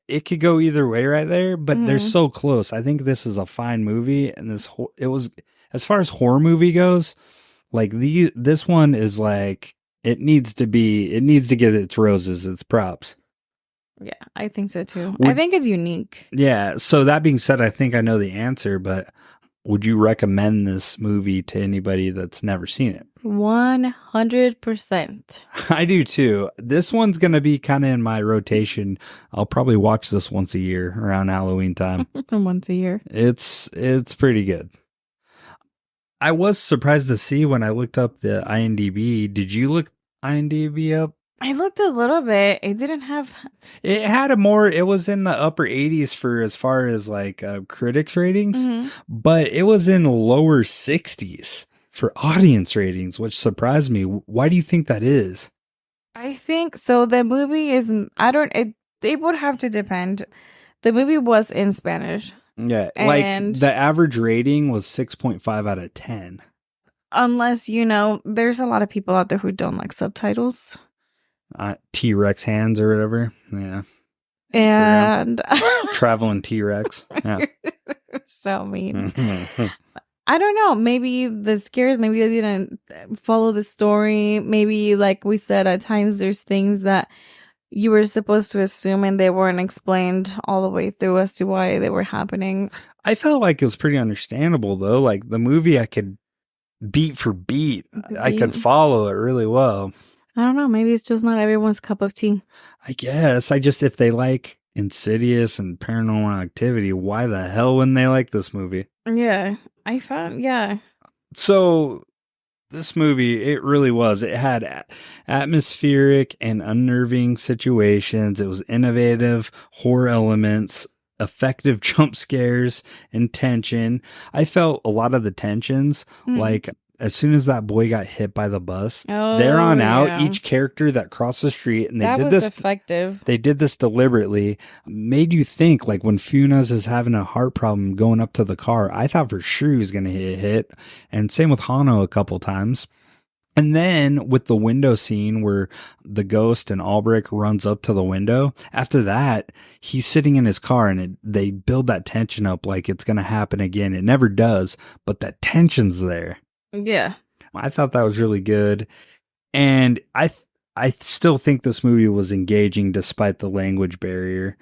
It could go either way right there, but they're so close. I think this is a fine movie, and it was, as far as horror movie goes, like this one is like it needs to get its roses, its props. Yeah, I think so too. I think it's unique. Yeah. So that being said, I think I know the answer, but would you recommend this movie to anybody that's never seen it? 100%. I do too. This one's going to be kind of in my rotation. I'll probably watch this once a year around Halloween time. Once a year. It's pretty good. I was surprised to see when I looked up the IMDb. Did you look IMDb up? I looked a little bit. It didn't have... It had it was in the upper 80s for as far as like critics ratings, but it was in the lower 60s for audience ratings, which surprised me. Why do you think that is? I think, so the movie is, it would have to depend. The movie was in Spanish. Yeah, like the average rating was 6.5 out of 10. Unless, there's a lot of people out there who don't like subtitles. T-Rex hands or whatever. Yeah. And traveling T-Rex. Yeah. So mean. I don't know. Maybe the scares, maybe they didn't follow the story. Maybe, like we said, at times there's things that you were supposed to assume and they weren't explained all the way through as to why they were happening. I felt like it was pretty understandable, though. Like the movie, I could beat for beat. I could follow it really well. I don't know. Maybe it's just not everyone's cup of tea. I guess. If they like Insidious and Paranormal Activity, why the hell wouldn't they like this movie? Yeah. So, this movie, it really was. It had atmospheric and unnerving situations. It was innovative horror elements, effective jump scares, and tension. I felt a lot of the tensions, like as soon as that boy got hit by the bus, there on out, each character that crossed the street, and effective. They did this deliberately, made you think, like when Funes is having a heart problem going up to the car, I thought for sure he was going to get hit. And same with Hano a couple times. And then with the window scene where the ghost and Albrecht runs up to the window, after that, he's sitting in his car and they build that tension up like it's going to happen again. It never does, but that tension's there. Yeah. I thought that was really good. And I I still think this movie was engaging despite the language barrier.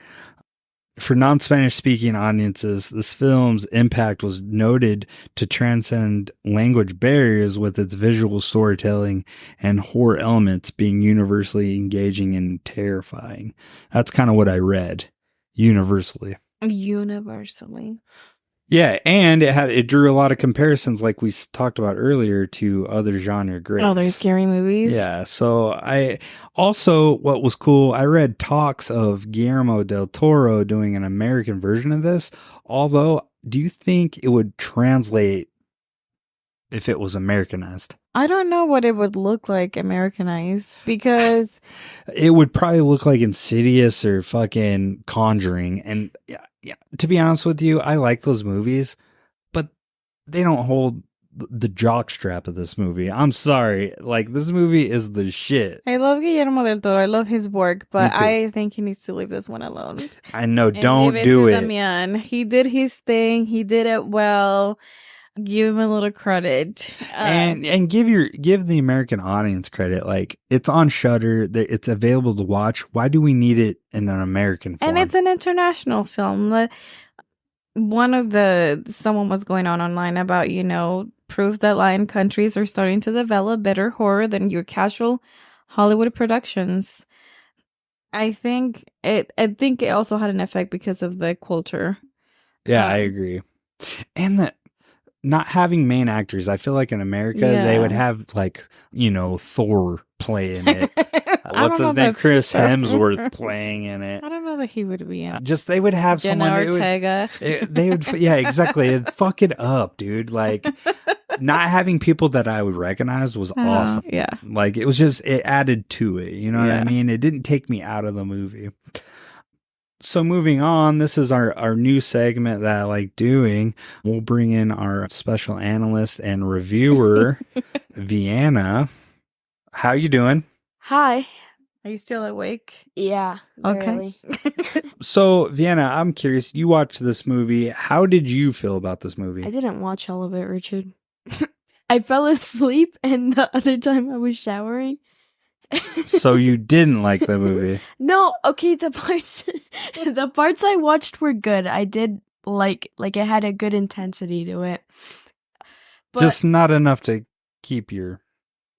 For non-Spanish speaking audiences, this film's impact was noted to transcend language barriers with its visual storytelling and horror elements being universally engaging and terrifying. That's kind of what I read. Universally. Universally. Yeah, and it drew a lot of comparisons, like we talked about earlier, to other genre greats. Other scary movies. Yeah, so I also, what was cool, I read talks of Guillermo del Toro doing an American version of this. Although, do you think it would translate if it was Americanized? I don't know what it would look like Americanized, because It would probably look like Insidious or fucking Conjuring. And yeah, to be honest with you, I like those movies, but they don't hold the jockstrap of this movie. I'm sorry. Like, this movie is the shit. I love Guillermo del Toro. I love his work, but Me too. I think he needs to leave this one alone. I know, And don't leave do to it. Demian. He did his thing. He did it well. Give him a little credit. And give the American audience credit. Like, it's on Shudder. It's available to watch. Why do we need it in an American form? And it's an international film. Someone was going on online about, proof that Latin countries are starting to develop better horror than your casual Hollywood productions. I think it also had an effect because of the culture. Yeah, I agree. And that not having main actors, I feel like in America they would have, like, Thor play in it. What's his name? Chris Hemsworth playing in it. I don't know that he would be in. Just they would have Jenna someone. Ortega. They would, yeah, exactly. It'd fuck it up, dude. Like, not having people that I would recognize was awesome. Yeah. Like, it added to it. You know what I mean? It didn't take me out of the movie. So moving on, this is our new segment that I like doing. We'll bring in our special analyst and reviewer, Vienna. How you doing? Hi. Are you still awake? Yeah. Okay. So, Vienna, I'm curious. You watched this movie. How did you feel about this movie? I didn't watch all of it, Richard. I fell asleep, and the other time I was showering. So you didn't like the movie? No, okay, the parts I watched were good. I did like it had a good intensity to it. But just not enough to keep your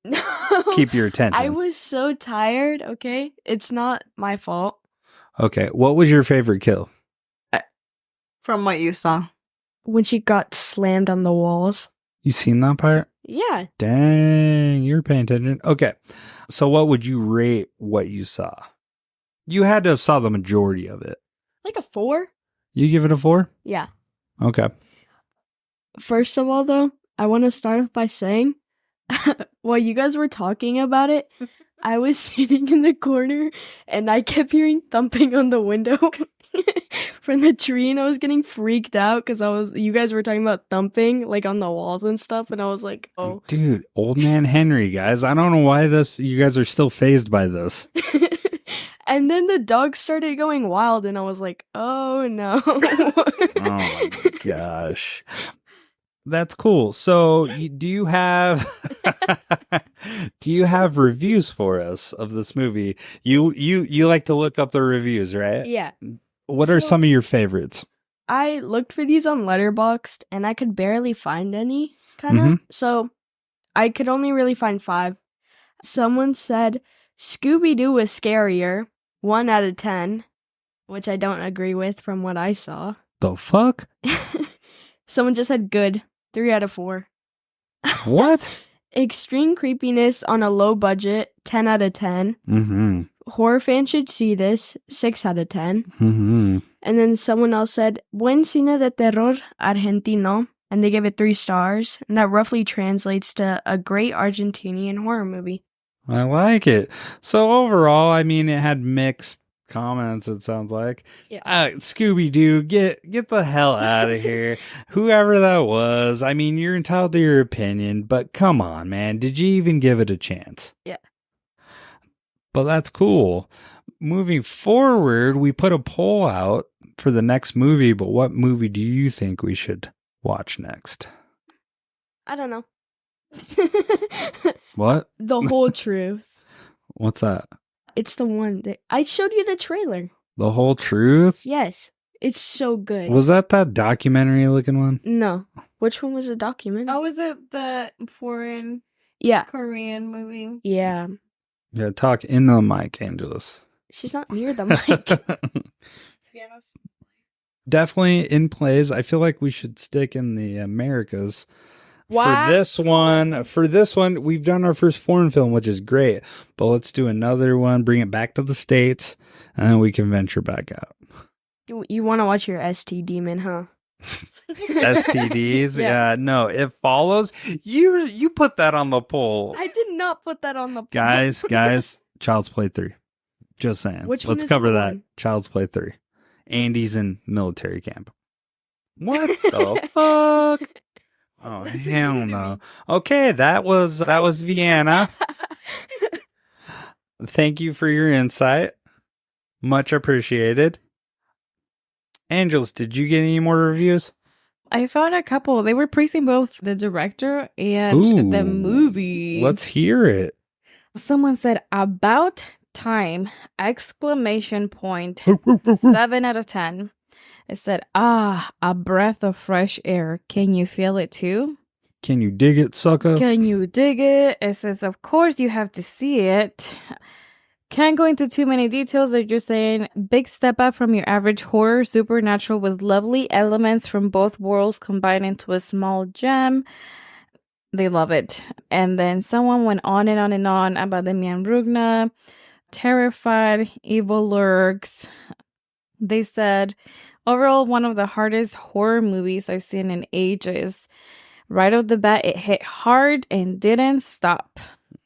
attention. I was so tired, okay? It's not my fault. Okay, what was your favorite kill? From what you saw. When she got slammed on the walls. You seen that part? Yeah. Dang, you're paying attention. Okay, so what would you rate what you saw? You had to have saw the majority of it. Like a 4? You give it a 4? Yeah. Okay. First of all, though, I want to start off by saying, while you guys were talking about it, I was sitting in the corner and I kept hearing thumping on the window from the tree, and I was getting freaked out because you guys were talking about thumping like on the walls and stuff, and I was like, oh. Dude, old man Henry, guys. I don't know why you guys are still fazed by this. And then the dog started going wild, and I was like, oh no. Oh my gosh. That's cool. So, do you have reviews for us of this movie? You like to look up the reviews, right? Yeah. What are some of your favorites? I looked for these on Letterboxd, and I could barely find any, kind of. Mm-hmm. So I could only really find 5. Someone said Scooby-Doo was scarier, 1 out of 10, which I don't agree with from what I saw. The fuck? Someone just said good, 3 out of 4. What? Extreme creepiness on a low budget, 10 out of 10. Mm-hmm. Horror fans should see this, 6 out of 10. Mm-hmm. And then someone else said, Buen cine de terror argentino, and they gave it 3 stars, and that roughly translates to a great Argentinian horror movie. I like it. So overall, I mean, it had mixed comments, it sounds like. Yeah. Scooby-Doo, get the hell out of here. Whoever that was, I mean, you're entitled to your opinion, but come on, man. Did you even give it a chance? Yeah. But that's cool. Moving forward, we put a poll out for the next movie, but what movie do you think we should watch next? I don't know. What? The whole truth. What's that? It's the one that I showed you the trailer. The Whole Truth? Yes. It's so good. Was that documentary looking one? No. Which one was the documentary? Oh, is it the foreign Yeah. Korean movie? Yeah. Yeah, talk into the mic, Angelus. She's not near the mic. Definitely in plays. I feel like we should stick in the Americas. Why? For this one, we've done our first foreign film, which is great. But let's do another one, bring it back to the States, and then we can venture back out. You want to watch your ST demon, huh? STDs? Yeah, no, it follows. You put that on the poll. I did not put that on the poll. Guys, Child's Play 3. Just saying. Which one Let's is cover the that. one? Child's Play 3. Andy's in military camp. What the fuck? Oh, That's a hell movie. no. Okay, that was Vienna. Thank you for your insight. Much appreciated. Angeles, did you get any more reviews? I found a couple. They were praising both the director and Ooh, the movie. Let's hear it. Someone said, about time, exclamation point, 7 out of 10. It said, a breath of fresh air. Can you feel it too? Can you dig it, sucker? Can you dig it? It says, of course you have to see it. Can't go into too many details. They're just saying, big step up from your average horror, supernatural with lovely elements from both worlds combined into a small gem. They love it. And then someone went on and on and on about Demian Rugna, Terrfied, Evil Lurks. They said, overall, one of the hardest horror movies I've seen in ages. Right off the bat, it hit hard and didn't stop.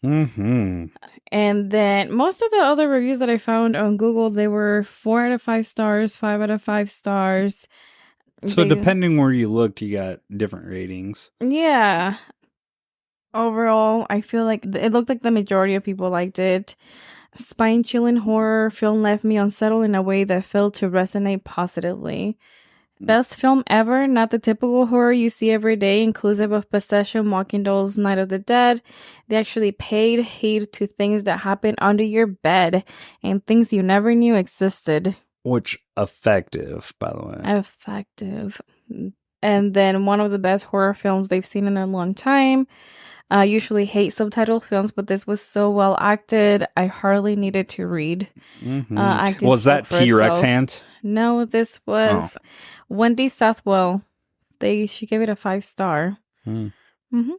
Mm-hmm. And then most of the other reviews that I found on Google, they were 4 out of 5 stars, 5 out of 5 stars. So depending where you looked, you got different ratings. Yeah. Overall, I feel like it looked like the majority of people liked it. Spine-chilling horror film left me unsettled in a way that failed to resonate positively. Best film ever, not the typical horror you see every day, inclusive of Possession, Walking Dolls, Night of the Dead. They actually paid heed to things that happen under your bed and things you never knew existed. Which, effective, by the way. Effective. And then one of the best horror films they've seen in a long time. I usually hate subtitled films, but this was so well acted, I hardly needed to read. Mm-hmm. Was that T-Rex hand? No, this was Wendy Southwell. She gave it a 5-star. Mm-hmm.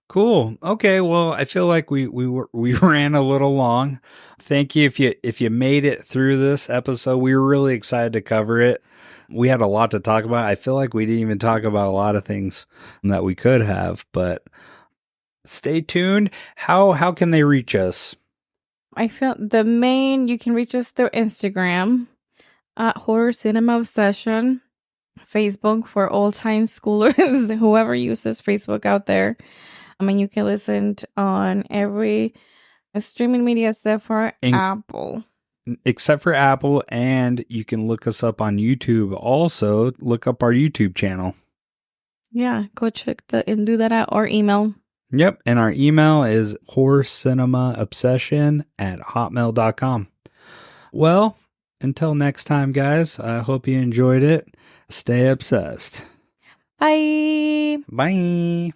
Cool. Okay. Well, I feel like we ran a little long. Thank you if you made it through this episode. We were really excited to cover it. We had a lot to talk about. I feel like we didn't even talk about a lot of things that we could have, but stay tuned. How can they reach us? I feel you can reach us through Instagram at Horror Cinema Obsession, Facebook for old time schoolers, whoever uses Facebook out there. I mean, you can listen on every streaming media except for Apple. Except for Apple, and you can look us up on YouTube. Also, look up our YouTube channel. Yeah, go check and do that at our email. Yep, and our email is horrorcinemaobsession@hotmail.com. Well, until next time, guys, I hope you enjoyed it. Stay obsessed. Bye. Bye.